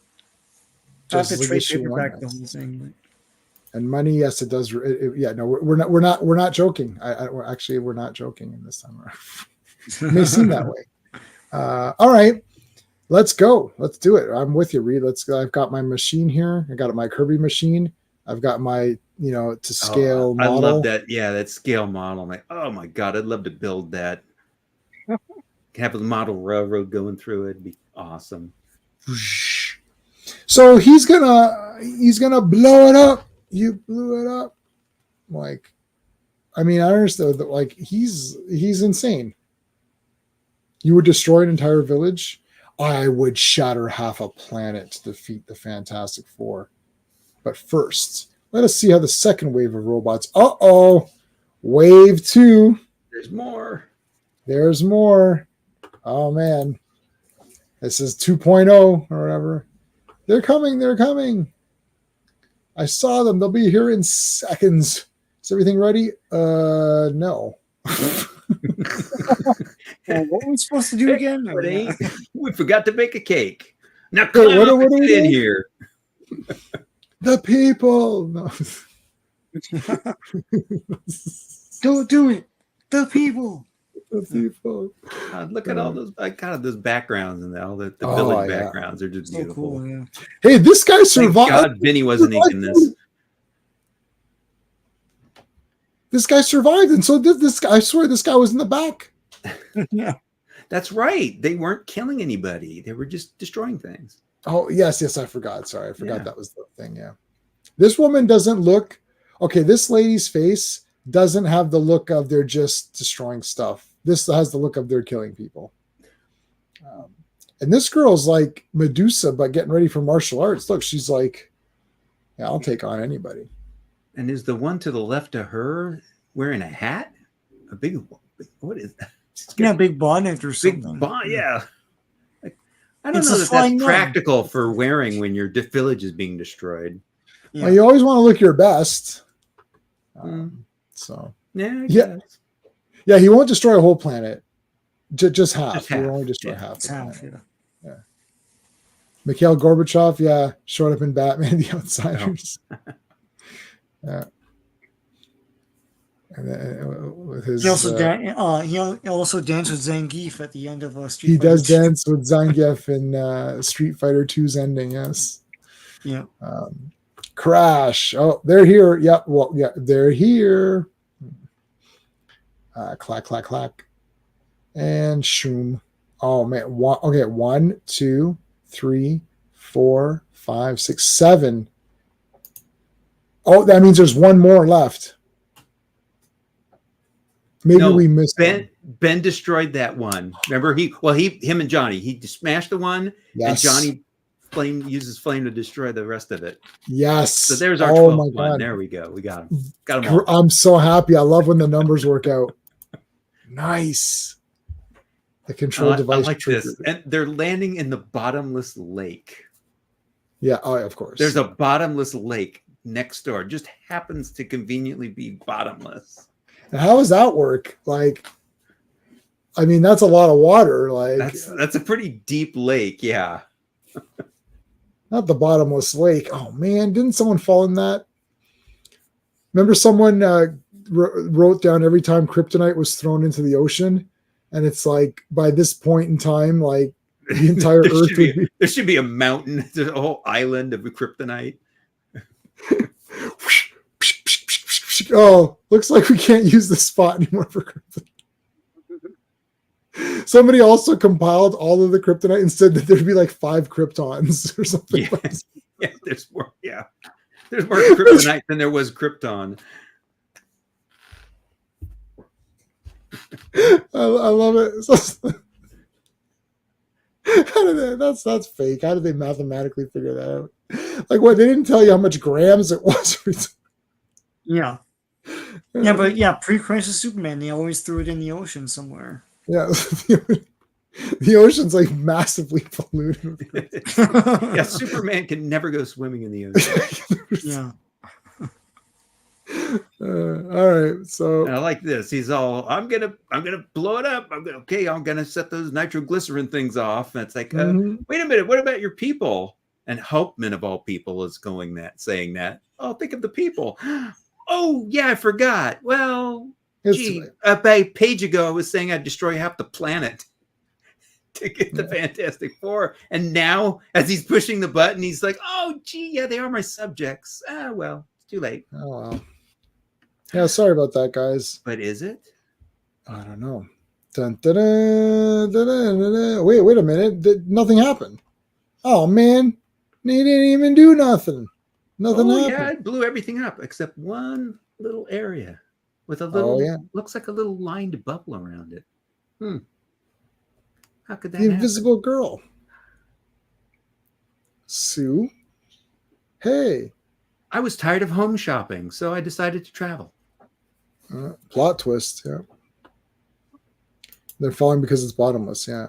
I have to Justice League trade issue paperback 1, the whole thing. But... And money, yes, it does. Yeah, no, we're not joking. We're not joking in this time. It may seem that way. All right, let's go. Let's do it. I'm with you, Reed. Let's go. I've got my machine here. I got my Kirby machine. I've got my, to scale model. I love that. Yeah, that scale model. I'm like, oh my God, I'd love to build that. Have a model railroad going through it. It'd be awesome. So he's gonna blow it up. You blew it up. Like, I mean, I understand that. Like, he's insane. You would destroy an entire village. I would shatter half a planet to defeat the Fantastic Four. But first, let us see how the second wave of robots. Wave 2. There's more. Oh man, this is 2.0 or whatever. They're coming. I saw them. They'll be here in seconds. Is everything ready? No. What were we supposed to do again? We forgot to bake a cake. Now Wait, climb what up are and we get in doing? here. The people. No. Don't do it. The people. The people. Look at all those, those backgrounds and all the Oh, village yeah. backgrounds are just So beautiful. cool, yeah. Hey, this guy Thank survived. God Vinny wasn't inking this. This guy survived, and so did this guy. I swear, this guy was in the back. Yeah. That's right. They weren't killing anybody. They were just destroying things. Oh, yes, I forgot. Sorry, I forgot Yeah. that was the thing. Yeah. This woman doesn't look okay. This lady's face doesn't have the look of they're just destroying stuff. This has the look of they're killing people. And this girl's like Medusa, but getting ready for martial arts. Look, she's like, yeah, I'll take on anybody. And is the one to the left of her wearing a hat? A big, what is that? Yeah, big bonnet or something. Big bonnet, yeah. I don't It's know a that flying that's nun. practical for wearing when your village is being destroyed. Yeah. Well, you always want to look your best. So Yeah, I Yeah. guess. yeah, he won't destroy a whole planet. Just half. Just He half. will only destroy Yeah. half. It's the half, planet. yeah. Mikhail Gorbachev, yeah, showed up in Batman: The Outsiders. Yeah. And then with his, He also he also danced with Zangief at the end of Street he Fighter does 2. dance with Zangief in Street Fighter 2's ending. Yes. Yeah. Crash. Oh, they're here. Yep. Well, yeah, they're here. Clack, clack, clack. And shoom. Oh man. Okay. 1, 2, 3, 4, 5, 6, 7. Oh, that means there's one more left. Maybe No, we missed Ben one. destroyed that one. Remember, him and Johnny, he smashed the one, Yes. and Johnny uses flame to destroy the rest of it. Yes. So there's our 12th one. There we go. We got him. Got him all. I'm so happy. I love when the numbers work out. Nice. The control device. I like this. And they're landing in the bottomless lake. Yeah, of course. There's a bottomless lake next door. Just happens to conveniently be bottomless. And how does that work? Like, I mean, that's a lot of water. Like, That's a pretty deep lake. Yeah. not the bottomless lake. Oh man, didn't someone fall in that? Remember, someone wrote down every time kryptonite was thrown into the ocean, and it's like by this point in time, like the entire Earth would be. There should be a mountain, a whole island of kryptonite. Oh, looks like we can't use this spot anymore for kryptonite. Somebody also compiled all of the kryptonite and said that there'd be like 5 kryptons or something. Yeah, like yeah, there's more. Yeah, there's more kryptonite than there was krypton. I love it. How did they, that's fake. How did they mathematically figure that out? Like, what? They didn't tell you how much grams it was. Yeah. Yeah, but yeah, pre-crisis Superman, they always threw it in the ocean somewhere. Yeah, the ocean's like massively polluted. Yeah, Superman can never go swimming in the ocean. Yeah. All right, so And I like this. He's all, I'm gonna blow it up. I'm gonna set those nitroglycerin things off. And it's like, wait a minute, what about your people? And Hopeman of all people is saying that. Oh, think of the people. Oh yeah, I forgot. Well, gee, about a page ago I was saying I'd destroy half the planet to get the Fantastic Four, and now as he's pushing the button, he's like, oh gee, yeah, they are my subjects. Ah, well, it's too late. oh well. Yeah, sorry about that, guys. But is it? I don't know. Dun, dun, dun, dun, dun, dun, dun. Wait a minute. Nothing happened. Oh man, they didn't even do nothing. Nothing happened. Yeah, it blew everything up except one little area with a little, looks like a little lined bubble around it. How could that The happen? Invisible Girl. Sue. Hey. I was tired of home shopping, so I decided to travel. Plot twist, yeah. They're falling because it's bottomless, yeah.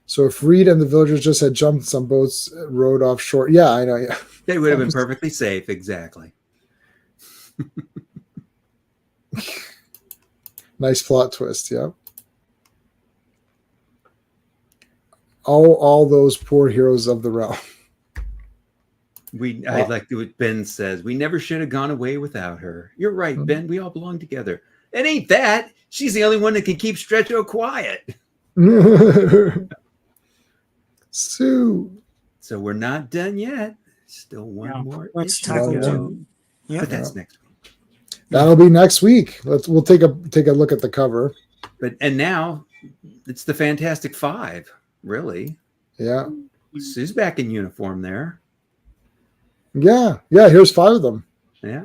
So if Reed and the villagers just had jumped some boats, rowed offshore, yeah, I know, yeah. They would have been perfectly safe, exactly. Nice plot twist, yeah. All those poor heroes of the realm. I like what Ben says. We never should have gone away without her. You're right, Ben. We all belong together. It ain't that. She's the only one that can keep Stretcho quiet. Sue. So we're not done yet. Still one Yeah, more. let's issue tackle to go. two. Yeah. But that's next week. That'll be next week. We'll take a look at the cover. And now it's the Fantastic Five, really. Yeah. Sue's back in uniform there. Yeah. Here's 5 of them. Yeah.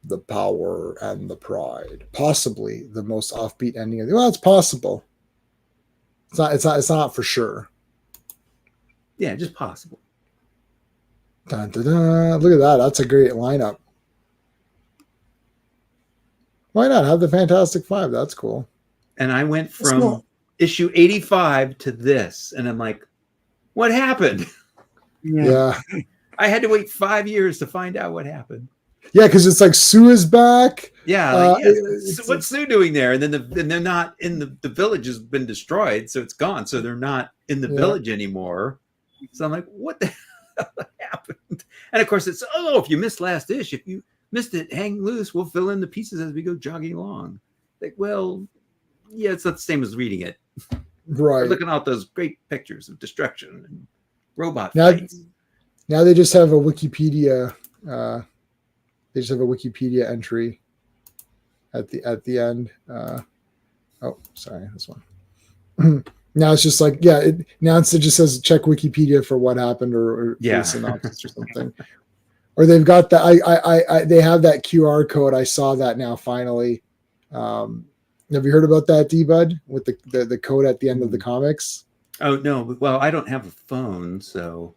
The power and the pride. Possibly the most offbeat ending. Well, it's possible. It's not for sure. Yeah, just possible. Dun, dun, dun. Look at that. That's a great lineup. Why not have the Fantastic Five? That's cool. And I went from issue 85 to this, and I'm like, what happened? Yeah. I had to wait 5 years to find out what happened. Yeah, because it's like Sue is back. Yeah, like, what's Sue doing there? And then they're not in the village has been destroyed, so it's gone. So they're not in the village anymore. So I'm like, what the hell happened? And of course, it's if you missed last issue, if you missed it, hang loose. We'll fill in the pieces as we go jogging along. Like, well, yeah, it's not the same as reading it. Right. We're looking at those great pictures of destruction and robot Now, fights. now they just have a Wikipedia. They just have a Wikipedia entry at the end. Sorry, this one. Now it's just like, now it just says check Wikipedia for what happened or synopsis or something. Or they've got that. They have that QR code. I saw that now finally. Have you heard about that, D-Bud, with the code at the end of the comics? Oh no! Well, I don't have a phone, so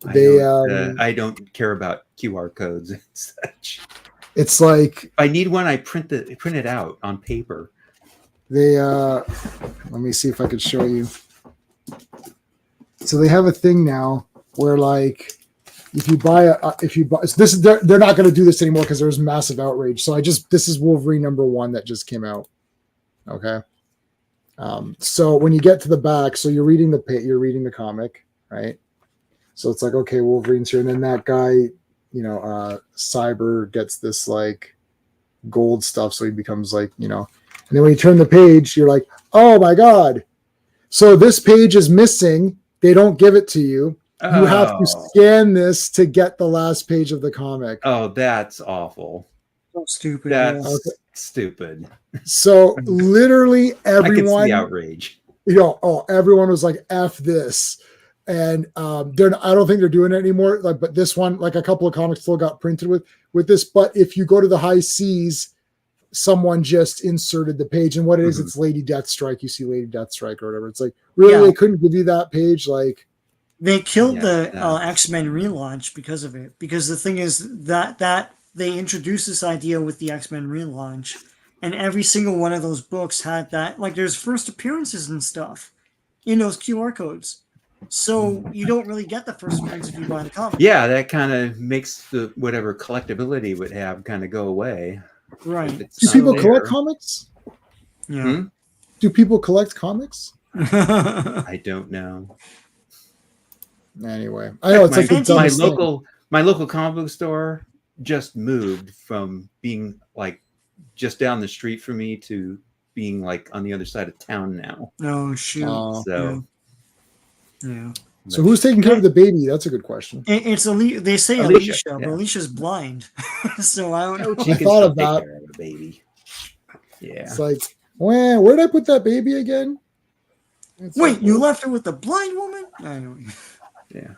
I don't care about QR codes and such. It's like if I need one, I print it out on paper. They let me see if I could show you. So they have a thing now where, like, if you buy this, they're not going to do this anymore because there's massive outrage. So this is Wolverine #1 that just came out. Okay. So when you get to the back, so you're reading the comic, right? So it's like, okay, Wolverine's here, and then that guy, Cyber gets this like gold stuff, so he becomes like, and then when you turn the page, you're like, oh my god! So this page is missing. They don't give it to you. You have to scan this to get the last page of the comic. Oh, that's awful. So stupid. That's stupid. So literally everyone, I can see outrage. Everyone was like, "F this," and I don't think they're doing it anymore. Like, but this one, like a couple of comics still got printed with this. But if you go to the high seas, someone just inserted the page, and what it is, it's Lady Deathstrike. You see Lady Deathstrike or whatever. It's like, really, they couldn't give you that page, like. They killed the X-Men relaunch because of it. Because the thing is that they introduced this idea with the X-Men relaunch, and every single one of those books had that. Like, there's first appearances and stuff in those QR codes. So you don't really get the first appearance if you buy the comic. Yeah, that kind of makes the whatever collectability would have kind of go away. Right. Do people collect comics? Yeah. Do people collect comics? I don't know. Anyway, I know it's my local comic book store just moved from being like just down the street from me to being like on the other side of town now. Oh shoot! So yeah. So who's taking care of the baby? That's a good question. It's they say Alicia, but Alicia's blind, so I don't know. I thought of that. The baby. Yeah. It's like, where did I put that baby again? Wait, you left her with the blind woman? I know. Yeah.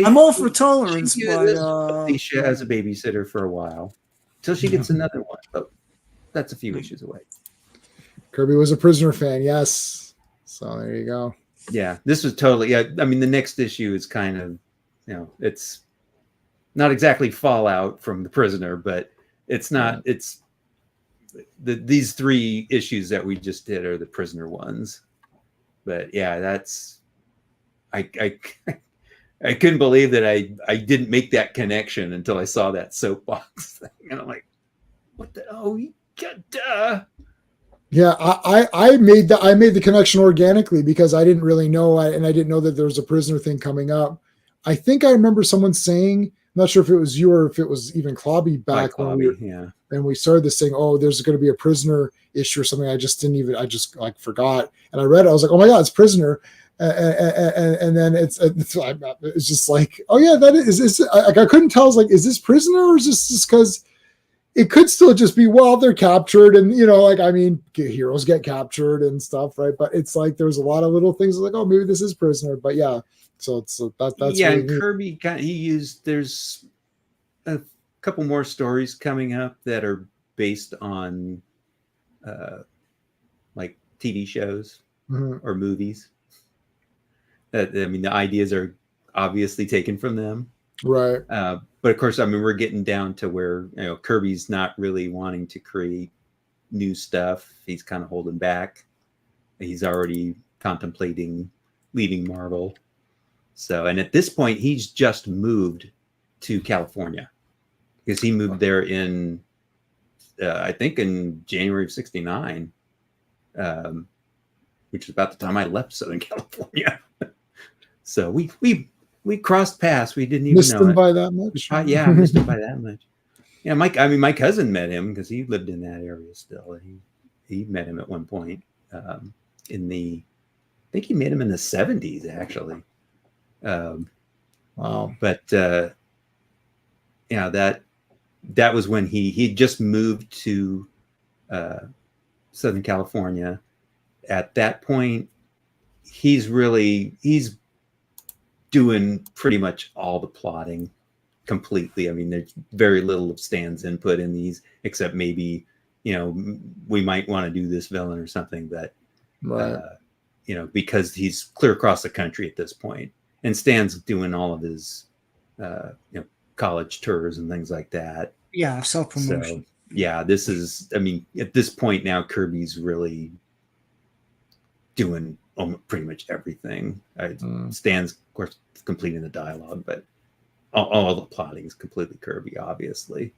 I'm all for tolerance, but Alicia as a babysitter for a while until she gets another one. But that's a few issues away. Kirby was a Prisoner fan, yes. So there you go. Yeah, this was totally. Yeah, I mean, the next issue is kind of, it's not exactly fallout from the Prisoner, but it's not. It's these 3 issues that we just did are the Prisoner ones. But yeah, that's. I couldn't believe that I didn't make that connection until I saw that soapbox thing, and I'm like, what the duh. Yeah, I made the connection organically because I didn't really know, and I didn't know that there was a Prisoner thing coming up. I think I remember someone saying not sure if it was you or if it was even Clobby By back when we were, Clobby, yeah. and we started this thing. Oh, there's going to be a prisoner issue or something. I just like forgot, and I read it. I was like, oh my god, it's prisoner. And then it's just like, oh yeah, that is I couldn't tell. I was like, is this prisoner or is this just because it could still just be, well, they're captured, and like, I mean, heroes get captured and stuff, right? But it's like there's a lot of little things like, oh, maybe this is prisoner, but yeah. So that's yeah, really and neat. Kirby there's a couple more stories coming up that are based on like TV shows or movies. I mean, the ideas are obviously taken from them, right? But of course, I mean, we're getting down to where Kirby's not really wanting to create new stuff. He's kind of holding back. He's already contemplating leaving Marvel. So, and at this point, he's just moved to California because he moved there in, I think, in January of '69, which is about the time I left Southern California. So we crossed paths. We didn't even missed know him it. by that much. Yeah, I missed him by that much. Yeah, my cousin met him because he lived in that area still. He met him at one point I think he met him in the '70s actually. Wow. But yeah, that was when he just moved to Southern California. At that point, he's doing pretty much all the plotting completely. I mean, there's very little of Stan's input in these, except maybe, we might want to do this villain or something, but, right. Because he's clear across the country at this point, and Stan's doing all of his, college tours and things like that. Yeah, self-promotion. So, yeah, this is, I mean, at this point now, Kirby's really doing pretty much everything. Stan's, of course, completing the dialogue, but all the plotting is completely Kirby, obviously.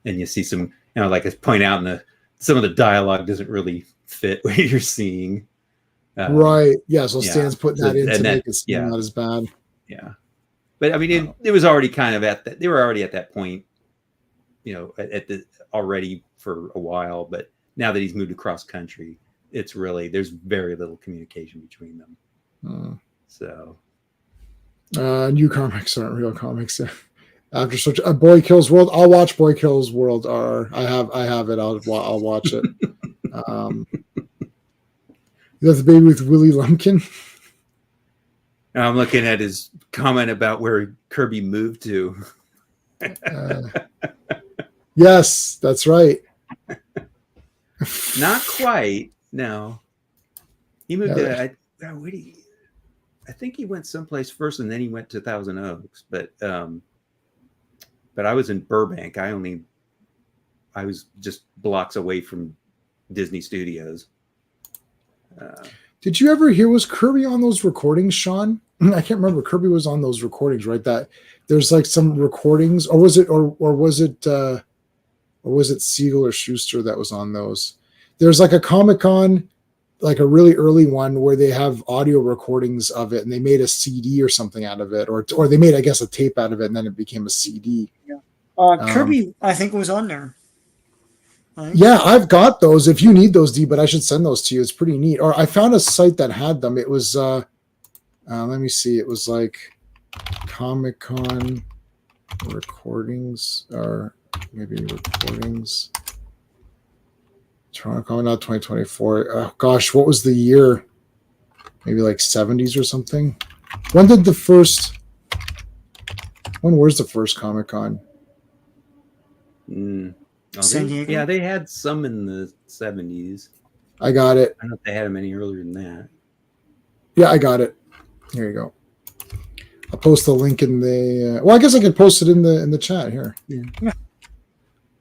And you see some, like I point out some of the dialogue doesn't really fit what you're seeing. Right. Yeah. So Stan's putting that in to make it seem not as bad. Yeah. But I mean, it was already kind of they were already at that point, already for a while, but now that he's moved across country, it's really, there's very little communication between them. So new comics aren't real comics. After such a Boy Kills World, I'll watch Boy Kills World. I have it. I'll watch it. You got the baby with Willie Lumpkin. I'm looking at his comment about where Kirby moved to. Yes, that's right. Not quite. No, he moved to. I think he went someplace first, and then he went to Thousand Oaks. But I was in Burbank. I was just blocks away from Disney Studios. Did you ever hear, was Kirby on those recordings, Sean? I can't remember. Kirby was on those recordings, right? That there's like some recordings, or was it Siegel or Schuster that was on those? There's like a Comic-Con, like a really early one where they have audio recordings of it, and they made a CD or something out of it, or they made, I guess, a tape out of it, and then it became a CD. Yeah. Kirby, I think, was on there. Yeah, I've got those. If you need those, D, but I should send those to you. It's pretty neat. Or I found a site that had them. It was, let me see. It was like Comic-Con recordings, or maybe recordings. Toronto Comic, not 2024. Oh, gosh, what was the year? Maybe like 70s or something. When was the first Comic-Con? San Diego? Yeah, they had some in the 70s. I got it. I don't know if they had them any earlier than that. Yeah, I got it. Here you go. I'll post the link in the. Well, I guess I could post it in the chat here. Yeah.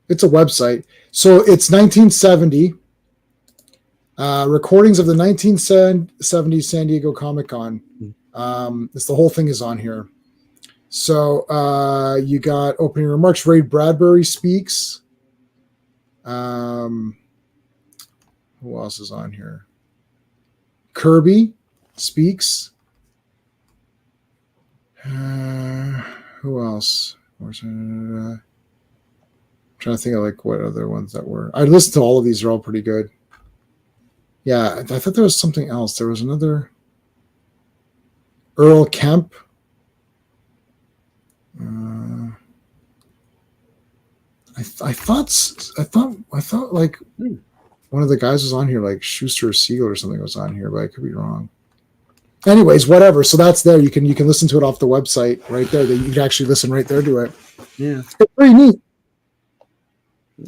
It's a website. So it's 1970. Recordings of the 1970 San Diego Comic-Con. The whole thing is on here. So you got opening remarks. Ray Bradbury speaks. Who else is on here? Kirby speaks. Who else? I'm trying to think of like what other ones that were. I listened to all of these; they're all pretty good. Yeah, I thought there was something else. There was another Earl Kemp. I thought like one of the guys was on here, like Schuster or Siegel or something was on here, but I could be wrong. Anyways, whatever. So that's there. You can listen to it off the website right there. You can actually listen right there to it. Yeah. It's pretty neat.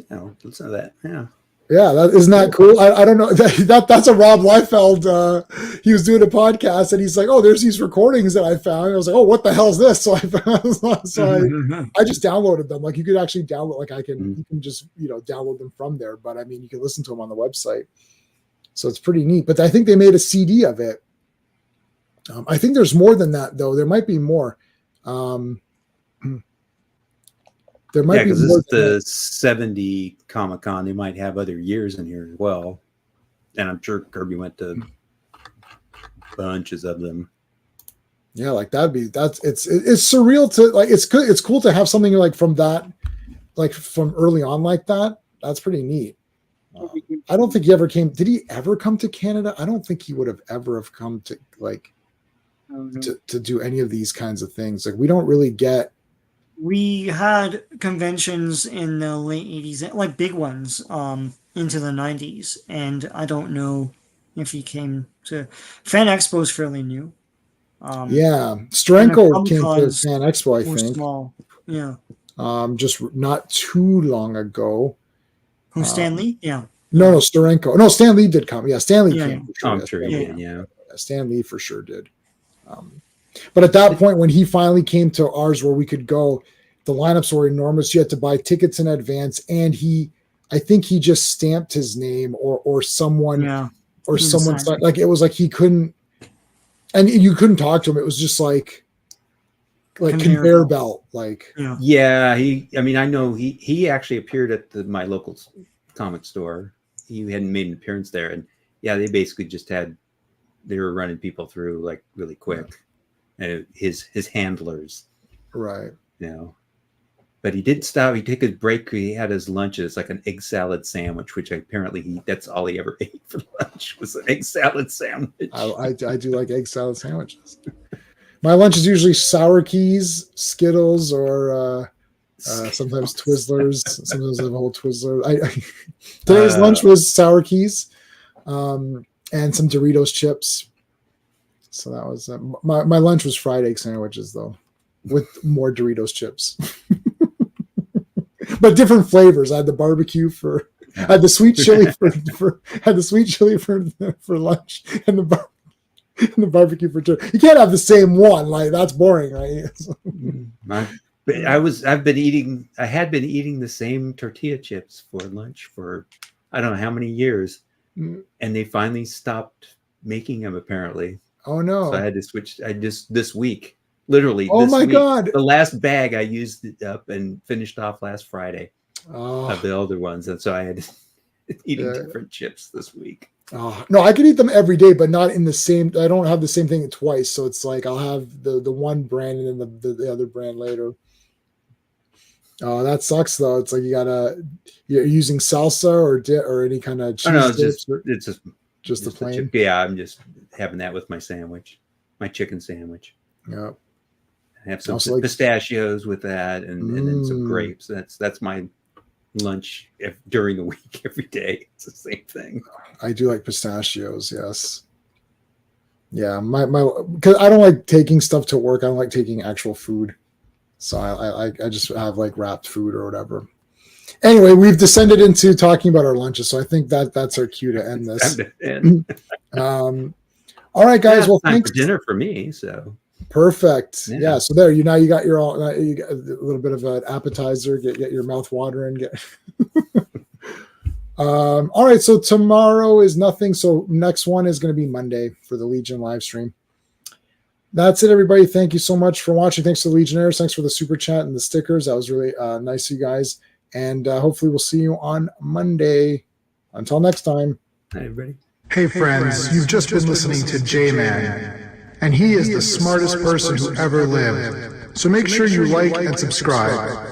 Yeah, listen to that. Yeah. Yeah, isn't that cool? I don't know. That's a Rob Liefeld. He was doing a podcast and he's like, "Oh, there's these recordings that I found." And I was like, "Oh, what the hell is this?" So I just downloaded them. Like you could actually download. Like you can just download them from there. But I mean, you can listen to them on the website. So it's pretty neat. But I think they made a CD of it. I think there's more than that though. There might be more. There might be because more. This is the 70 Comic-Con. They might have other years in here as well. And I'm sure Kirby went to bunches of them. Yeah, like it's surreal to like it's good. It's cool to have something like from that, like from early on like that. That's pretty neat. I don't think he ever came. Did he ever come to Canada? I don't think he would have ever come to like to do any of these kinds of things. Like we don't really get. We had conventions in the late 80s, like big ones, into the 90s, and I don't know if he came to Fan Expo is fairly new. Yeah, Steranko came to Fan Expo, I think. Small. Yeah. Just not too long ago. Who, Stan Lee? Yeah. No, Steranko. No, Stan Lee did come. Yeah, Stan Lee came. For sure. I'm sure he did, yeah. Stan Lee for sure did. But at that point, when he finally came to ours where we could go, the lineups were enormous. You had to buy tickets in advance, and I think he just stamped his name or someone like it was like he couldn't, and you couldn't talk to him. It was just like conveyor belt. Like yeah. I know he actually appeared at my local comic store. He hadn't made an appearance there, and yeah, they basically just they were running people through like really quick. And his handlers, right? But he didn't stop. He took a break. He had his lunches, like an egg salad sandwich, which apparently that's all he ever ate for lunch was an egg salad sandwich. I do like egg salad sandwiches. My lunch is usually sour keys, Skittles, or sometimes Twizzlers. Sometimes I have a whole Twizzler. Today's lunch was sour keys and some Doritos chips. So that was my lunch was fried egg sandwiches though, with more Doritos chips, but different flavors. I had the barbecue I had the sweet chili for lunch, and the barbecue for dinner. You can't have the same one. Like that's boring, right? I had been eating the same tortilla chips for lunch for I don't know how many years, and they finally stopped making them apparently. Oh no! So I had to switch. This week, literally. Oh my God! The last bag I used it up and finished off last Friday of the older ones, and so I had eating different chips this week. Oh no, I could eat them every day, but not in the same. I don't have the same thing twice, so it's like I'll have the one brand and then the other brand later. Oh, that sucks though. It's like you're using salsa or any kind of cheese. Oh, no, it's just the plain. Yeah, I'm just having that with my sandwich, my chicken sandwich. Yeah, I have some pistachios with that, and then some grapes. That's my lunch during the week every day. It's the same thing. I do like pistachios. Yes. Yeah, because I don't like taking stuff to work. I don't like taking actual food, so I just have like wrapped food or whatever. Anyway, we've descended into talking about our lunches, so I think that's our cue to end this. All right, guys. Well, time thanks for dinner for me. So perfect. Yeah. So there, you got you got a little bit of an appetizer. Get your mouth watering. All right. So tomorrow is nothing. So next one is going to be Monday for the Legion live stream. That's it, everybody. Thank you so much for watching. Thanks to the Legionnaires. Thanks for the super chat and the stickers. That was really nice of you guys. And hopefully we'll see you on Monday. Until next time. Hi, everybody. Hey, friends. You've just been listening to J-Man. And he is the smartest person who ever lived. So make sure you like and subscribe.